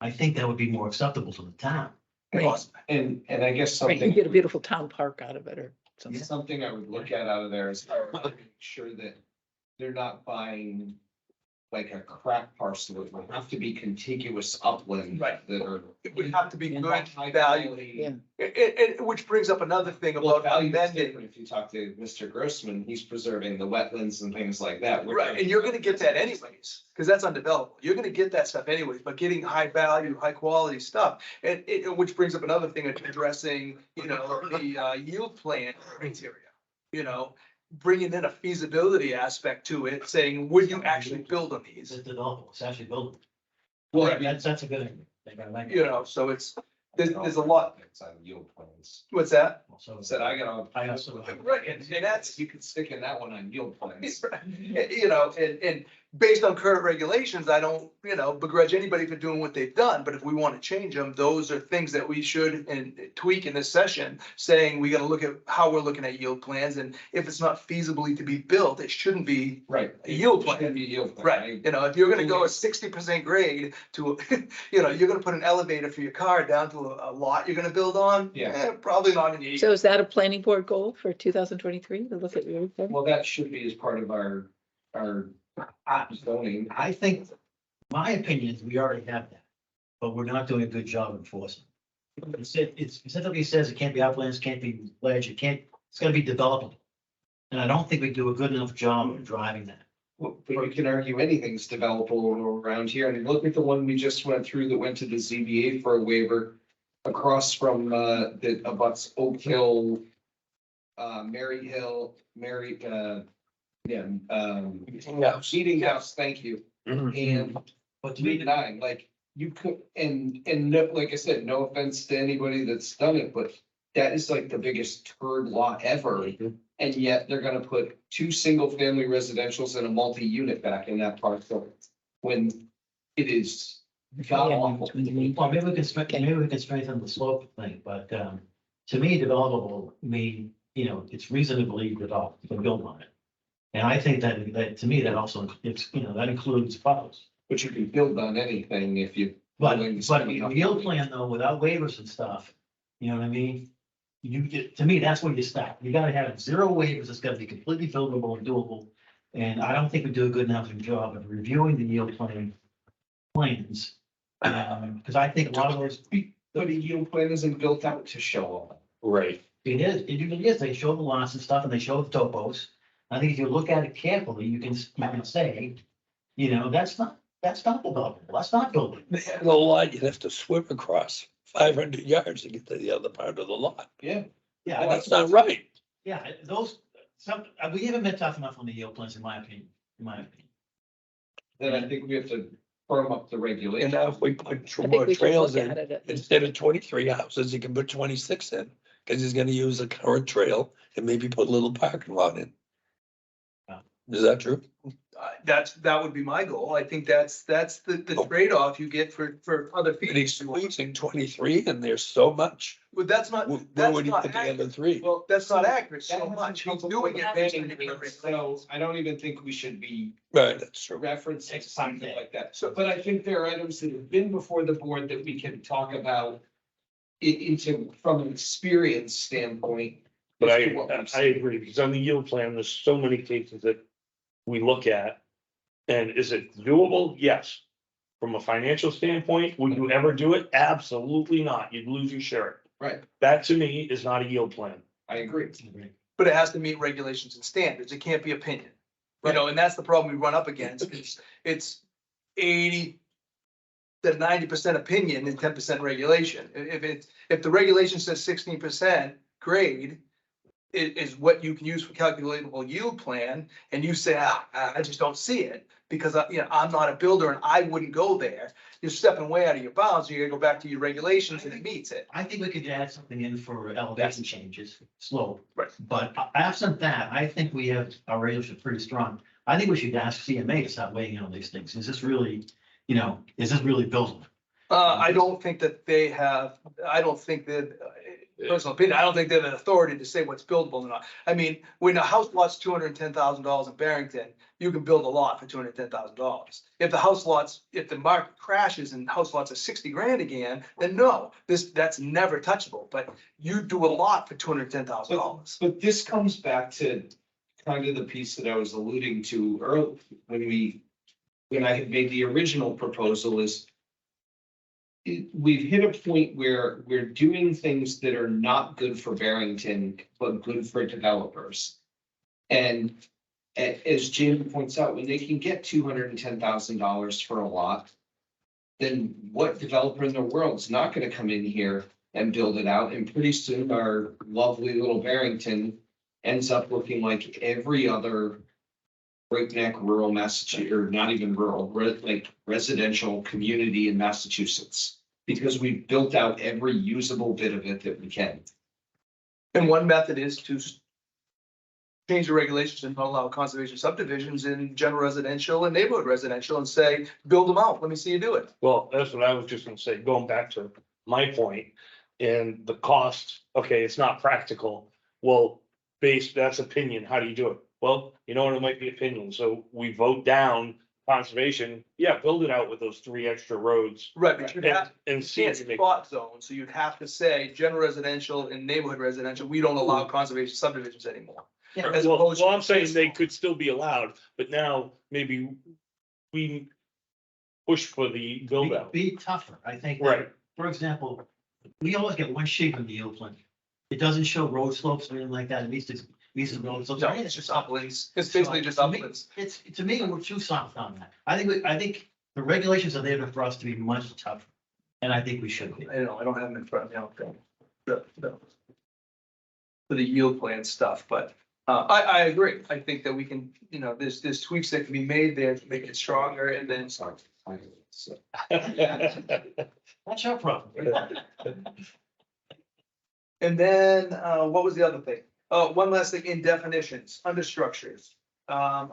I think that would be more acceptable to the town. And I guess Right, you something. get a beautiful town park out of it or something. Something I would look at out of there is make sure that they're not buying like a crack parcel, it would have to be contiguous upland. Right. That are. It would have to be good high value. quality. Which brings up another thing Well, about value is amending. different. If you talk to Mr. Grossman, he's preserving the wetlands and things like that. We're Right, and you're gonna get that anyways, because that's undeveloped. You're gonna get that stuff anyways, but getting high value, high quality stuff. And which brings up another thing, addressing, the yield plan criteria. Bringing in a feasibility aspect to it, saying, would you actually build on It's these? developable, it's actually buildable. Well, Right. That's a good thing. I like it. So there's a lot. It's on yield plans. What's that? So- Said I got. I also- Right, and that's, You could stick in that one on yield plans. and based on current regulations, I don't, begrudge anybody for doing what they've done, but if we want to change them, those are things that we should and tweak in this session, saying we gotta look at how we're looking at yield plans, and if it's not feasibly to be built, it shouldn't be Right. a yield It should plan. be a yield plan. Right, if you're gonna go a 60% grade to, you're gonna put an elevator for your car down to a lot you're gonna build on. Yeah. Probably not in the. So is that a planning board goal for 2023 to look at your? Well, that should be as part of our zoning. I think, my opinion is we already have that, but we're not doing a good job enforcing. It specifically says it can't be uplands, can't be ledge, it's gotta be developable. And I don't think we do a good enough job of driving that. Well, but you can argue anything's developable around here. And look at the one we just went through that went to the ZBA for a waiver across from, that abuts Oak Hill, Mary Hill, Eating House, thank you. And But to Route me, 9, like you could, and no, like I said, no offense to anybody that's done it, but that is like the biggest turd lot ever. And yet they're gonna put 2 single-family residentials and a multi-unit back in that parcel when it is god awful. well, maybe we can strengthen the slope thing, but, to me, developable mean, it's reasonably developed, you can build on it. And I think that to me, that also, that includes puddles. But you can build on anything if you. But the yield plan though, without waivers and stuff, you know what I mean? To me, that's where you start. You gotta have 0 waivers. It's gotta be completely buildable and doable. And I don't think we do a good enough job of reviewing the yield plans. Cause I think a lot of those, But a yield plan isn't built out to show up. Right. it is, they show the lots and stuff and they show the topos. I think if you look at it carefully, you can say, that's not developable. That's not buildable. They had a lot, you'd have to swim across 500 yards to get to the other part of the lot. Yeah. Yeah, Well, That's not right. yeah, we haven't been tough enough on the yield plans, in my opinion, Then I think we have to firm up the And regulation. now if we put I think more we should trails look in, at it. instead of 23 houses, you can put 26 in. Because he's gonna use a current trail and maybe put a little parking lot in. Yeah. Is that true? That would be my goal. I think that's the trade-off you get for other And he's fees. squeezing 23 and there's so much. But that's not, Where that's would he not put the other accurate. 3? Well, That's not so accurate so that much. hasn't He's come doing it before based the on the meeting, current So regulations. I don't even think we should be Right, that's true. referencing something like that. So, but I think there are items that have been before the board that we can talk about from an experience standpoint. But as to what we've I seen. agree, because on the yield plan, there's so many cases that we look at. And is it doable? Yes. From a financial standpoint, would you ever do it? Absolutely not. You'd lose your shirt. Right, That to me is not a yield plan. I agree. But it has to meet regulations and standards. It can't be opinion. And that's the problem we run up against. It's 80 to 90% opinion and 10% regulation. If the regulation says 16% grade is what you can use for calculatable yield plan, and you say, I just don't see it because I'm not a builder and I wouldn't go there. You're stepping way out of your bounds. You gotta go back to your regulations and it meets it. I think we could add something in for elevation changes, slope. Right. But absent that, I think we have, our regulations are pretty strong. I think we should ask CMA to start weighing in on these things. Is this really buildable? I don't think that they have, I don't think that, personal opinion, I don't think they have an authority to say what's buildable or not. I mean, when a house lot's $210,000 in Barrington, you can build a lot for $210,000. If the market crashes and house lots are 60 grand again, then no, that's never touchable, but you do a lot for $210,000. But this comes back to kind of the piece that I was alluding to earlier when we when I had made the original proposal is we've hit a point where we're doing things that are not good for Barrington, but good for developers. And as Jim points out, when they can get $210,000 for a lot, then what developer in the world is not gonna come in here and build it out? And pretty soon our lovely little Barrington ends up looking like every other breakneck rural Massachusetts, or not even rural, like residential community in Massachusetts. Because we built out every usable bit of it that we can. And one method is to change the regulations and not allow conservation subdivisions in general residential and neighborhood residential and say, build them out. Let me see you do it. Well, that's what I was just gonna say, going back to my point, and the cost, okay, it's not practical. Well, that's opinion, how do you do it? Well, you know what, it might be opinion, so we vote down conservation, yeah, build it out with those 3 extra roads. Right, but you'd have, And see can't if you make, spot zone, so you'd have to say general residential and neighborhood residential, we don't allow conservation subdivisions anymore. Yeah, As well, opposed to- I'm saying they could still be allowed, but now maybe we push for the build out. Be tougher, I think. Right. For example, we always get one sheet from the yield plan. It doesn't show road slopes or anything like that. It needs to road slopes. No, it's just uplands. It's basically just uplands. It's, to me, we're too soft on that. I think the regulations are there for us to be much tougher. And I think we should be. I don't have them in front of me. Okay. For the yield plan stuff, but I agree. I think that we can, there's tweaks that can be made there to make it stronger and then. Sorry. So, That's your problem. And then, what was the other thing? Oh, one last thing in definitions, under structures. A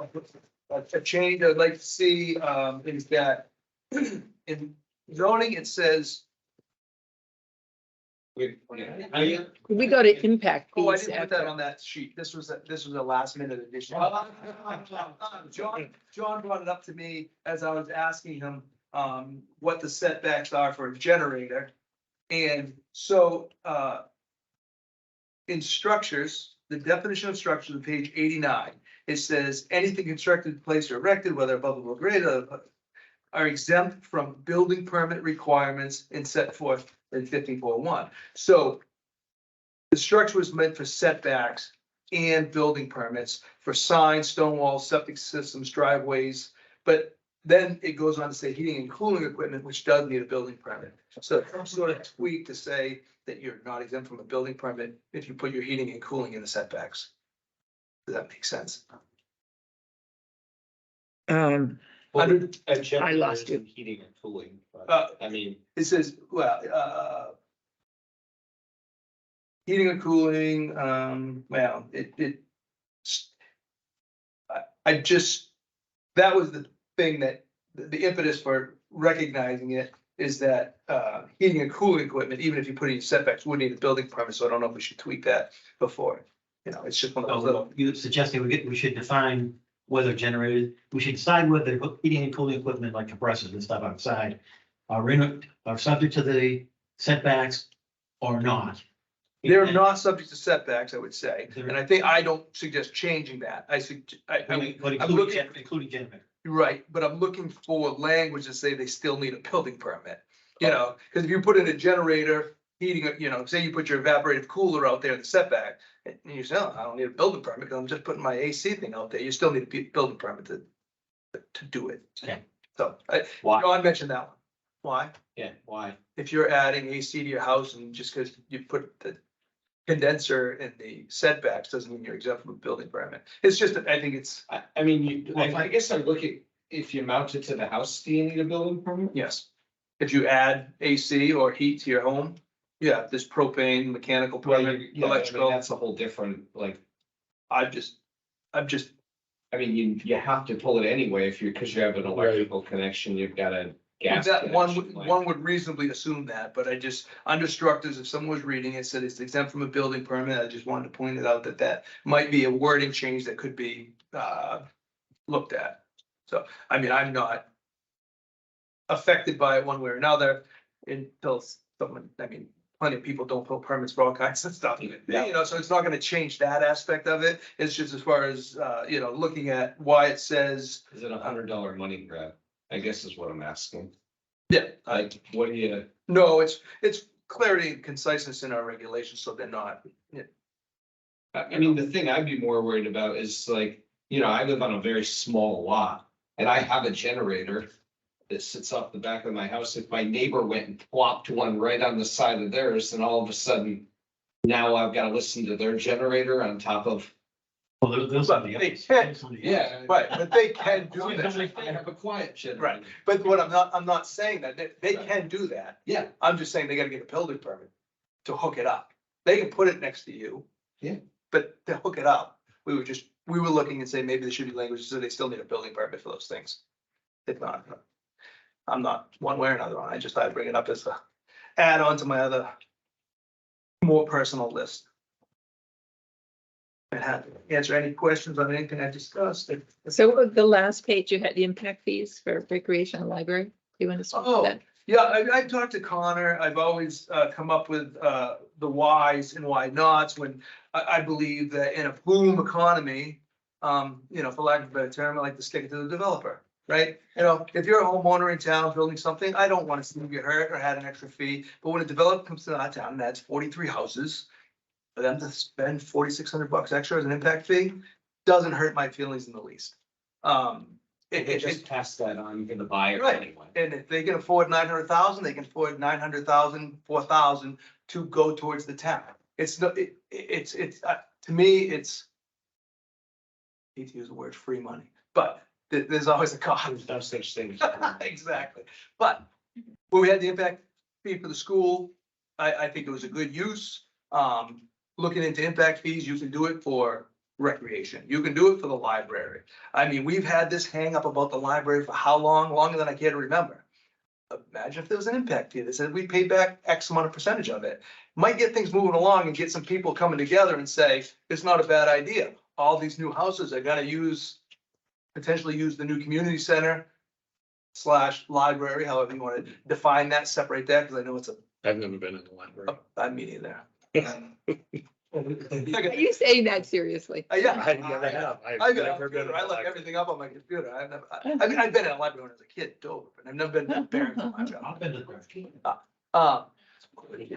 change I'd like to see, is that in zoning, it says, we We go to impact oh, I fees didn't put that after. on that sheet. This was a last minute addition. John brought it up to me as I was asking him, what the setbacks are for a generator. And so, in structures, the definition of structures on page 89, it says anything constructed, placed or erected, whether above or grade, are exempt from building permit requirements and set forth in 54.1. So the structure was meant for setbacks and building permits for signs, stone walls, septic systems, driveways. But then it goes on to say heating and cooling equipment, which does need a building permit. So some sort of tweak to say that you're not exempt from a building permit if you put your heating and cooling in the setbacks. Does that make sense? Um, Under, I lost you. Heating and cooling, but Uh, I mean, it says, heating and cooling, well, I just, that was the thing that, the impetus for recognizing it is that, heating and cooling equipment, even if you put in setbacks, would need a building permit, so I don't know if we should tweak that before. It's just one of those little, You suggesting we should define whether generated, we should decide whether heating and cooling equipment like compressors and stuff outside are subject to the setbacks or not. they're not subject to setbacks, I would say, and I don't suggest changing that, But including generator. right, but I'm looking for language to say they still need a building permit. Because if you put in a generator, heating, say you put your evaporative cooler out there in the setback, and you say, oh, I don't need a building permit, because I'm just putting my AC thing out there, you still need a building permit to do it. Yeah. So, why? John mentioned that one. Why? Yeah, why? If you're adding AC to your house and just because you put the condenser in the setbacks doesn't mean you're exempt from a building permit. It's just, I think it's, I mean, I guess I look at, if you mount it to the house, do you need a building permit? yes. If you add AC or heat to your home, yeah, there's propane, mechanical permit, Yeah, I mean, electrical. that's a whole different, like, I'm just, I mean, you have to pull it anyway if because you have an electrical connection, you've got a gas. that connection, like- one would reasonably assume that, but I just, under structures, if someone was reading it, said it's exempt from a building permit, I just wanted to point it out that might be a wording change that could be, looked at. So, I mean, I'm not affected by it one way or another until someone, plenty of people don't pull permits for all kinds of stuff. You know, so it's not gonna change that aspect of it. It's just as far as, you know, looking at why it says, Is it $100 money grab? I guess is what I'm asking. yeah, Like, what do you, no, it's clarity and conciseness in our regulations, so they're not. I mean, the thing I'd be more worried about is like, you know, I live on a very small lot and I have a generator that sits off the back of my house. If my neighbor went and plopped one right on the side of theirs, then all of a sudden now I've got to listen to their generator on top of. Well, there's somebody They else. can. There's somebody Yeah. else. Right, but they can do I that. have a quiet generator. Right, but what I'm not saying that, they can do that. Yeah, I'm just saying they gotta get a building permit to hook it up. They can put it next to you. Yeah. But to hook it up, we were looking and saying maybe there should be language, so they still need a building permit for those things. If not, I'm not one way or another on, I just thought I'd bring it up as a add on to my other more personal list. And have answer any questions on anything I discussed. So the last page, you had the impact fees for recreation and library. Do you want to speak to Oh, that? yeah, I talked to Connor. I've always come up with the whys and why nots when I believe that in a boom economy, you know, for lack of a better term, I like to stick it to the developer, right? You know, if you're a homeowner in town building something, I don't want to see you get hurt or had an extra fee. But when a developer comes to our town and adds 43 houses, for them to spend $4,600 extra as an impact fee, doesn't hurt my feelings in the least. they just pass that on to the buyer Right. anyway. And if they can afford 900,000, they can afford 900,000, 4,000 to go towards the town. It's no, it's, to me, it's. I hate to use the word free money, but there's always a cost. There's no such thing. Exactly. But when we had the impact fee for the school, I think it was a good use. Looking into impact fees, you can do it for recreation. You can do it for the library. I mean, we've had this hang up about the library for how long? Longer than I care to remember. Imagine if there was an impact fee that said we paid back X amount of percentage of it. Might get things moving along and get some people coming together and say, it's not a bad idea. All these new houses are gonna potentially use the new community center / library, however you want to define that, separate that, because I know it's I've never been in the library. I mean, either. Are you saying that seriously? Yeah. I never have. I've been on the computer. I look everything up on my computer. I mean, I've been in a library when I was a kid, in Dover, but I've never been to Barrington Library. I've been to there.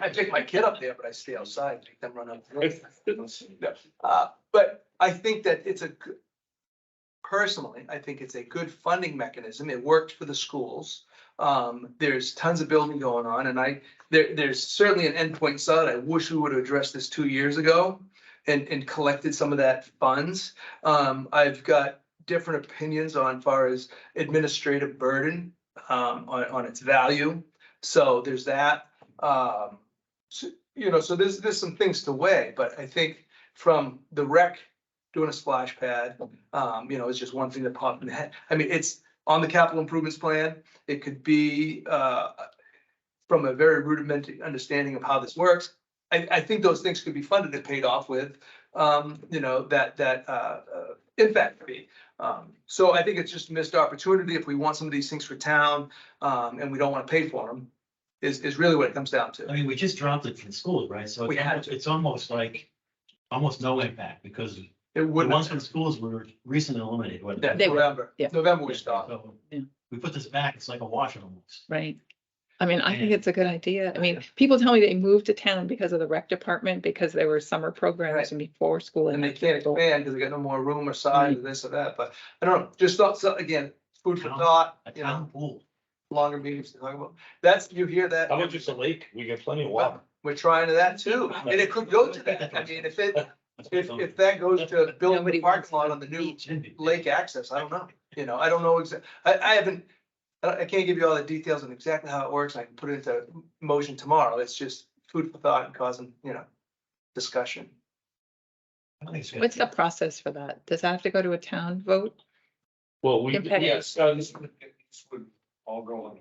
I take my kid up there, but I stay outside, make them run up. But I think that it's personally, I think it's a good funding mechanism. It worked for the schools. There's tons of building going on, and there's certainly an endpoint inside. I wish we would have addressed this 2 years ago and collected some of that funds. I've got different opinions on far as administrative burden, on its value. So there's that. So, you know, so there's some things to weigh, but I think from the rec doing a splash pad, you know, it's just one thing that popped in the head. I mean, it's on the capital improvements plan. It could be from a very rudimentary understanding of how this works. I think those things could be funded and paid off with, you know, that impact fee. So I think it's just a missed opportunity if we want some of these things for town, and we don't want to pay for them, is really what it comes down I to. mean, we just dropped it from schools, right? So We had to. it's almost like, almost no impact because It the wouldn't. ones from schools were recently eliminated. What- Yeah, They were, November. yeah. November we stopped. So Yeah. we put this back, it's like a wash almost. Right. I mean, I think it's a good idea. I mean, people tell me they moved to town because of the rec department, because there were summer programs Right. and before school. And they can't after school. expand because they got no more room or size or this or that, but I don't know, just thought, so again, food for thought, A you know, town pool. longer meetings to talk about. That's, you hear that. How about just a lake? We get plenty of water. We're trying to that too, and it could go to that. I mean, if that goes to building Nobody the parking wants lot to on the new beach. lake access, I don't know. You know, I don't know I can't give you all the details on exactly how it works. I can put it into motion tomorrow. It's just food for thought and causing, you know, discussion. I think it's good. What's the process for that? Does that have to go to a town vote? Well, we, Impact. Yes, this would all go on.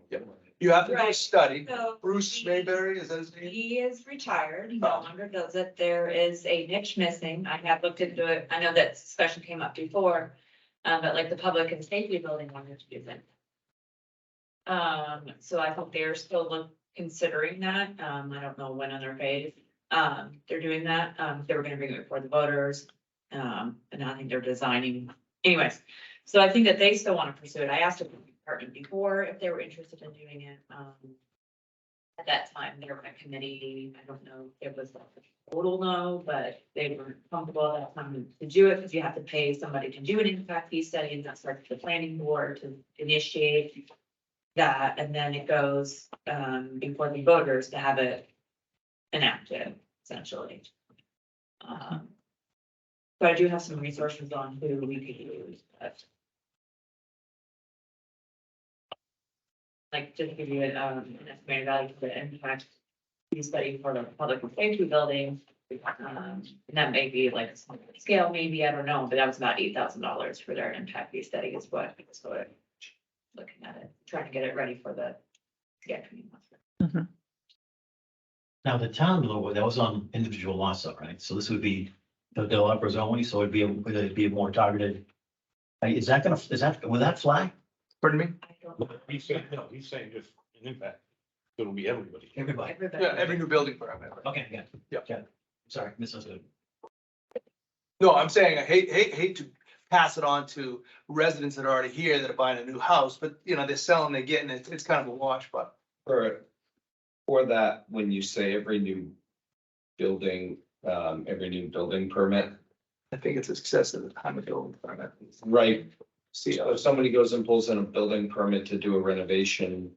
You have to do a Right. study. So Bruce Mayberry, is that his name? he is retired, he no Oh. longer does it. There is a niche missing. I have looked into it. I know that discussion came up before. But like the public and safety building wanted to do that. So I think they're still considering that. I don't know when on their phase, they're doing that. They were gonna bring it before the voters. And I think they're designing, anyways. So I think that they still want to pursue it. I asked the department before if they were interested in doing it. At that time, they were in a committee. I don't know if it was like a total no, but they weren't comfortable at that time to do it because you have to pay somebody to do an impact fee study, and that's like the planning board to initiate that, and then it goes before the voters to have it enacted, essentially. But I do have some resources on who we could use, but. Like, just to give you an estimated value for the impact fee study for the public safety building. And that may be like a small scale, maybe, I don't know, but that was about $8,000 for their impact fee study is what, looking at it, trying to get it ready for the schedule. Now, the town law, that was on individual lots, though, right? So this would be the developers only, so it'd be more targeted. Is that will that fly? Pardon me? I don't know. He's saying, no, he's saying just an impact. It'll be everybody. Everybody. Everybody. Yeah, every new building permit. Okay, yeah. Yeah. Yeah. Sorry, misunderstood. No, I'm saying I hate to pass it on to residents that are already here that are buying a new house, but you know, they're selling, they're getting it. It's kind of a wash, but. For that, when you say every new building permit, I think it's excessive at the time of building permit. right? See, So if somebody goes and pulls in a building permit to do a renovation,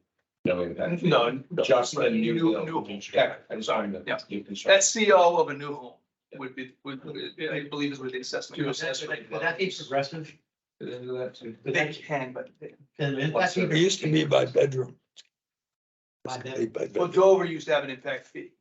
no impact. fee. no. Just a new New build. home. Yeah, I just wanted to. Yeah. new construction. That CO of a new home would, I believe is with the assessment. Would that be progressive? Do they do that too? Would They that- can, but That's It used to be by bedroom. By By well, bedroom. Dover used to have an impact fee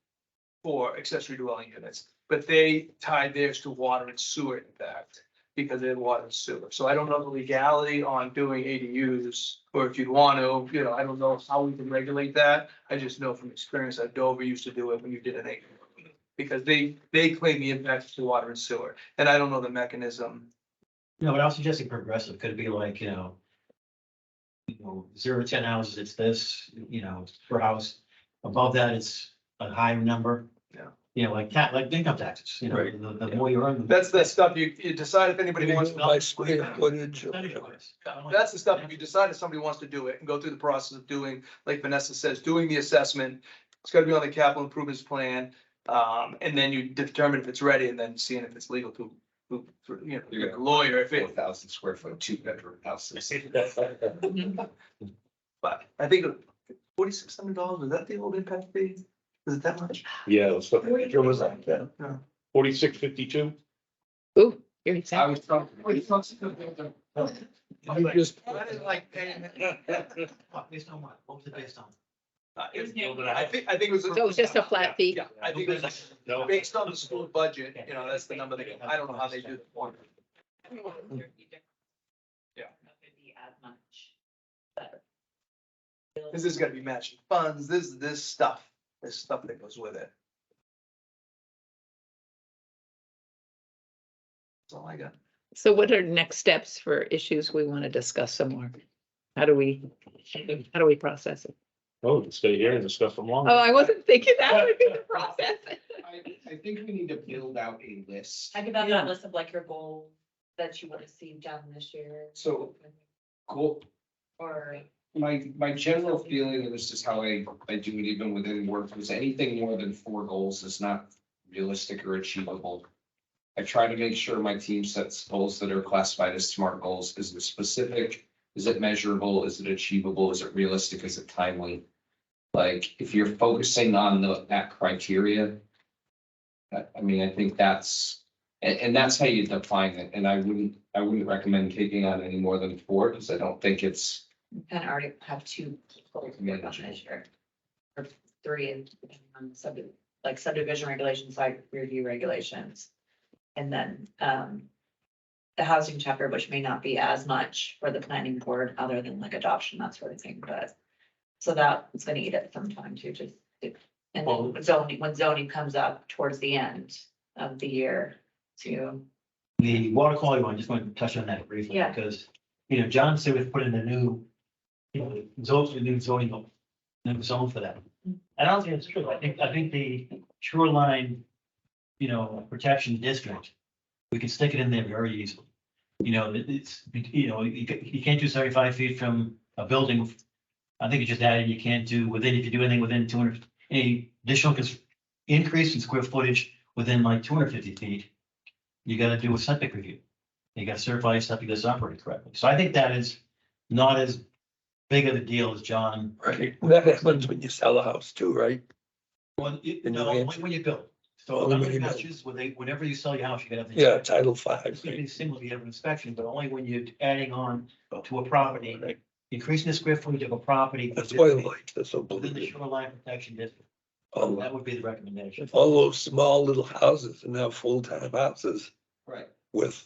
for accessory dwelling units, but they tied theirs to water and sewer impact because they had water and sewer. So I don't know the legality on doing ADUs, or if you'd want to, you know, I don't know how we can regulate that. I just know from experience that Dover used to do it when you did an ADU. Because they claim the impact to water and sewer, and I don't know the mechanism. No, but I was suggesting progressive. Could it be like, 0 to 10 houses, it's this, per house. Above that, it's a higher number. Yeah. Like income taxes, Right. the more you earn. That's the stuff you decide if anybody wants to. By square footage. or Percentage whatever. wise. That's the stuff, if you decide if somebody wants to do it and go through the process of doing, like Vanessa says, doing the assessment. It's gotta be on the capital improvements plan, and then you determine if it's ready and then seeing if it's legal to, like a lawyer, if it, 4,000 square foot, 2-bedroom houses. but I think $4,600, was that the old impact fee? Was it that much? Yeah, so It was like that. 4652. Ooh, here he I said. was talking. You just, I didn't like paying it. Based on what? What was it based on? I think it was. So it was just a flat fee? Yeah, I think it was No. based on the school budget, that's the number they, I don't know how they do the formula. Yeah. Not gonna be as much. But. This is gonna be matching funds, this stuff that goes with it. That's all I got. So what are next steps for issues we want to discuss some more? How do we process it? Oh, stay here and discuss them long. Oh, I wasn't thinking that would be the process. I think we need to build out a list. I give out that list of like your goals that you want to see done this year. So, cool. Or. My general feeling, and this is how I do it even within work, is anything more than 4 goals is not realistic or achievable. I try to make sure my team sets goals that are classified as SMART goals. Is it specific? Is it measurable? Is it achievable? Is it realistic? Is it timely? Like, if you're focusing on that criteria, I think that's, and that's how you define it. And I wouldn't recommend taking on any more than 4, because I don't think it's. And I already have 2 goals to work on this year. Or 3 and subdivision regulations, site review regulations. And then the housing chapter, which may not be as much for the planning board, other than like adoption, that sort of thing, but. So that it's gonna eat up some time too, and then when zoning comes up towards the end of the year too. The water quality one, just want to touch on that briefly. Yeah. Because, John said we've put in the new, new zoning and it was zoned for that. I don't think it's true. I think the shoreline, protection district, we can stick it in there very easily. You can't do 75 feet from a building. I think it just added, you can't do if you do anything within 200, any additional increase in square footage within like 250 feet, you gotta do a septic review. You gotta certify your septic is operating correctly. So I think that is not as big of a deal as John. Right, that happens when you sell a house too, right? Well, In no, New only Hampshire. when you build. So Only other when you build. houses, whenever you sell your house, you gotta have. the Yeah, inspection. Title V, It's gonna right? be similar, you have an inspection, but only when you're adding on to a property, Right. increasing the square footage of a property. That's why I like this so Within the polluted. shoreline protection district. All That would be the recommendation. those small little houses are now full-time houses Right. with,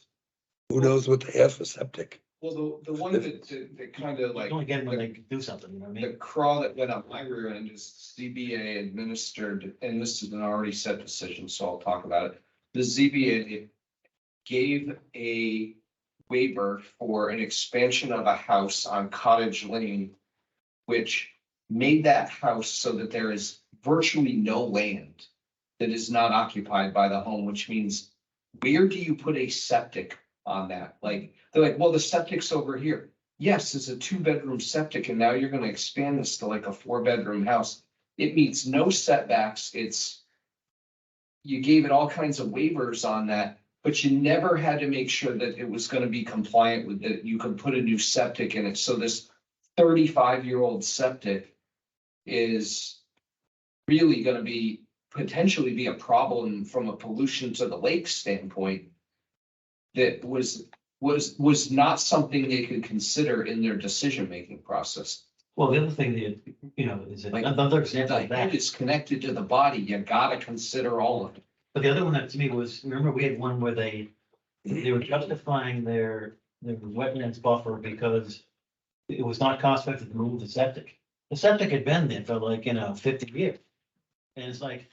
who knows what they have for septic. Well, the one that kind of You like, only get them when they do something, you know what I the mean? crawl that went up my rear end is ZBA administered, and this is an already set decision, so I'll talk about it. The ZBA gave a waiver for an expansion of a house on Cottage Lane, which made that house so that there is virtually no land that is not occupied by the home, which means where do you put a septic on that? Like, they're like, well, the septic's over here. Yes, it's a 2-bedroom septic, and now you're gonna expand this to like a 4-bedroom house. It meets no setbacks. You gave it all kinds of waivers on that, but you never had to make sure that it was gonna be compliant with that. You could put a new septic in it. So this 35-year-old septic is really gonna be potentially be a problem from a pollution to the lake standpoint. That was not something they could consider in their decision-making process. Well, the other thing that, is Like, another example The of head that. is connected to the body. You gotta consider all of it. But the other one that to me was, remember we had one where they were justifying their wetlands buffer because it was not cost effective to move the septic. The septic had been there for like, 50 years. And it's like,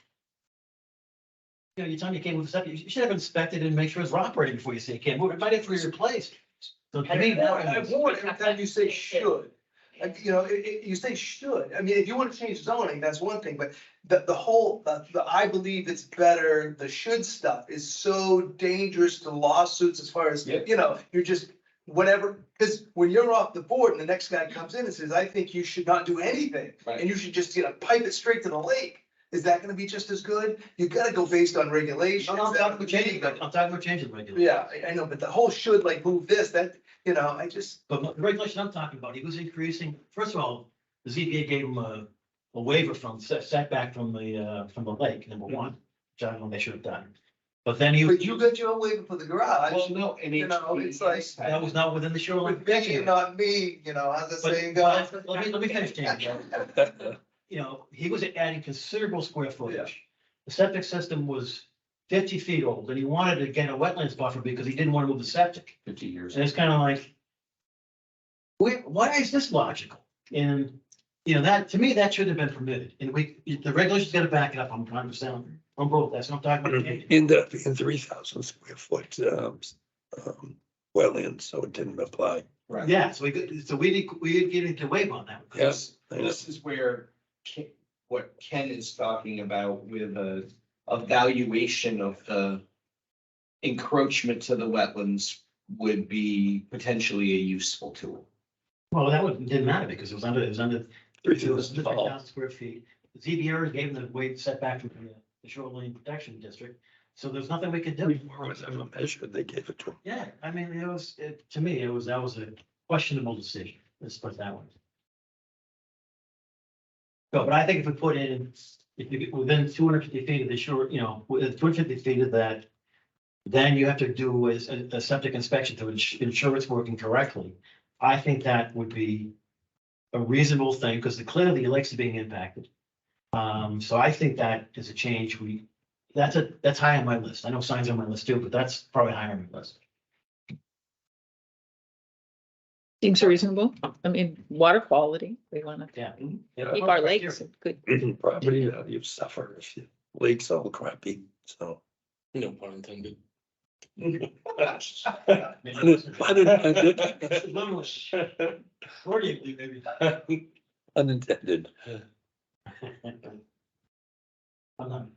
you time you came with the septic, you should have inspected and make sure it's operating before you say you can't move it. It might have to be replaced. So to me, that I was, warn every time you say should. You say should. I mean, if you want to change zoning, that's one thing, but the whole, I believe it's better, the should stuff is so dangerous to lawsuits as far as, Yep. you're just whatever, because when you're off the board and the next guy comes in and says, I think you should not do anything, Right. and you should just, pipe it straight to the lake. Is that gonna be just as good? You gotta go based on regulations. I'm talking about changing the regulation. Yeah, I know, but the whole should like move this, that, I just. But the regulation I'm talking about, he was increasing, first of all, the ZBA gave him a waiver from setback from the lake, number one, which I don't know they should have done. But then But you got your own waiver for the garage. Well, no, and it's like- that was not within the shoreline With me, protection. not me, how's the But- saying go? but let me finish, James. He was adding considerable square footage. The septic system was 50 feet old, and he wanted to get a wetlands buffer because he didn't want to move the septic. 50 years. And it's kind of like, why is this logical? And, that, to me, that should have been permitted. And the regulations got to back it up. I'm trying to sound, I'm broke. That's what I'm talking about. Ended up being 3,000 square foot, wetlands, so it didn't apply. Right. Yeah, so we did get into waive on that. Yes. This is where what Ken is talking about with a valuation of the encroachment to the wetlands would be potentially a useful tool. Well, didn't matter because it was under 3,000 tall. 3,000 square feet. The ZBA gave them the weight setback from the shoreline protection district. So there's nothing we could do. Before it was ever measured, they gave it to him. Yeah, I mean, to me, that was a questionable decision. Let's put it that way. No, but I think if we put in, if you get within 250 feet of the shore, within 250 feet of that, then you have to do a septic inspection to ensure it's working correctly. I think that would be a reasonable thing because clearly the lakes are being impacted. So I think that is a change. That's high on my list. I know signs on my list too, but that's probably higher on my list. Seems reasonable. I mean, water quality, we want to Yeah. keep our lakes good. Property value suffer if your lake's all crappy, so. No pun intended. Unintended. Maybe. Unintended. I'm not-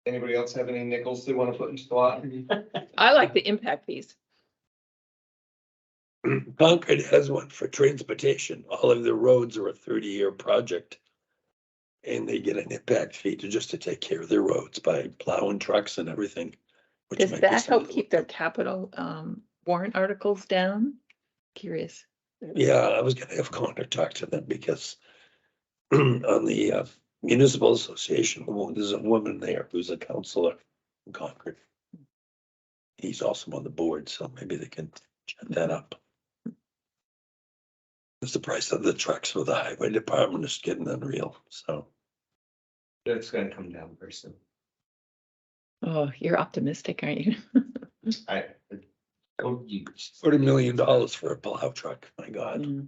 Anybody else have any nickels they want to put into the lot? I like the impact fees. Concord has one for transportation. All of their roads are a 30-year project. And they get an impact fee just to take care of their roads by plowing trucks and everything. which Does might be that some of help the- keep their capital warrant articles down? Curious. Yeah, I was gonna have Connor talk to them because on the municipal association, there's a woman there who's a counselor in Concord. He's also on the board, so maybe they can chat that up. Because the price of the trucks for the highway department is getting unreal, so. It's gonna come down very soon. Oh, you're optimistic, aren't you? I told you. $40 million for a plow truck, my God. Mm.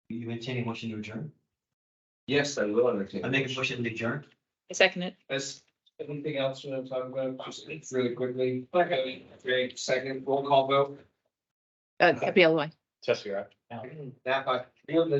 You entertain a motion to adjourn? Yes, I will entertain. I make a motion to adjourn. I second it. Is anything else you want to talk about? Just really quickly. Okay, second roll call vote. Gabrielle, why? Jesse, right? Napa, Field,